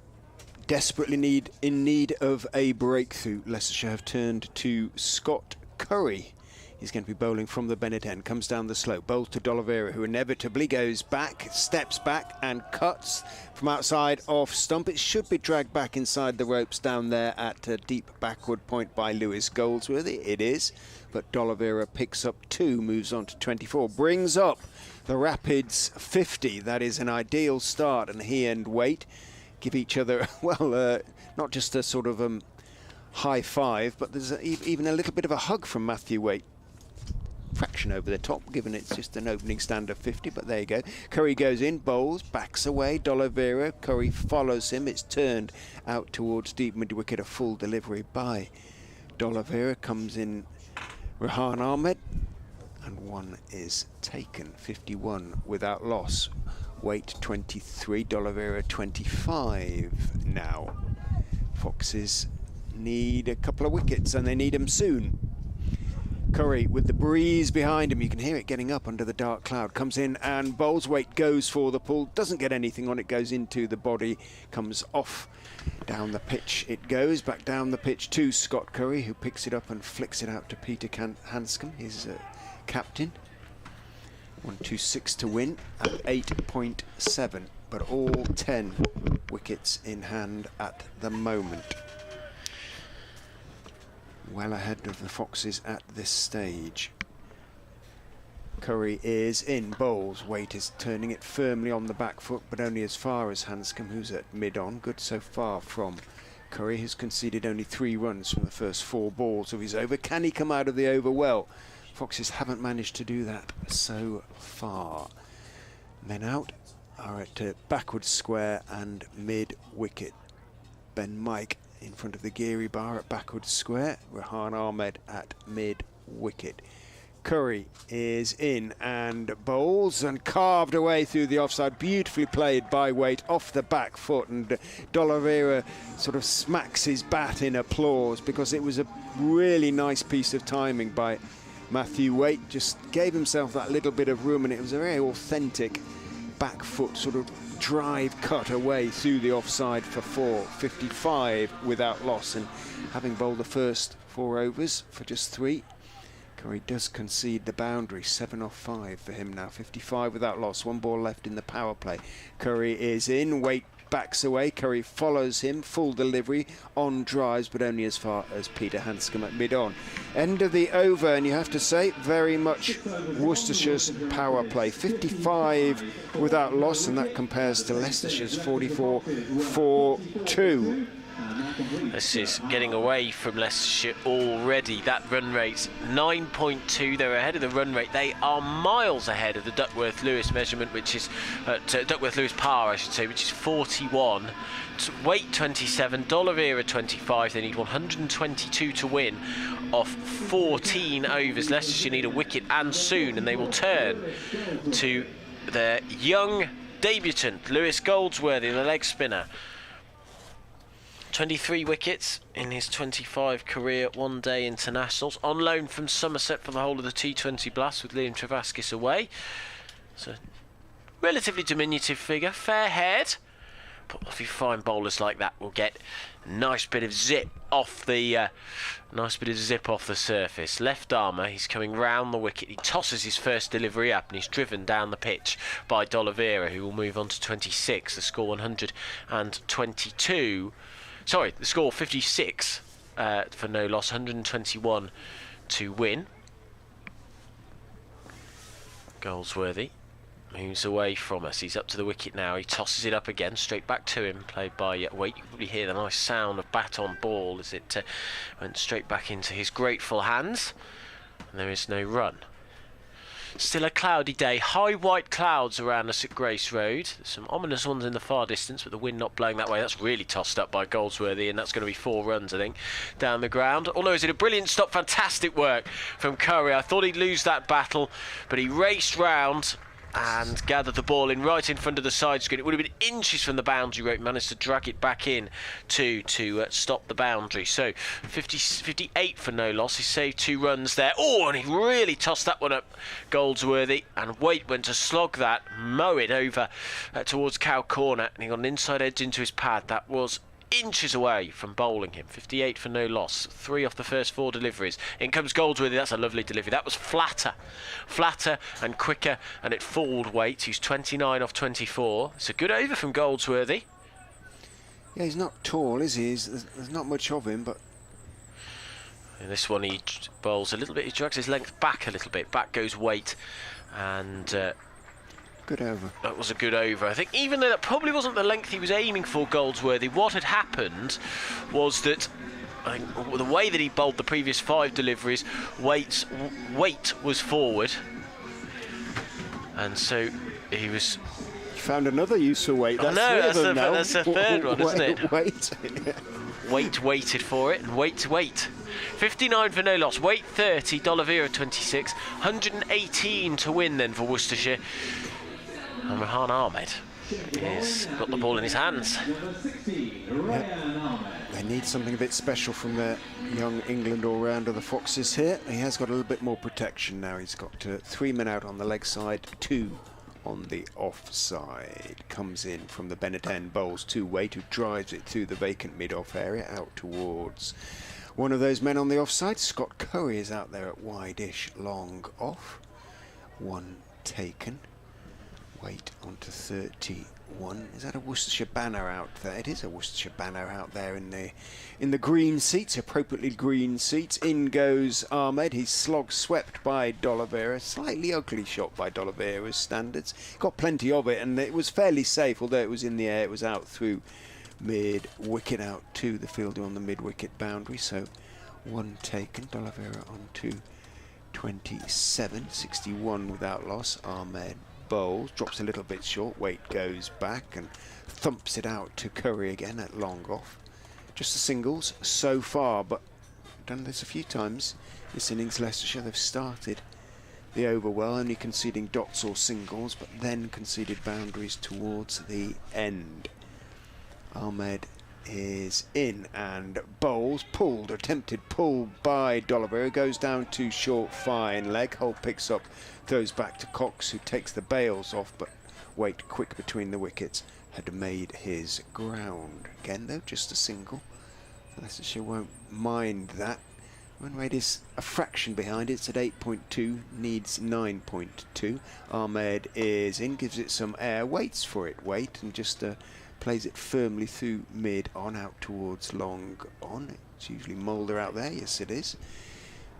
desperately in need of a breakthrough. Leicestershire have turned to Scott Curry He's going to be bowling from the Bennett end, comes down the slope, bowls to D'Oliveira, who inevitably goes back, steps back and cuts from outside off stump. It should be dragged back inside the ropes down there at a deep backward point by Lewis Goldsworthy. It is, but D'Oliveira picks up 2, moves on to 24, brings up the Rapids 50. That is an ideal start, and he and Waite give each other, well, not just a sort of high five, but there's even a little bit of a hug from Matthew Waite. Fraction over the top, given it's just an opening stand of 50, but there you go. Curry goes in, bowls, backs away, D'Oliveira. Curry follows him. It's turned out towards deep mid-wicket, a full delivery by D'Oliveira. Comes in Rehan Ahmed, and 1 is taken. 51 without loss. Waite 23, D'Oliveira 25 now. Foxes need a couple of wickets, and they need them soon. Curry with the breeze behind him, you can hear it getting up under the dark cloud, comes in and bowls. Waite goes for the pull, doesn't get anything on it, goes into the body, comes off down the pitch. It goes back down the pitch to Scott Curry, who picks it up and flicks it out to Peter Hanscom, his captain. 126 to win at 8.7, but all 10 wickets in hand at the moment. Well ahead of the Foxes at this stage. Curry is in, bowls. Waite is turning it firmly on the back foot, but only as far as Hanscom, who's at mid-on. Good so far from Curry, who's conceded only 3 runs from the first 4 balls of his over. Can he come out of the over well? Foxes haven't managed to do that so far. Men out are at backward square and mid-wicket. Ben Mike in front of the Geary bar at backward square. Rehan Ahmed at mid-wicket. Curry is in and bowls and carved away through the offside. Beautifully played by Waite off the back foot, and D'Oliveira sort of smacks his bat in applause because it was a really nice piece of timing by Matthew Waite. Just gave himself that little bit of room, and it was a very authentic back foot sort of drive cut away through the offside for 4. 55 without loss, and having bowled the first 4 overs for just 3, Curry does concede the boundary. 7 off 5 for him now. 55 without loss, 1 ball left in the power play. Curry is in, Waite backs away, Curry follows him, full delivery on drives, but only as far as Peter Hanscom at mid-on. End of the over, and you have to say very much Worcestershire's power play. 55 without loss, and that compares to Leicestershire's 44-4-2. This is getting away from Leicestershire already. That run rate's 9.2. They're ahead of the run rate. They are miles ahead of the Duckworth-Lewis measurement, which is Duckworth-Lewis par, I should say, which is 41. Waite 27, D'Oliveira 25. They need 122 to win off 14 overs. Leicestershire need a wicket and soon, and they will turn to their young debutant, Lewis Goldsworthy, the leg spinner. 23 wickets in his 25 career one-day internationals. On loan from Somerset for the whole of the T20 Blast with Liam Travaskis away. So, relatively diminutive figure, fair head. But if you find bowlers like that, we'll get a nice bit of zip off the surface. Left armour, he's coming round the wicket. He tosses his first delivery up, and he's driven down the pitch by D'Oliveira, who will move on to 26. The score 122. Sorry, the score 56 for no loss, 121 to win. Goldsworthy moves away from us. He's up to the wicket now. He tosses it up again, straight back to him, played by Waite. You can probably hear the nice sound of bat on ball as it went straight back into his grateful hands. And there is no run. Still a cloudy day, high white clouds around us at Grace Road. There's some ominous ones in the far distance, but the wind not blowing that way. That's really tossed up by Goldsworthy, and that's going to be 4 runs, I think, down the ground. Oh no, is it a brilliant stop? Fantastic work from Curry. I thought he'd lose that battle, but he raced round and gathered the ball in right in front of the side screen. It would have been inches from the boundary rope, managed to drag it back in to stop the boundary. So 58 for no loss. He saved 2 runs there. Oh, and he really tossed that one up, Goldsworthy, and Waite went to slog that, mow it over towards Cow Corner, and he got an inside edge into his pad. That was inches away from bowling him. 58 for no loss, 3 off the first 4 deliveries. In comes Goldsworthy. That's a lovely delivery. That was flatter and quicker, and it fooled Waite, who's 29 off 24. It's a good over from Goldsworthy. Yeah, he's not tall, is he? There's not much of him, but in this one he bowls a little bit. He drags his length back a little bit. Back goes Waite, and good over. that was a good over. I think even though that probably wasn't the length he was aiming for, Goldsworthy, what had happened was that I think the way that he bowled the previous 5 deliveries, Waite's weight was forward, and so he was... You found another use for Waite. That's the third one, isn't it? Waite waited for it, and Waite. 59 for no loss. Waite 30, D'Oliveira 26, 118 to win then for Worcestershire. And Rehan Ahmed has got the ball in his hands. They need something a bit special from their young England all-rounder, the Foxes here. He has got a little bit more protection now. He's got 3 men out on the leg side, 2 on the offside. Comes in from the Bennett end, bowls to Waite, who drives it through the vacant mid-off area out towards one of those men on the offside. Scott Curry is out there at wide-ish, long off. 1 taken. Waite onto 31. Is that a Worcestershire banner out there? It is a Worcestershire banner out there in the green seats, appropriately green seats. In goes Ahmed. He's slog swept by D'Oliveira. Slightly ugly shot by D'Oliveira's standards. Got plenty of it, and it was fairly safe. Although it was in the air, it was out through mid-wicket, out to the fielder on the mid-wicket boundary. So 1 taken. D'Oliveira onto 27. 61 without loss. Ahmed bowls, drops a little bit short. Waite goes back and thumps it out to Curry again at long off. Just the singles so far, but done this a few times this innings. Leicestershire, they've started the over well, only conceding dots or singles, but then conceded boundaries towards the end. Ahmed is in and bowls, pulled, attempted pull by D'Oliveira, goes down to short, fine leg. Hull picks up, throws back to Cox, who takes the bails off, but Waite, quick between the wickets, had made his ground. Again though, just a single. Leicestershire won't mind that. Run rate is a fraction behind. It's at 8.2, needs 9.2. Ahmed is in, gives it some air, waits for it, Waite, and just plays it firmly through mid on out towards long on. It's usually Mulder out there. Yes, it is.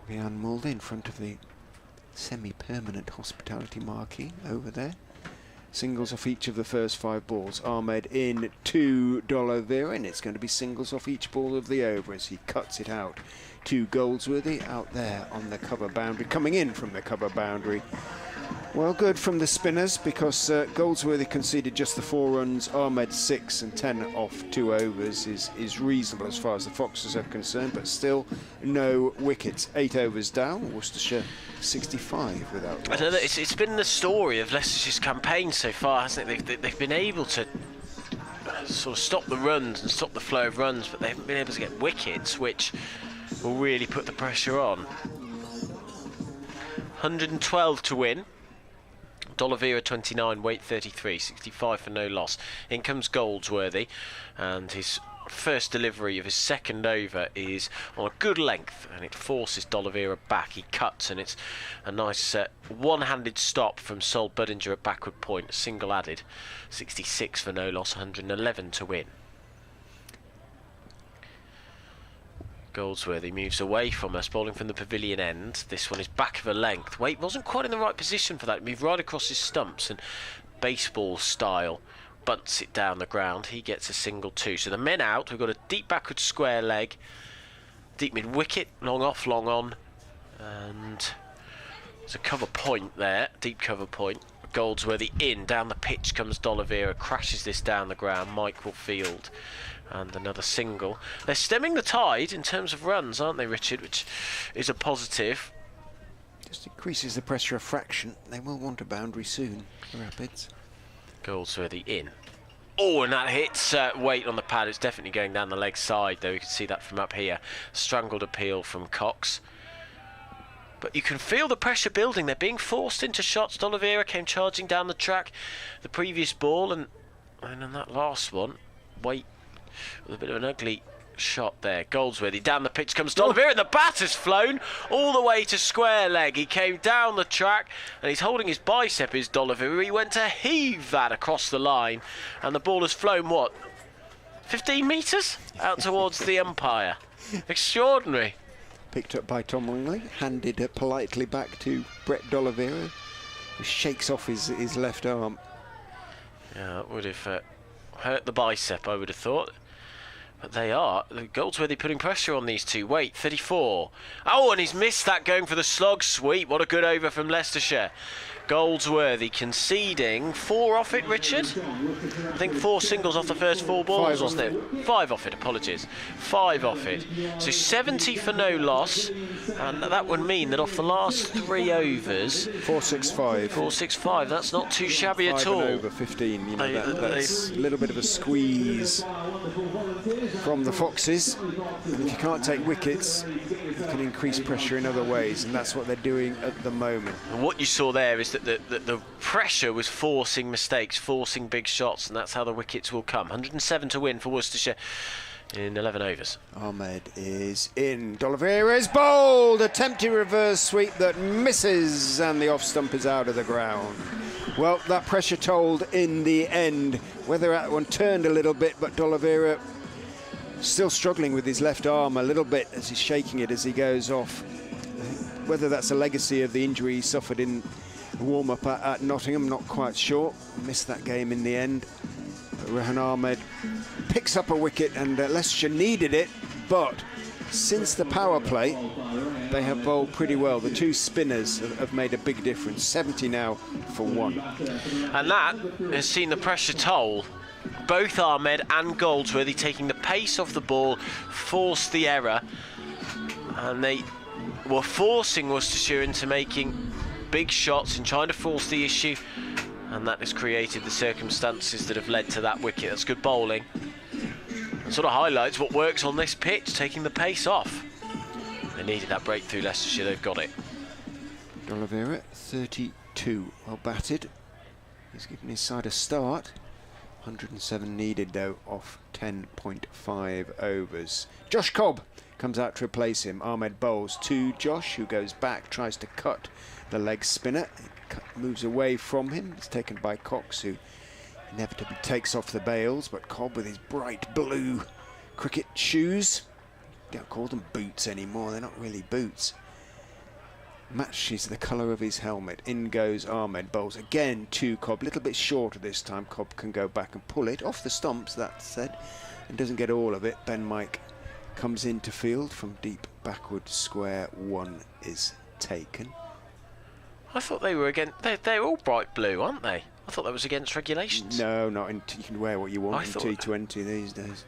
Ryan Mulder in front of the semi-permanent hospitality marquee over there. Singles off each of the first 5 balls. Ahmed in to D'Oliveira, and it's going to be singles off each ball of the over as he cuts it out to Goldsworthy out there on the cover boundary, coming in from the cover boundary. Well, good from the spinners, because Goldsworthy conceded just the 4 runs. Ahmed 6 and 10 off 2 overs is reasonable as far as the Foxes are concerned, but still no wickets. 8 overs down. Worcestershire 65 without loss. I don't know, it's been the story of Leicestershire's campaign so far, hasn't it? They've been able to sort of stop the runs and stop the flow of runs, but they haven't been able to get wickets, which will really put the pressure on. 112 to win. D'Oliveira 29, Waite 33, 65 for no loss. In comes Goldsworthy, and his first delivery of his second over is on a good length, and it forces D'Oliveira back. He cuts, and it's a nice one-handed stop from Sol Budinger at backward point, single added. 66 for no loss, 111 to win. Goldsworthy moves away from us, bowling from the pavilion end. This one is back of a length. Waite wasn't quite in the right position for that. Moved right across his stumps and baseball style bunts it down the ground. He gets a single 2. So the men out. We've got a deep backward square leg, deep mid wicket, long off, long on, and there's a cover point there, deep cover point. Goldsworthy in, down the pitch comes D'Oliveira, crashes this down the ground. Mike will field. And another single. They're stemming the tide in terms of runs, aren't they, Richard? Which is a positive. Just increases the pressure a fraction. They will want a boundary soon, the Rapids. Goldsworthy in. Oh, and that hits Waite on the pad. It's definitely going down the leg side, though. You can see that from up here. Strangled appeal from Cox. But you can feel the pressure building. They're being forced into shots. D'Oliveira came charging down the track the previous ball, and on that last one, Waite with a bit of an ugly shot there. Goldsworthy down the pitch comes D'Oliveira, and the bat has flown all the way to square leg. He came down the track and he's holding his bicep, is D'Oliveira. He went to heave that across the line, and the ball has flown, what, 15 metres out towards the umpire. Extraordinary. Picked up by Tom Wingley, handed it politely back to Brett D'Oliveira, who shakes off his left arm. Yeah, that would have hurt the bicep, I would have thought. But they are. Goldsworthy putting pressure on these two. Wait, 34. Oh, and he's missed that going for the slog sweep. What a good over from Leicestershire. Goldsworthy conceding 4 off it, Richard? I think 4 singles off the first 4 balls, wasn't it? 5 off it, apologies. 5 off it. So 70 for no loss. And that would mean that off the last 3 overs... 465. 465, that's not too shabby at all. 5 and over 15, you know, that's a little bit of a squeeze from the Foxes. And if you can't take wickets, you can increase pressure in other ways, and that's what they're doing at the moment. And what you saw there is that the pressure was forcing mistakes, forcing big shots, and that's how the wickets will come. 107 to win for Worcestershire in 11 overs. Ahmed is in. D'Oliveira is bowled. Attempted reverse sweep that misses, and the off stump is out of the ground. Well, that pressure told in the end. Whether that one turned a little bit, but D'Oliveira still struggling with his left arm a little bit as he's shaking it as he goes off. Whether that's a legacy of the injury he suffered in the warm-up at Nottingham, not quite sure. Missed that game in the end. But Rehan Ahmed picks up a wicket, and Leicestershire needed it, but since the power play, they have bowled pretty well. The 2 spinners have made a big difference. 70 now for 1. And that has seen the pressure toll. Both Ahmed and Goldsworthy taking the pace off the ball, forced the error, and they were forcing Worcestershire into making big shots and trying to force the issue, and that has created the circumstances that have led to that wicket. That's good bowling, and sort of highlights what works on this pitch, taking the pace off. They needed that breakthrough, Leicestershire, they've got it. D'Oliveira, 32, well batted. He's given his side a start. 107 needed though off 10.5 overs. Josh Cobb comes out to replace him. Ahmed bowls to Josh, who goes back, tries to cut the leg spinner. Moves away from him. It's taken by Cox, who inevitably takes off the bails, but Cobb with his bright blue cricket shoes. Don't call them boots anymore, they're not really boots. Matches the colour of his helmet. In goes Ahmed, bowls again to Cobb, a little bit shorter this time. Cobb can go back and pull it off the stumps, that said, and doesn't get all of it. Ben Mike comes into field from deep backward square. 1 is taken. I thought they were against... They're all bright blue, aren't they? I thought that was against regulations. No, not in... You can wear what you want in T20 these days.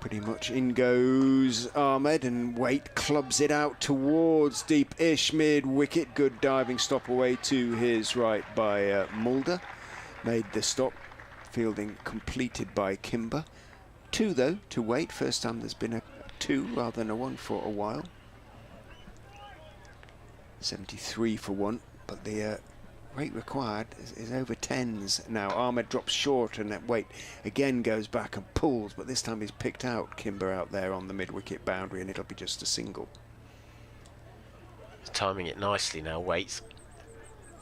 Pretty much. In goes Ahmed, and Waite clubs it out towards deep-ish mid-wicket. Good diving stop away to his right by Mulder. Made the stop. Fielding completed by Kimber. 2 though to Waite. First time there's been a 2 rather than a 1 for a while. 73 for 1, but the rate required is over 10s now. Ahmed drops short, and Waite again goes back and pulls, but this time he's picked out Kimber out there on the mid-wicket boundary, and it'll be just a single. He's timing it nicely now, Waite.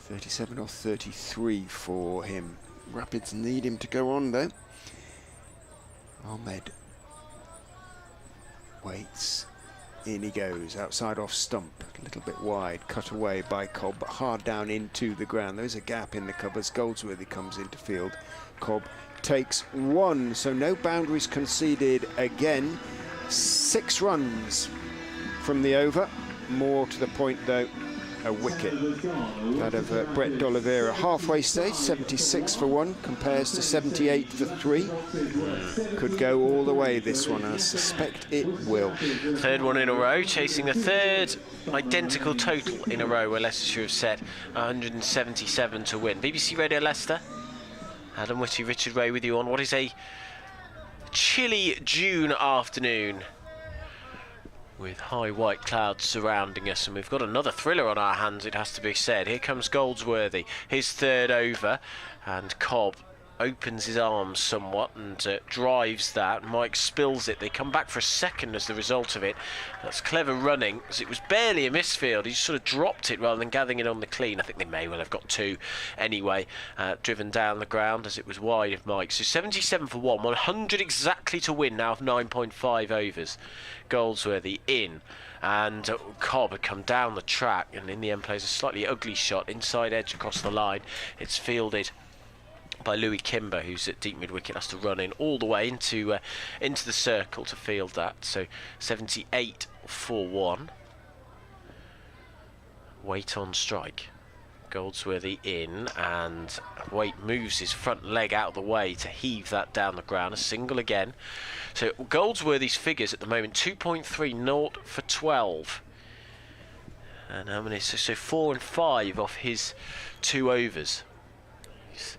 37 or 33 for him. Rapids need him to go on though. Ahmed waits. In he goes, outside off stump, a little bit wide, cut away by Cobb, but hard down into the ground. There's a gap in the covers. Goldsworthy comes into field. Cobb takes 1, so no boundaries conceded again. 6 runs from the over. More to the point though, a wicket. That of Brett D'Oliveira. Halfway stage, 76 for 1, compares to 78 for 3. Could go all the way this one, I suspect it will. 3rd one in a row, chasing the 3rd identical total in a row where Leicestershire have set 177 to win. BBC Radio Leicester, Adam Whitty, Richard Ray with you on what is a chilly June afternoon with high white clouds surrounding us, and we've got another thriller on our hands, it has to be said. Here comes Goldsworthy, his 3rd over, and Cobb opens his arms somewhat and drives that. Mike spills it. They come back for a second as the result of it. That's clever running, as it was barely a misfield. He just sort of dropped it rather than gathering it on the clean. I think they may well have got two anyway, driven down the ground as it was wide of Mike. So 77 for 1, 100 exactly to win now of 9.5 overs. Goldsworthy in, and Cobb had come down the track and in the end plays a slightly ugly shot inside edge across the line. It's fielded by Louis Kimber, who's at deep mid wicket, has to run in all the way into the circle to field that. So 78 for 1. Waite on strike. Goldsworthy in, and Waite moves his front leg out of the way to heave that down the ground. A single again. So Goldsworthy's figures at the moment 2.3, 0 for 12. And how many? So 4 and 5 off his 2 overs. He's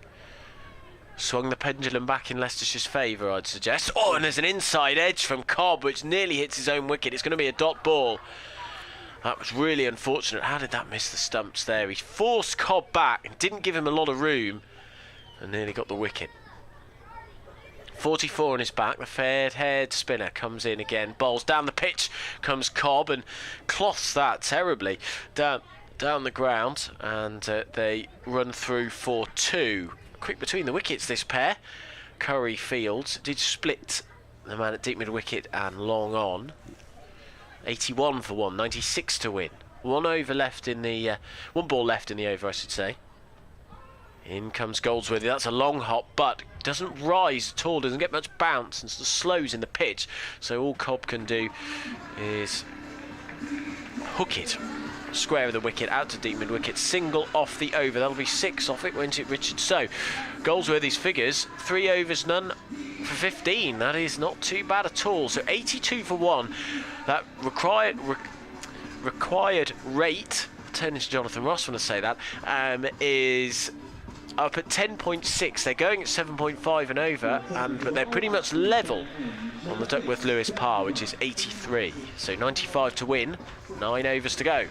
swung the pendulum back in Leicestershire's favour, I'd suggest. Oh, and there's an inside edge from Cobb, which nearly hits his own wicket. It's going to be a dot ball. That was really unfortunate. How did that miss the stumps there? He forced Cobb back and didn't give him a lot of room, and nearly got the wicket. 44 on his back. The fair-haired spinner comes in again. Bowls down the pitch. Comes Cobb and cloths that terribly down the ground, and they run through for 2. Quick between the wickets, this pair. Curry Fields did split the man at deep mid wicket and long on. 81 for 1, 96 to win. 1 over left in the 1 ball left in the over, I should say. In comes Goldsworthy. That's a long hop, but doesn't rise at all. Doesn't get much bounce and sort of slows in the pitch. So all Cobb can do is hook it square of the wicket out to deep mid wicket. Single off the over. That'll be 6 off it, won't it, Richard? So Goldsworthy's figures: 3 overs, none for 15. That is not too bad at all. So 82 for 1. That required rate, turning to Jonathan Ross when I say that, is up at 10.6. They're going at 7.5 and over, but they're pretty much level on the Duckworth Lewis par, which is 83. So 95 to win, 9 overs to go.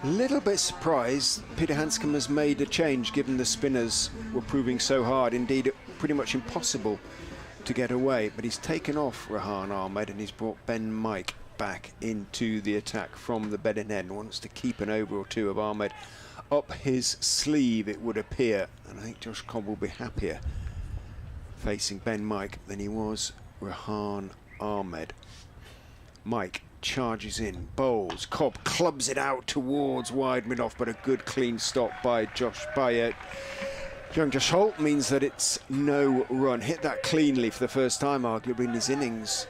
A little bit surprised Peter Hanscom has made a change, given the spinners were proving so hard, indeed pretty much impossible to get away. But he's taken off Rehan Ahmed and he's brought Ben Mike back into the attack from the bedding end. Wants to keep an over or two of Ahmed up his sleeve, it would appear, and I think Josh Cobb will be happier facing Ben Mike than he was Rehan Ahmed. Mike charges in, bowls, Cobb clubs it out towards wide mid-off, but a good clean stop by young Josh Holt means that it's no run. Hit that cleanly for the first time arguably in his innings,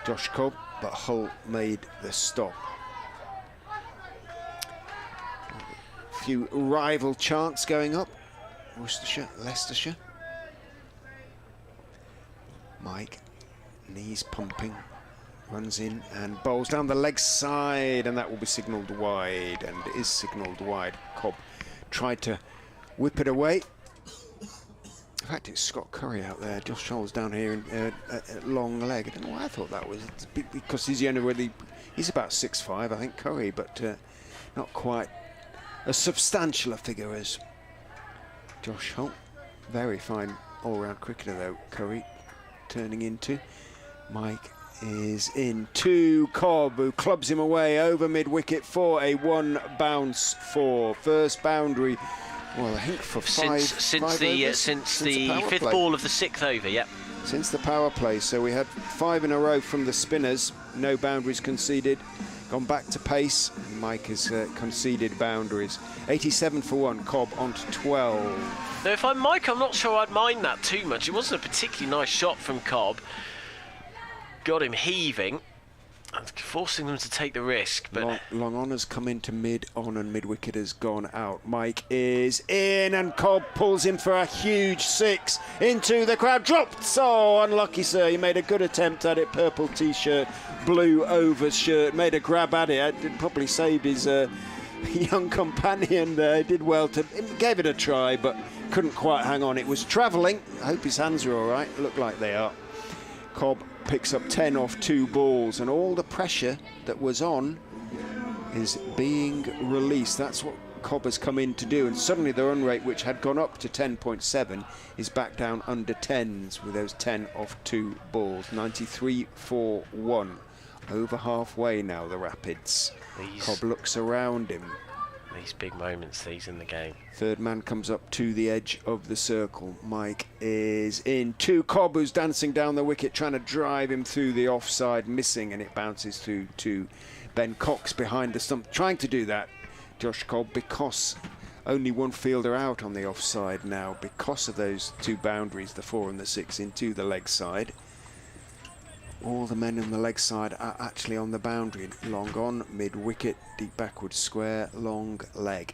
Josh Cobb, but Holt made the stop. A few rival chants going up. Worcestershire, Leicestershire. Mike, knees pumping, runs in and bowls down the leg side, and that will be signalled wide, and it is signalled wide. Cobb tried to whip it away. In fact, it's Scott Curry out there. Josh Scholes down here in long leg. I don't know why I thought that was. It's because he's the only really. He's about 6'5", I think, Curry, but not quite as substantial a figure as Josh Holt. Very fine all-round cricketer though, Curry turning into. Mike is in to Cobb, who clubs him away over mid-wicket for a 1 bounce for first boundary. Well, I think for since the 5th play. ball of the 6th over, yep. Since the power play, so we had 5 in a row from the spinners, no boundaries conceded, gone back to pace, and Mike has conceded boundaries. 87 for 1, Cobb on to 12. Now, if I'm Mike, I'm not sure I'd mind that too much. It wasn't a particularly nice shot from Cobb. Got him heaving, and forcing them to take the risk. But long on has come into mid-on and mid-wicket has gone out. Mike is in and Cobb pulls him for a huge 6 into the crowd. Dropped! So unlucky, sir. He made a good attempt at it. Purple t-shirt, blue overshirt. Made a grab at it. It probably saved his young companion there. Did well to... Gave it a try, but couldn't quite hang on. It was travelling. I hope his hands are all right. Look like they are. Cobb picks up 10 off 2 balls, and all the pressure that was on is being released. That's what Cobb has come in to do, and suddenly the run rate, which had gone up to 10.7, is back down under 10s with those 10 off 2 balls. 93-4-1. Over halfway now, the Rapids. Cobb looks around him. These big moments, these in the game. Third man comes up to the edge of the circle. Mike is in to Cobb, who's dancing down the wicket, trying to drive him through the offside, missing, and it bounces through to Ben Cox behind the stump. Trying to do that, Josh Cobb, because only one fielder out on the offside now because of those 2 boundaries, the 4 and the 6, into the leg side. All the men on the leg side are actually on the boundary. Long on, mid-wicket, deep backward square, long leg.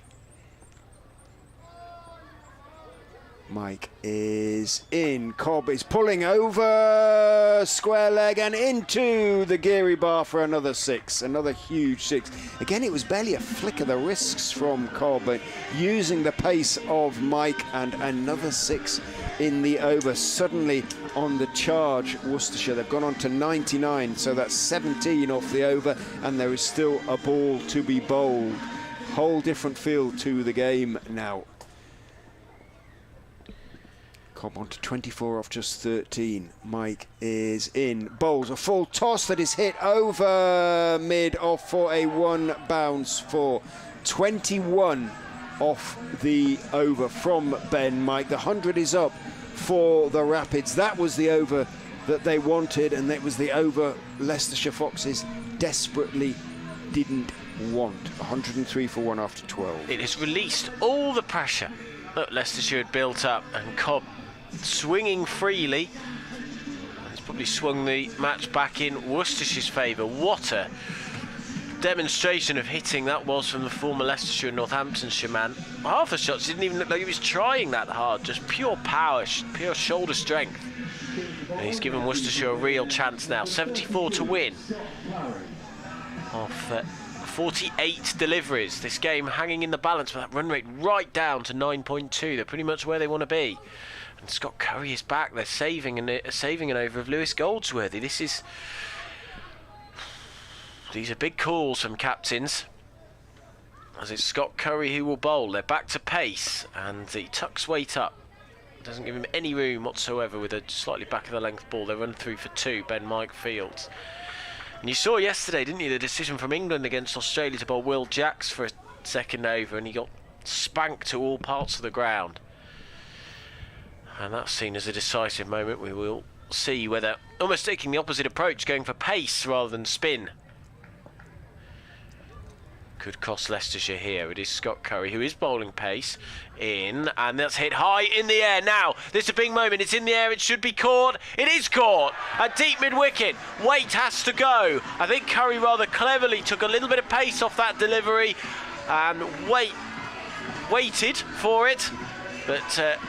Mike is in. Cobb is pulling over, square leg and into the geary bar for another 6, another huge 6. Again, it was barely a flick of the wrists from Cobb, but using the pace of Mike, and another 6 in the over. Suddenly on the charge, Worcestershire, they've gone on to 99, so that's 17 off the over, and there is still a ball to be bowled. Whole different feel to the game now. Cobb on to 24 off just 13. Mike is in. Bowls a full toss that is hit over mid off for a 1 bounce for 21 off the over from Ben Mike. The 100 is up for the Rapids. That was the over that they wanted, and that was the over Leicestershire Foxes desperately didn't want. 103 for 1 after 12. It has released all the pressure that Leicestershire had built up, and Cobb swinging freely. It's probably swung the match back in Worcestershire's favour. What a demonstration of hitting that was from the former Leicestershire and Northamptonshire man. Half the shots didn't even look like he was trying that hard, just pure power, pure shoulder strength. And he's given Worcestershire a real chance now. 74 to win off 48 deliveries. This game hanging in the balance with that run rate right down to 9.2. They're pretty much where they want to be. And Scott Curry is back. They're saving an over of Lewis Goldsworthy. These are big calls from captains, as it's Scott Curry who will bowl. They're back to pace, and he tucks weight up. Doesn't give him any room whatsoever with a slightly back of the length ball. They run through for 2, Ben Mike fields. And you saw yesterday, didn't you, the decision from England against Australia to bowl Will Jacks for a second over, and he got spanked to all parts of the ground. And that's seen as a decisive moment. We will see whether, almost taking the opposite approach, going for pace rather than spin, could cost Leicestershire here. It is Scott Curry who is bowling pace in, and that's hit high in the air. Now, this is a big moment. It's in the air. It should be caught. It is caught at deep mid-wicket. Weight has to go. I think Curry rather cleverly took a little bit of pace off that delivery and waited for it, but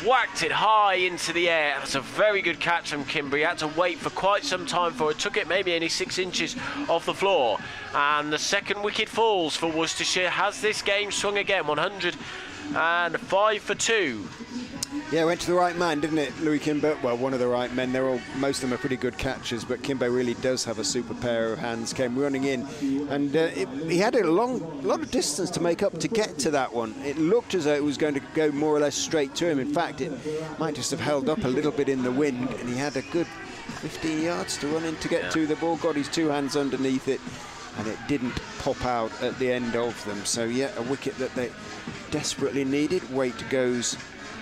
whacked it high into the air. That's a very good catch from Kimber. He had to wait for quite some time for it. Took it maybe only 6 inches off the floor. And the second wicket falls for Worcestershire. Has this game swung again? 105 for 2. Yeah, went to the right man, didn't it, Louis Kimber? Well, one of the right men. Most of them are pretty good catchers, but Kimber really does have a super pair of hands. Came running in, and he had a lot of distance to make up to get to that one. It looked as though it was going to go more or less straight to him. In fact, it might just have held up a little bit in the wind, and he had a good 15 yards to run in to get to the ball. Got his 2 hands underneath it, and it didn't pop out at the end of them. So yeah, a wicket that they desperately needed. Weight goes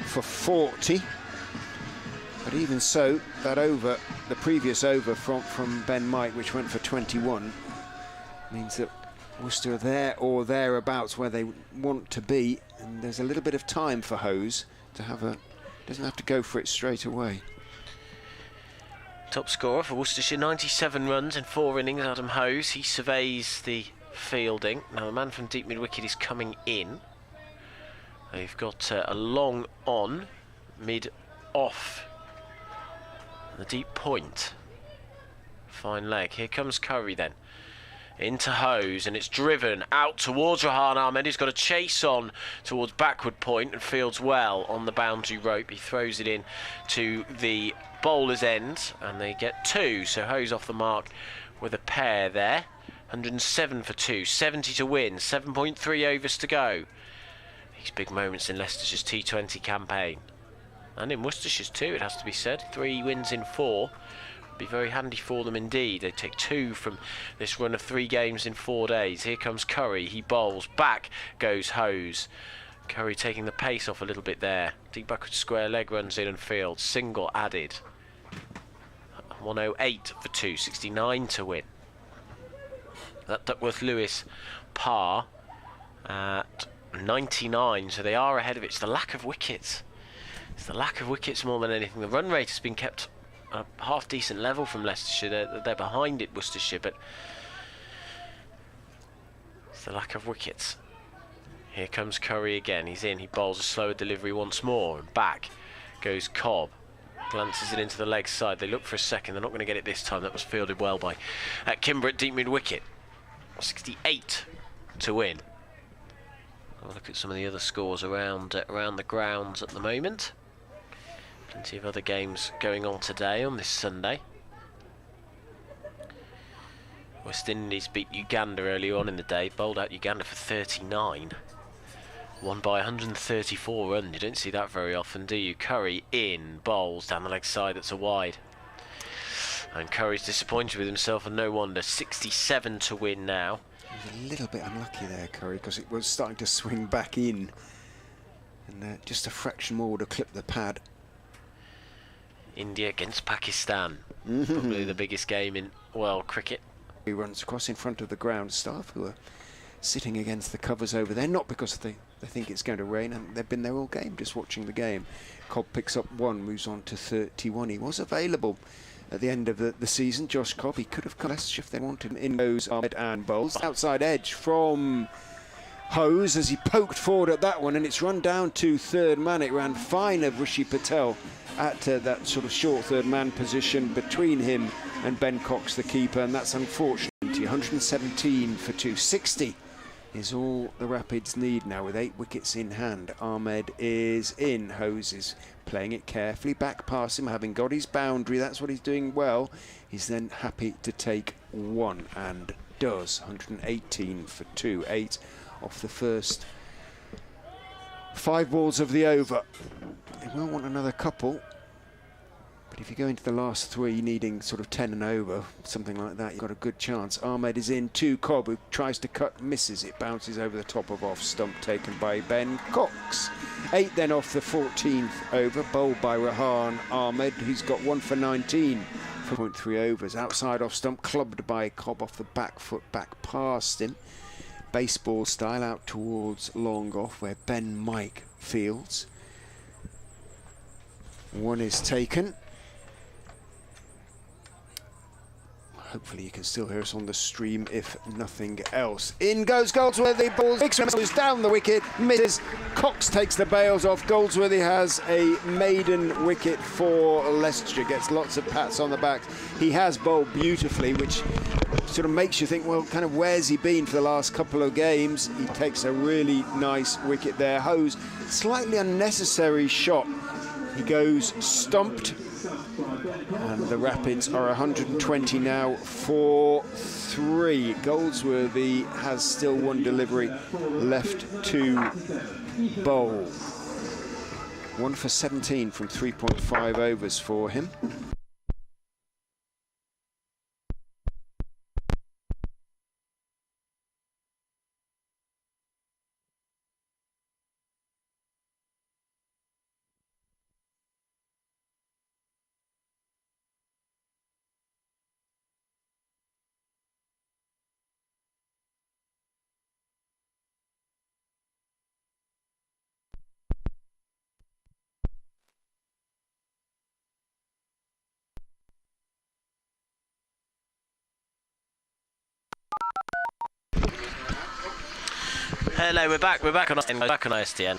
for 40, but even so, that over, the previous over from Ben Mike, which went for 21, means that Worcester are there or thereabouts where they want to be, and there's a little bit of time for Hose to doesn't have to go for it straight away. Top scorer for Worcestershire, 97 runs in 4 innings, Adam Hose. He surveys the fielding. Now the man from deep mid-wicket is coming in. They've got a long on, mid off, the deep point. Fine leg. Here comes Curry then. Into Hose, and it's driven out towards Rahan Ahmed. He's got a chase on towards backward point and fields well on the boundary rope. He throws it in to the bowler's end, and they get 2. So Hose off the mark with a pair there. 107 for 2, 70 to win, 7.3 overs to go. These big moments in Leicestershire's T20 campaign. And in Worcestershire's too, it has to be said. 3 wins in 4. Be very handy for them indeed. They take 2 from this run of 3 games in 4 days. Here comes Curry, he bowls, back goes Hose. Curry taking the pace off a little bit there. Deep backward square leg runs in and field, single added. 108 for 2, 69 to win. That Duckworth Lewis par at 99, so they are ahead of it. It's the lack of wickets. It's the lack of wickets more than anything. The run rate has been kept a half decent level from Leicestershire. They're behind it, Worcestershire, but it's the lack of wickets. Here comes Curry again. He's in. He bowls a slower delivery once more, and back goes Cobb. Glances it into the leg side. They look for a second. They're not going to get it this time. That was fielded well by Kimber at deep mid wicket. 68 to win. I'll look at some of the other scores around the grounds at the moment. Plenty of other games going on today on this Sunday. West Indies beat Uganda earlier on in the day, bowled out Uganda for 39. Won by 134 runs. You don't see that very often, do you? Curry in, bowls down the leg side, that's a wide. And Curry's disappointed with himself, and no wonder. 67 to win now. He was a little bit unlucky there, Curry, because it was starting to swing back in. And just a fraction more would have clipped the pad. India against Pakistan. Probably the biggest game in world cricket. He runs across in front of the ground staff who are sitting against the covers over there, not because they think it's going to rain, and they've been there all game just watching the game. Cobb picks up 1, moves on to 31. He was available at the end of the season, Josh Cobb. He could have come Leicestershire if they wanted him. In goes Ahmed and bowls. Outside edge from Hose as he poked forward at that one, and it's run down to third man. It ran fine of Rishi Patel at that sort of short third man position between him and Ben Cox, the keeper, and that's unfortunate. 117 for 260 is all the Rapids need now with 8 wickets in hand. Ahmed is in. Hose is playing it carefully back past him, having got his boundary. That's what he's doing well. He's then happy to take 1 and does. 118 for 2, 8 off the first 5 balls of the over. They will want another couple, but if you go into the last 3 needing sort of 10 and over, something like that, you've got a good chance. Ahmed is in to Cobb, who tries to cut, misses. It bounces over the top of off stump, taken by Ben Cox. 8 then off the 14th over, bowled by Rahan Ahmed, who's got 1 for 19 for 0.3 overs. Outside off stump, clubbed by Cobb off the back foot, back past him. Baseball style out towards long off, where Ben Mike fields. 1 is taken. Hopefully you can still hear us on the stream, if nothing else. In goes Goldsworthy, balls goes down the wicket, misses. Cox takes the bails off. Goldsworthy has a maiden wicket for Leicestershire, gets lots of pats on the back. He has bowled beautifully, which sort of makes you think, well, kind of where's he been for the last couple of games? He takes a really nice wicket there. Hose, slightly unnecessary shot. He goes stumped. And the Rapids are 120 now for 3. Goldsworthy has still 1 delivery left to bowl. 1 for 17 from 3.5 overs for him. Hello, we're back on ISDN.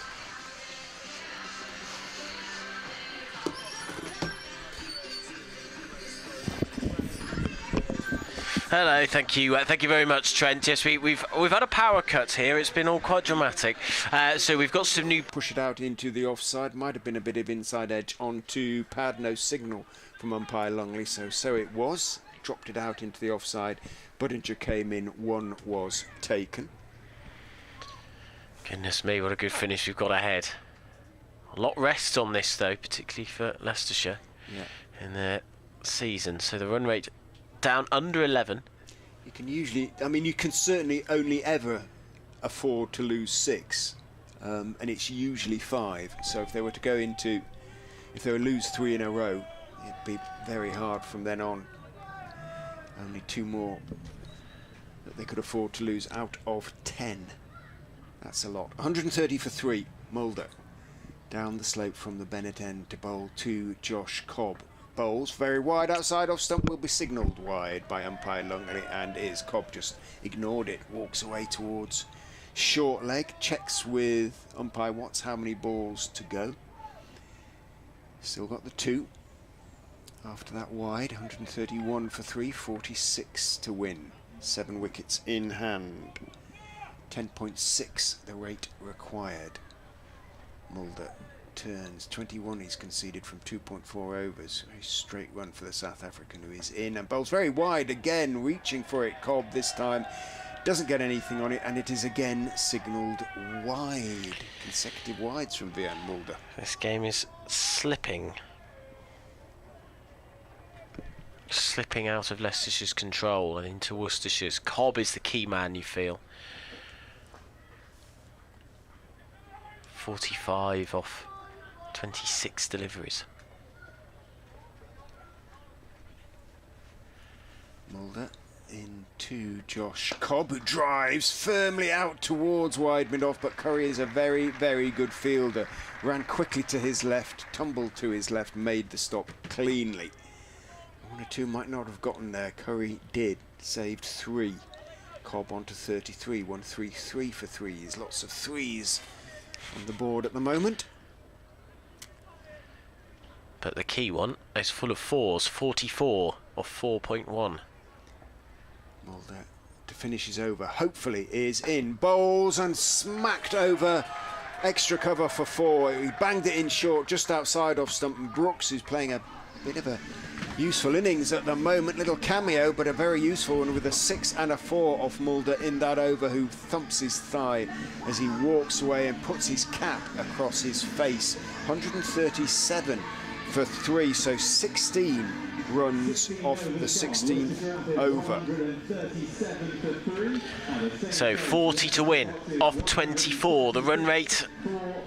Hello, thank you very much, Trent. Yes, we've had a power cut here. It's been all quite dramatic. So we've got some new. Push it out into the offside. Might have been a bit of inside edge onto pad. No signal from umpire Longley, so it was. dropped it out into the offside. Budinger came in, 1 was taken. Goodness me, what a good finish we've got ahead. A lot rests on this though, particularly for Leicestershire in their season. So the run rate down under 11. You can usually, I mean, you can certainly only ever afford to lose 6, and it's usually 5. So if they were to go into, if they were to lose 3 in a row, it'd be very hard from then on. Only 2 more that they could afford to lose out of 10. That's a lot. 130 for 3, Mulder. Down the slope from the Bennett end to bowl to Josh Cobb. Bowls very wide outside off stump, will be signalled wide by umpire Lungley, and is. Cobb just ignored it, walks away towards short leg, checks with umpire Watts how many balls to go. Still got the 2 after that wide. 131 for 3, 46 to win. 7 wickets in hand. 10.6 the rate required. Mulder turns. 21 he's conceded from 2.4 overs. A straight run for the South African, who is in and bowls very wide again, reaching for it. Cobb this time doesn't get anything on it, and it is again signalled wide. Consecutive wides from Vian Mulder. This game is slipping out of Leicestershire's control and into Worcestershire's. Cobb is the key man, you feel. 45 off 26 deliveries. Mulder into Josh Cobb, who drives firmly out towards wide mid-off, but Curry is a very, very good fielder. Ran quickly to his left, tumbled to his left, made the stop cleanly. 1 or 2 might not have gotten there. Curry did, saved 3. Cobb on to 33, 133 for 3s. Lots of 3s on the board at the moment. But the key one is full of 4s, 44 off 4.1. Mulder to finish his over, hopefully is in. Bowls and smacked over. Extra cover for 4. He banged it in short just outside off stump, and Brooks, who's playing a bit of a useful innings at the moment, little cameo but a very useful one, with a 6 and a 4 off Mulder in that over, who thumps his thigh as he walks away and puts his cap across his face. 137 for 3, so 16 runs off the 16th over. So 40 to win off 24. The run rate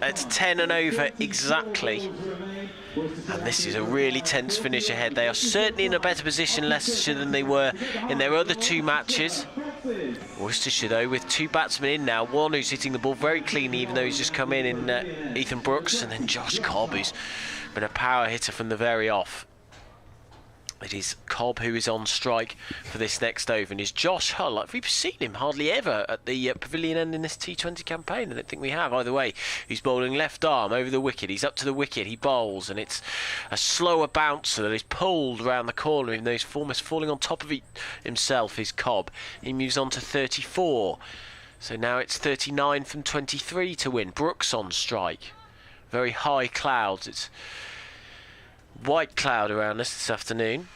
at 10 and over exactly. And this is a really tense finish ahead. They are certainly in a better position, Leicestershire, than they were in their other 2 matches. Worcestershire, though, with 2 batsmen in now. One who's hitting the ball very cleanly, even though he's just come in Ethan Brooks, and then Josh Cobb, who's been a power hitter from the very off. It is Cobb who is on strike for this next over, and is Josh Hull. Like, we've seen him hardly ever at the pavilion end in this T20 campaign. I don't think we have. Either way, he's bowling left arm over the wicket. He's up to the wicket. He bowls, and it's a slower bouncer that is pulled around the corner, even though he's almost falling on top of himself, is Cobb. He moves on to 34. So now it's 39 from 23 to win. Brooks on strike. Very high clouds. It's white cloud around us this afternoon.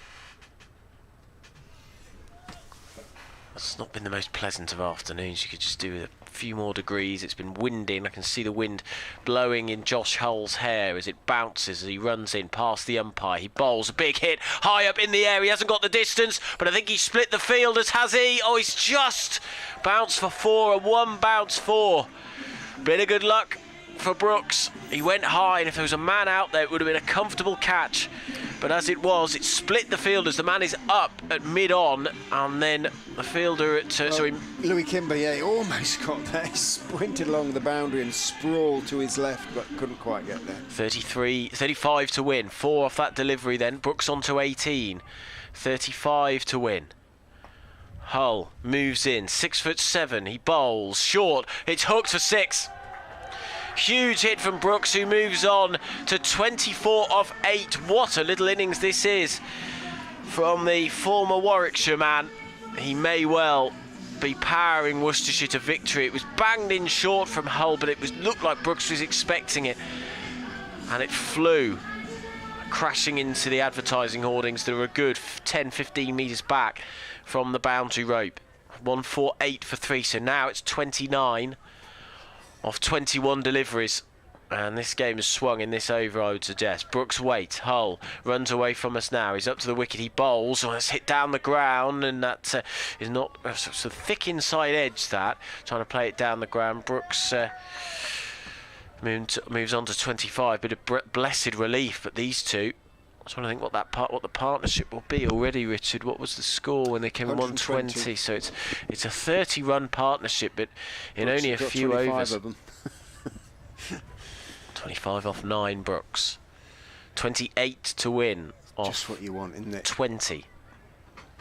It's not been the most pleasant of afternoons. You could just do with a few more degrees. It's been windy, and I can see the wind blowing in Josh Hull's hair as it bounces as he runs in past the umpire. He bowls a big hit high up in the air. He hasn't got the distance, but I think he split the fielders, has he? Oh, he's just bounced for 4, a 1 bounce 4. Bit of good luck for Brooks. He went high, and if there was a man out there, it would have been a comfortable catch. But as it was, it split the fielders. The man is up at mid-on, and then the fielder at... Louis Kimber, yeah, he almost got there. He sprinted along the boundary and sprawled to his left, but couldn't quite get there. 35 to win. 4 off that delivery then. Brooks on to 18. 35 to win. Hull moves in. 6'7". He bowls short. It's hooked for 6. Huge hit from Brooks, who moves on to 24 off 8. What a little innings this is from the former Warwickshire man. He may well be powering Worcestershire to victory. It was banged in short from Hull, but it looked like Brooks was expecting it, and it flew. crashing into the advertising hoardings that are a good 10-15 metres back from the boundary rope. 148 for 3, so now it's 29 of 21 deliveries. And this game has swung in this over, I would suggest. Brooks waits. Hull runs away from us now. He's up to the wicket. He bowls. Oh, it's hit down the ground, and that is not sort of thick inside edge. That trying to play it down the ground. Brooks moves on to 25. Bit of blessed relief, but these two. I just want to think what the partnership will be already, Richard. What was the score when they came in 120? So it's a 30-run partnership, but in Brooks only a few overs. Of them. 25 off 9, Brooks. 28 to win off just what you want, isn't it? 20.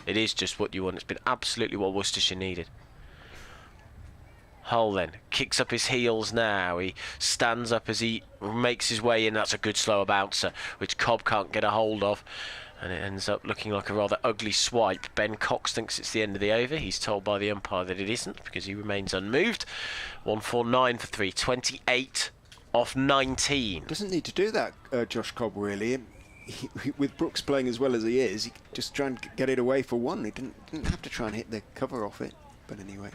It is just what you want. It's been absolutely what Worcestershire needed. Hull then kicks up his heels now. He stands up as he makes his way in. That's a good slower bouncer, which Cobb can't get a hold of. And it ends up looking like a rather ugly swipe. Ben Cox thinks it's the end of the over. He's told by the umpire that it isn't because he remains unmoved. 149 for 3. 28 off 19. Doesn't need to do that, Josh Cobb, really. With Brooks playing as well as he is, he could just try and get it away for one. He didn't have to try and hit the cover off it. But anyway.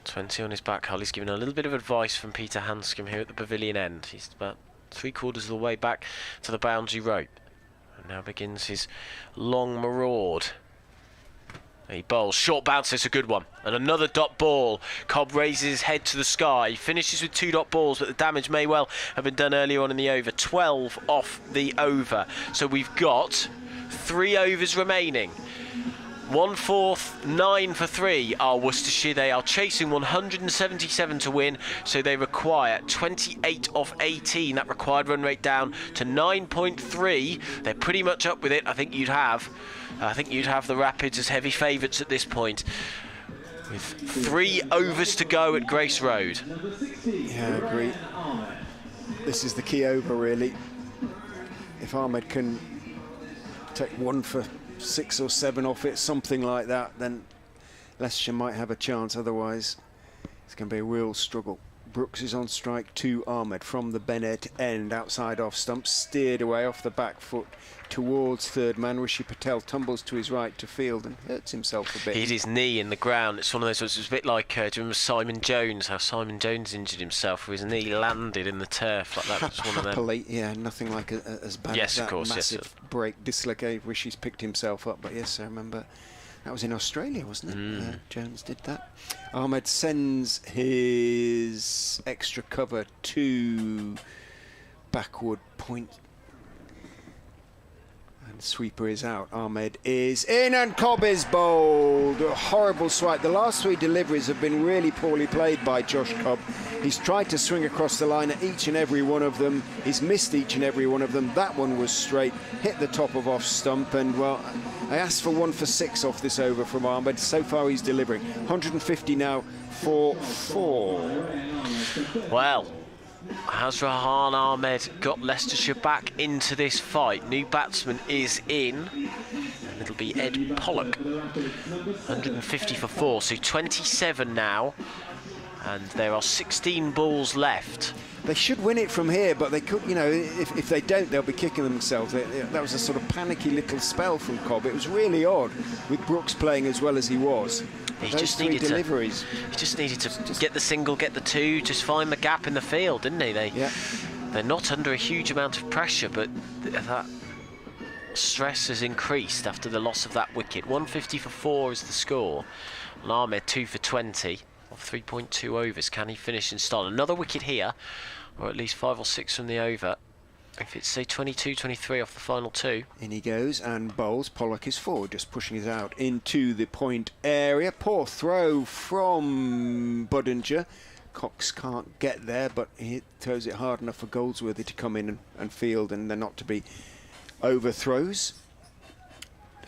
20 on his back. Hull's given a little bit of advice from Peter Hanscom here at the pavilion end. He's about 3/4 of the way back to the boundary rope. And now begins his long maraud. He bowls, short bounce, it's a good one. And another dot ball. Cobb raises his head to the sky. He finishes with 2 dot balls, but the damage may well have been done earlier on in the over. 12 off the over. So we've got 3 overs remaining. 1/4, 9 for 3 are Worcestershire. They are chasing 177 to win, so they require 28 off 18. That required run rate down to 9.3. They're pretty much up with it. I think you'd have the Rapids as heavy favourites at this point, with 3 overs to go at Grace Road. Yeah, I agree. This is the key over, really. If Ahmed can take 1 for 6 or 7 off it, something like that, then Leicestershire might have a chance. Otherwise, it's going to be a real struggle. Brooks is on strike to Ahmed from the Bennett end, outside off stump, steered away off the back foot towards third man. Rishi Patel tumbles to his right to field and hurts himself a bit. He hit his knee in the ground. It's one of those, it's a bit like, do you remember Simon Jones, how Simon Jones injured himself, where his knee landed in the turf like that. It's one of them. Happily, yeah, nothing like as bad as that. Of course, massive break, dislocate. Rishi's picked himself up, but yes, I remember. That was in Australia, wasn't it? Jones did that. Ahmed sends his extra cover to backward point. And sweeper is out. Ahmed is in and Cobb is bowled. A horrible swipe. The last 3 deliveries have been really poorly played by Josh Cobb. He's tried to swing across the line at each and every one of them. He's missed each and every one of them. That one was straight, hit the top of off stump, and well, I asked for 1 for 6 off this over from Ahmed. So far he's delivering. 150 now for 4. Well, has Rahan Ahmed got Leicestershire back into this fight? New batsman is in, and it'll be Ed Pollock. 150 for 4, so 27 now, and there are 16 balls left. They should win it from here, but they could, you know, if they don't, they'll be kicking themselves. That was a sort of panicky little spell from Cobb. It was really odd with Brooks playing as well as he was. He Those just 3 needed deliveries. He just needed to get the single, get the 2, just find the gap in the field, didn't he? They're not under a huge amount of pressure, but that stress has increased after the loss of that wicket. 150 for 4 is the score. And Ahmed 2 for 20 of 3.2 overs. Can he finish in style? Another wicket here, or at least 5 or 6 from the over. If it's, say, 22, 23 off the final 2. In he goes and bowls. Pollock is forward, just pushing it out into the point area. Poor throw from Budinger. Cox can't get there, but he throws it hard enough for Goldsworthy to come in and field, and they're not to be overthrows.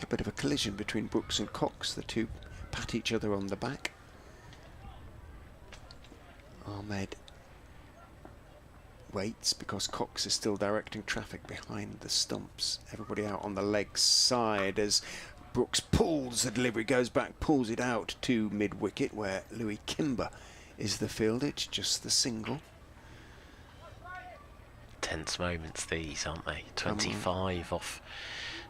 A bit of a collision between Brooks and Cox. The two pat each other on the back. Ahmed waits because Cox is still directing traffic behind the stumps. Everybody out on the leg side as Brooks pulls the delivery, goes back, pulls it out to mid-wicket where Louis Kimber is the fielder. It's just the single. tense moments, these, aren't they? 25 off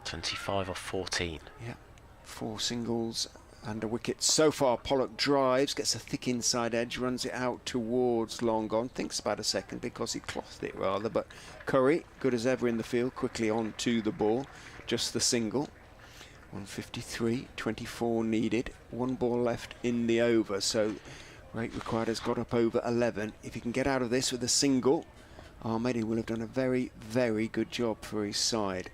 14. Yeah, 4 singles and a wicket. So far, Pollock drives, gets a thick inside edge, runs it out towards long gone. Thinks about a second because he clothed it rather, but Curry, good as ever in the field, quickly on to the ball. Just the single. 153, 24 needed. 1 ball left in the over, so rate required has got up over 11. If he can get out of this with a single, Ahmed will have done a very, very good job for his side.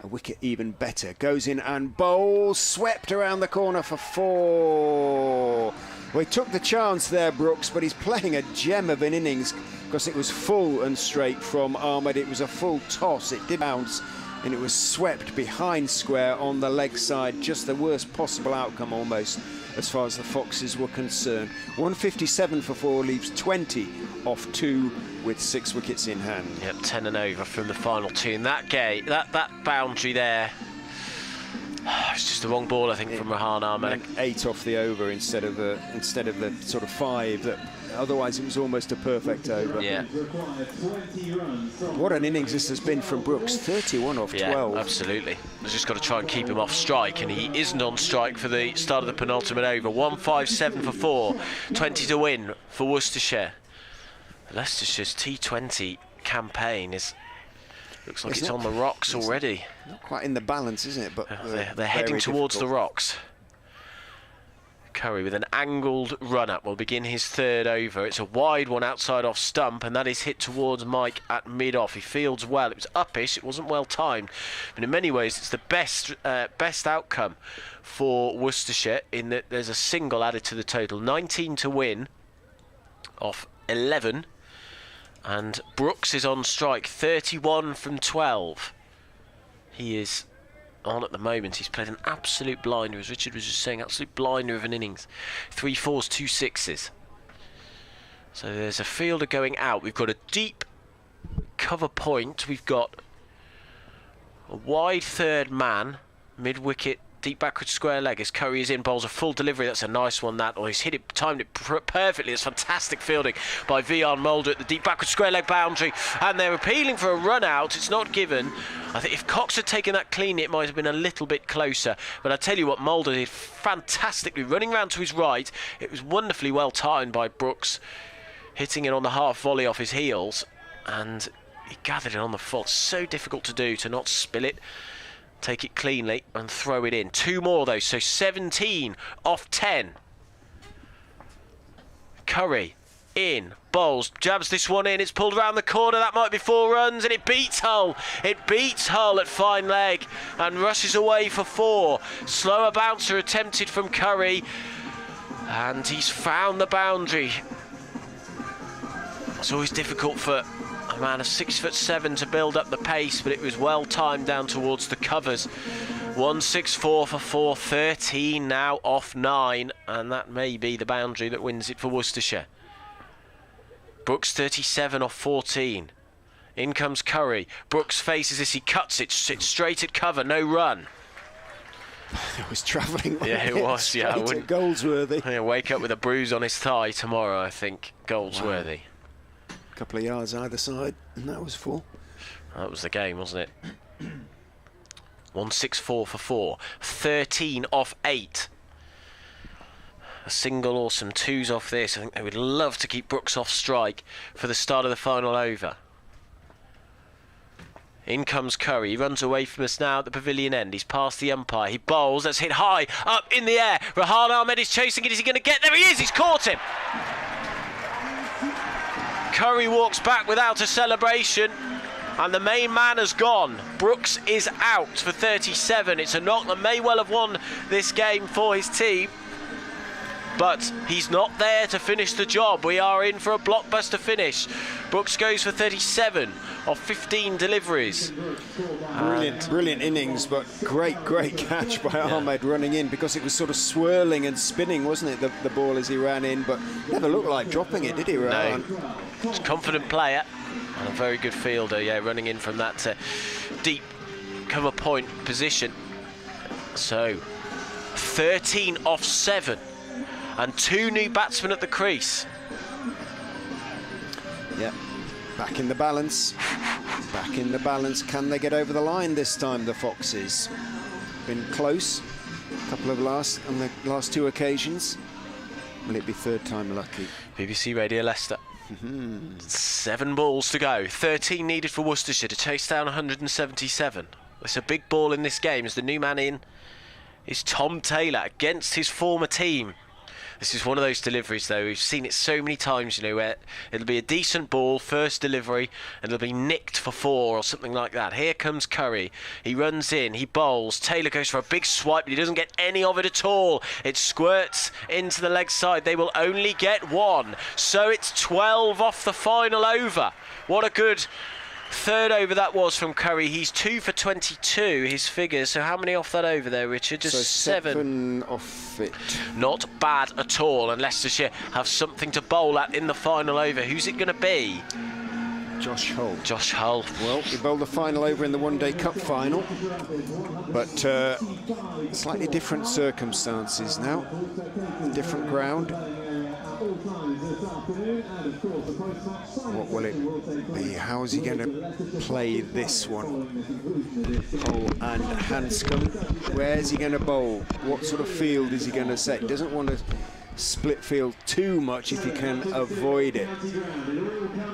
A wicket even better. Goes in and bowls. Swept around the corner for 4. Well, he took the chance there, Brooks, but he's playing a gem of an innings because it was full and straight from Ahmed. It was a full toss. It did bounce and it was swept behind square on the leg side. Just the worst possible outcome almost as far as the Foxes were concerned. 157 for 4 leaves 20 off 2 with 6 wickets in hand. Yep, 10 and over from the final 2 in that game. That boundary there, it's just the wrong ball, I think, from Rehan Ahmed. 8 off the over instead of the sort of 5 that otherwise it was almost a perfect over. Yeah. What an innings this has been from Brooks. 31 off 12. Yeah, absolutely. He's just got to try and keep him off strike, and he isn't on strike for the start of the penultimate over. 157 for 4, 20 to win for Worcestershire. Leicestershire's T20 campaign looks like it's on the rocks already. Not quite in the balance, isn't it? But they're heading towards the rocks. Curry with an angled run-up will begin his 3rd over. It's a wide one outside off stump, and that is hit towards Mike at mid-off. He fields well. It was uppish. It wasn't well timed, but in many ways it's the best outcome for Worcestershire in that there's a single added to the total. 19 to win off 11. And Brooks is on strike, 31 from 12. He is on at the moment. He's played an absolute blinder, as Richard was just saying, absolute blinder of an innings. 3 4s, 2 6s. So there's a fielder going out. We've got a deep cover point. We've got a wide 3rd man, mid-wicket, deep backward square leg as Curry is in, bowls a full delivery. That's a nice one, that. Or he's hit it, timed it perfectly. It's fantastic fielding by Vian Mulder at the deep backward square leg boundary, and they're appealing for a run out. It's not given. I think if Cox had taken that clean, it might have been a little bit closer, but I tell you what, Mulder did fantastically, running round to his right. It was wonderfully well timed by Brooks, hitting it on the half volley off his heels, and he gathered it on the full. So difficult to do, to not spill it, take it cleanly and throw it in. 2 more though, so 17 off 10. Curry in, bowls, jabs this one in, it's pulled around the corner, that might be 4 runs, and it beats Hull. It beats Hull at fine leg and rushes away for 4. Slower bouncer attempted from Curry, and he's found the boundary. It's always difficult for a man of 6'7" to build up the pace, but it was well timed down towards the covers. 164 for 4, 13 now off 9, and that may be the boundary that wins it for Worcestershire. Brooks 37 off 14. In comes Curry. Brooks faces this, he cuts it, sits straight at cover, no run. It was travelling. Yeah, it was. Yeah, I wouldn't. Goldsworthy. Yeah, wake up with a bruise on his thigh tomorrow, I think. Goldsworthy. Wow. Couple of yards either side, and that was 4. That was the game, wasn't it? 164 for 4, 13 off 8. A single or some 2s off this. I think they would love to keep Brooks off strike for the start of the final over. In comes Curry. He runs away from us now at the pavilion end. He's past the umpire. He bowls. That's hit high, up in the air. Rehan Ahmed is chasing it. Is he going to get there? He is. He's caught him. Curry walks back without a celebration, and the main man has gone. Brooks is out for 37. It's a knock that may well have won this game for his team, but he's not there to finish the job. We are in for a blockbuster finish. Brooks goes for 37 of 15 deliveries. Brilliant innings, but great catch by Ahmed running in, because it was sort of swirling and spinning, wasn't it, the ball as he ran in, but never looked like dropping it, did he, Rohan? No. He's a confident player and a very good fielder, yeah, running in from that deep cover point position. So 13 off 7 and 2 new batsmen at the crease. Yeah, Back in the balance. Back in the balance. Can they get over the line this time, the Foxes? Been close. A couple of on the last two occasions. Will it be third time lucky? BBC Radio Leicester. 7 balls to go. 13 needed for Worcestershire to chase down 177. It's a big ball in this game as the new man in is Tom Taylor against his former team. This is one of those deliveries, though. We've seen it so many times, you know, where it'll be a decent ball, first delivery, and it'll be nicked for 4 or something like that. Here comes Curry. He runs in, he bowls. Taylor goes for a big swipe, but he doesn't get any of it at all. It squirts into the leg side. They will only get 1. So it's 12 off the final over. What a good third over that was from Curry. He's 2 for 22, his figures. So how many off that over there, Richard? Just so 7 off it. Not bad at all, and Leicestershire have something to bowl at in the final over. Who's it going to be? Josh Hull. Josh Hull. Well, he bowled the final over in the One Day Cup final, but slightly different circumstances now. Different ground. What will it be? How is he going to play this one? Hull and Hanscom. Where's he going to bowl? What sort of field is he going to set? He doesn't want to split field too much if he can avoid it.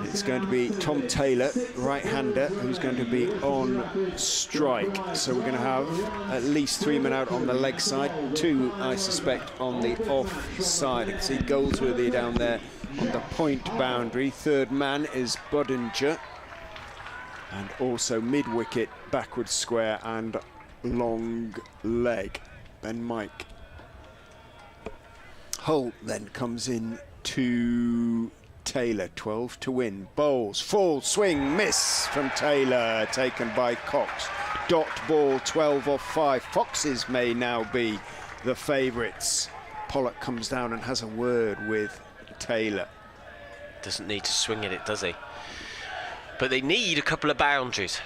It's going to be Tom Taylor, right-hander, who's going to be on strike. So we're going to have at least 3 men out on the leg side, 2, I suspect, on the off side. You can see Goldsworthy down there on the point boundary. Third man is Budinger. And also mid-wicket, backward square and long leg, Ben Mike. Hull then comes in to Taylor, 12 to win. Bowls, full swing, miss from Taylor, taken by Cox. Dot ball, 12 off 5. Foxes may now be the favourites. Pollock comes down and has a word with Taylor. Doesn't need to swing at it, does he? But they need a couple of boundaries.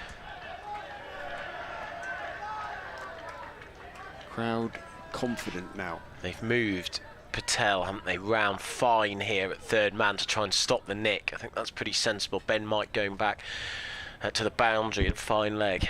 Crowd confident now. They've moved Patel, haven't they, round fine here at third man to try and stop the nick. I think that's pretty sensible. Ben Mike going back to the boundary at fine leg.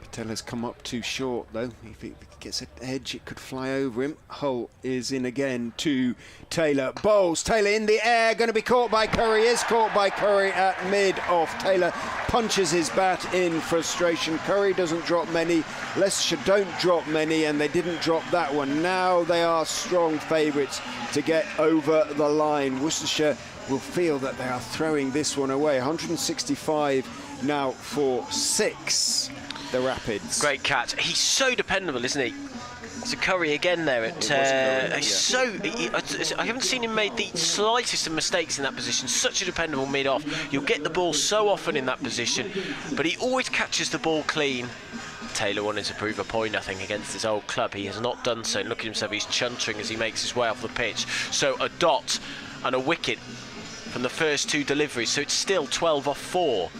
Patel has come up too short though. If he gets an edge, it could fly over him. Hull is in again to Taylor. Bowls, Taylor in the air, going to be caught by Curry. Is caught by Curry at mid-off. Taylor punches his bat in frustration. Curry doesn't drop many. Leicestershire don't drop many, and they didn't drop that one. Now they are strong favourites to get over the line. Worcestershire will feel that they are throwing this one away. 165 now for 6. The Rapids. Great catch. He's so dependable, isn't he? It's a Curry again there at. I haven't seen him make the slightest of mistakes in that position. Such a dependable mid-off. You'll get the ball so often in that position, but he always catches the ball clean. Taylor wanted to prove a point, I think, against his old club. He has not done so. Look at himself, he's chuntering as he makes his way off the pitch. So a dot and a wicket from the first 2 deliveries. So it's still 12 off 4.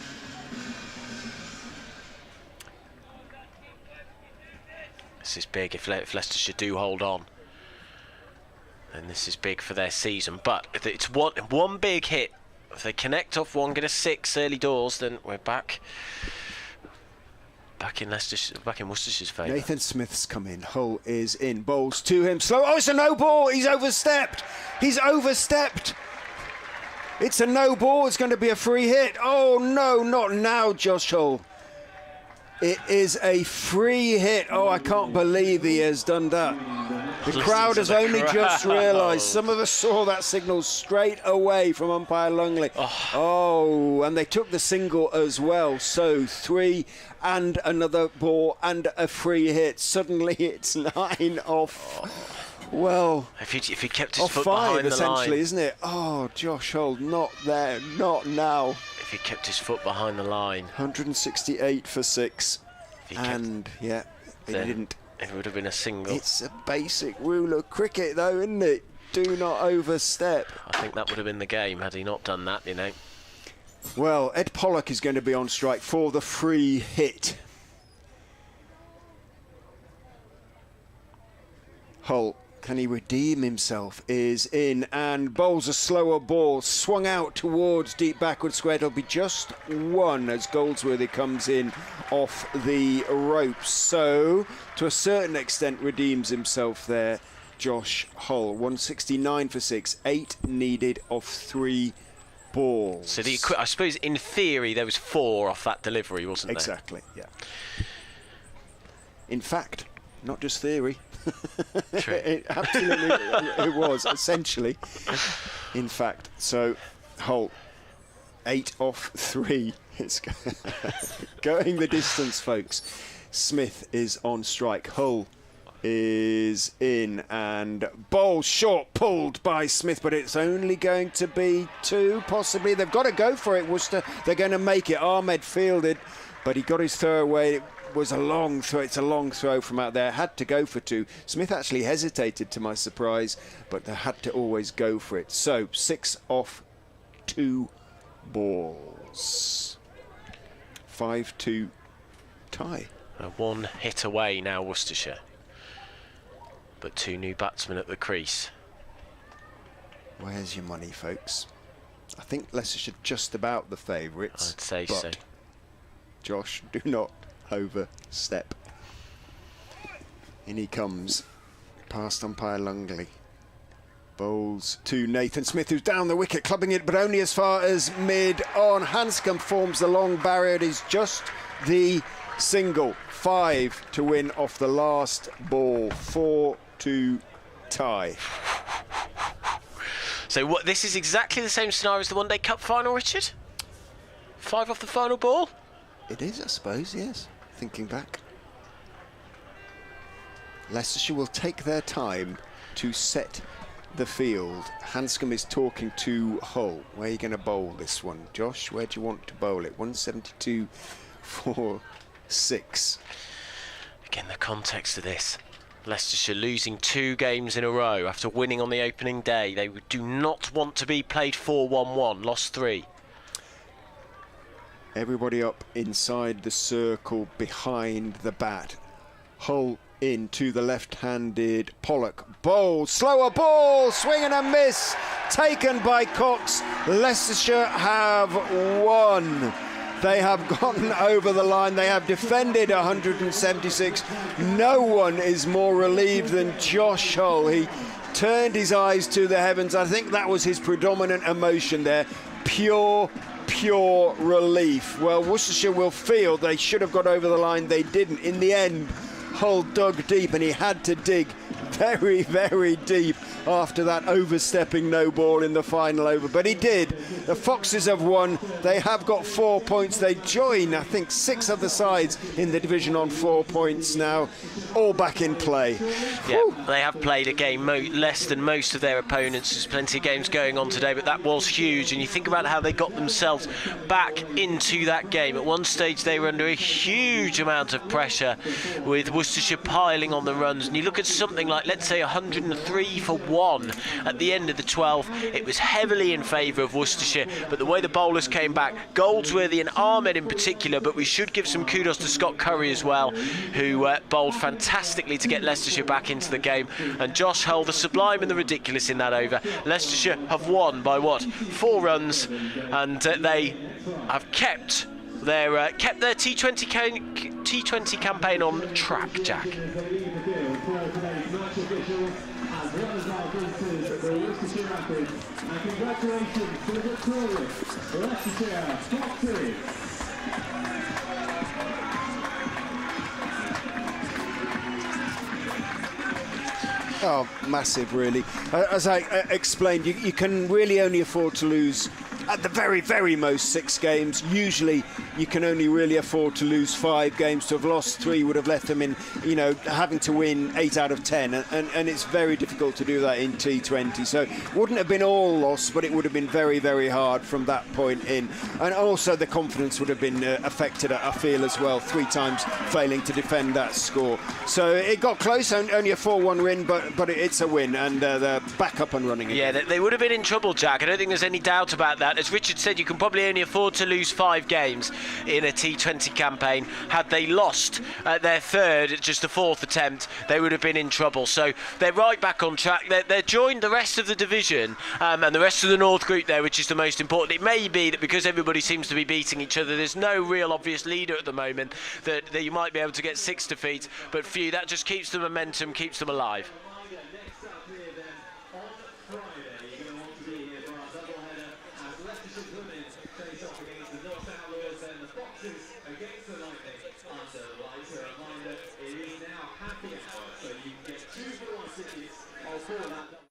This is big if Leicestershire do hold on. And this is big for their season. But if it's one big hit, if they connect off one, get a 6 early doors, then we're back in Worcestershire's favour. Nathan Smith's come in. Hull is in. Bowls to him. Slow. Oh, it's a no ball. He's overstepped. He's overstepped. It's a no ball. It's going to be a free hit. Oh, no, not now, Josh Hull. It is a free hit. Oh, I can't believe he has done that. The crowd has only just realised. Some of us saw that signal straight away from umpire Lungley. Oh, and they took the single as well. So 3 and another ball and a free hit. Suddenly it's 9 off. Well, if he kept his foot 5 behind the essentially, line. isn't it? Oh, Josh Hull, not there, not now. If he kept his foot behind the line. 168 for 6. And yeah, he didn't. It would have been a single. It's a basic rule of cricket though, isn't it? Do not overstep. I think that would have been the game had he not done that, you know. Well, Ed Pollock is going to be on strike for the free hit. Hull Can he redeem himself? Is in and bowls a slower ball, swung out towards deep backward square. It'll be just one as Goldsworthy comes in off the ropes. So, to a certain extent, redeems himself there, Josh Hull. 169 for 6, 8 needed off 3 balls. So I suppose in theory there was 4 off that delivery, wasn't there? Exactly, yeah. In fact, not just theory. True. Absolutely, it was essentially. In fact, so Hull 8 off 3. It's going the distance, folks. Smith is on strike. Hull is in and bowl short, pulled by Smith, but it's only going to be 2, possibly. They've got to go for it, Worcester. They're going to make it. Ahmed fielded, but he got his throw away. It was a long throw. It's a long throw from out there. Had to go for 2. Smith actually hesitated, to my surprise, but they had to always go for it. So 6 off 2 balls. 5-2 tie. 1 hit away now, Worcestershire. But 2 new batsmen at the crease. Where's your money, folks? I think Leicestershire just about the favourites. I'd say but so. Josh, do not overstep. In he comes. Past umpire Lungley. Bowls to Nathan Smith, who's down the wicket, clubbing it, but only as far as mid-on. Hanscom forms the long barrier. It is just the single. 5 to win off the last ball. 4-2 tie. So this is exactly the same scenario as the One Day Cup final, Richard? 5 off the final ball? It is, I suppose, yes. Thinking back. Leicestershire will take their time to set the field. Hanscom is talking to Hull. Where are you going to bowl this one? Josh, where do you want to bowl it? 172 for 6. Again, the context of this. Leicestershire losing 2 games in a row after winning on the opening day. They do not want to be played 4-1-1, lost 3. Everybody up inside the circle behind the bat. Hull into the left-handed Pollock. Bowl, slower ball, swing and a miss, taken by Cox. Leicestershire have won. They have gotten over the line. They have defended 176. No one is more relieved than Josh Hull. He turned his eyes to the heavens. I think that was his predominant emotion there. Pure relief. Well, Worcestershire will feel they should have got over the line. They didn't. In the end, Hull dug deep, and he had to dig very, very deep after that overstepping no ball in the final over. But he did. The Foxes have won. They have got 4 points. They join, I think, 6 other sides in the division on 4 points now. All back in play. Yeah, they have played a game less than most of their opponents. There's plenty of games going on today, but that was huge. And you think about how they got themselves back into that game. At one stage, they were under a huge amount of pressure with Worcestershire piling on the runs. And you look at something like, let's say, 103 for 1 at the end of the 12. It was heavily in favour of Worcestershire, but the way the bowlers came back, Goldsworthy and Ahmed in particular, but we should give some kudos to Scott Curry as well, who bowled fantastically to get Leicestershire back into the game. And Josh Hull, the sublime and the ridiculous in that over. Leicestershire have won by 4 runs, and they have kept their T20 campaign on track, Jack. Oh, massive, really. As I explained, you can really only afford to lose at the very, very most 6 games. Usually you can only really afford to lose 5 games. To have lost 3 would have left them in, having to win 8 out of 10. And it's very difficult to do that in T20. So it wouldn't have been all lost, but it would have been very, very hard from that point in. And also the confidence would have been affected, I feel, as well. 3 times failing to defend that score. So it got close, only a 4-1 win, but it's a win. And they're back up and running again. Yeah, they would have been in trouble, Jack. I don't think there's any doubt about that. as Richard said, you can probably only afford to lose 5 games in a T20 campaign. Had they lost their third, just the 4th attempt, they would have been in trouble. So they're right back on track. They're joined the rest of the division and the rest of the North Group there, which is the most important. It may be that because everybody seems to be beating each other, there's no real obvious leader at the moment that you might be able to get 6 defeats, but few. That just keeps the momentum, keeps them alive. It is now happy hour, so you can get 2 for 1 tickets. I'll call that.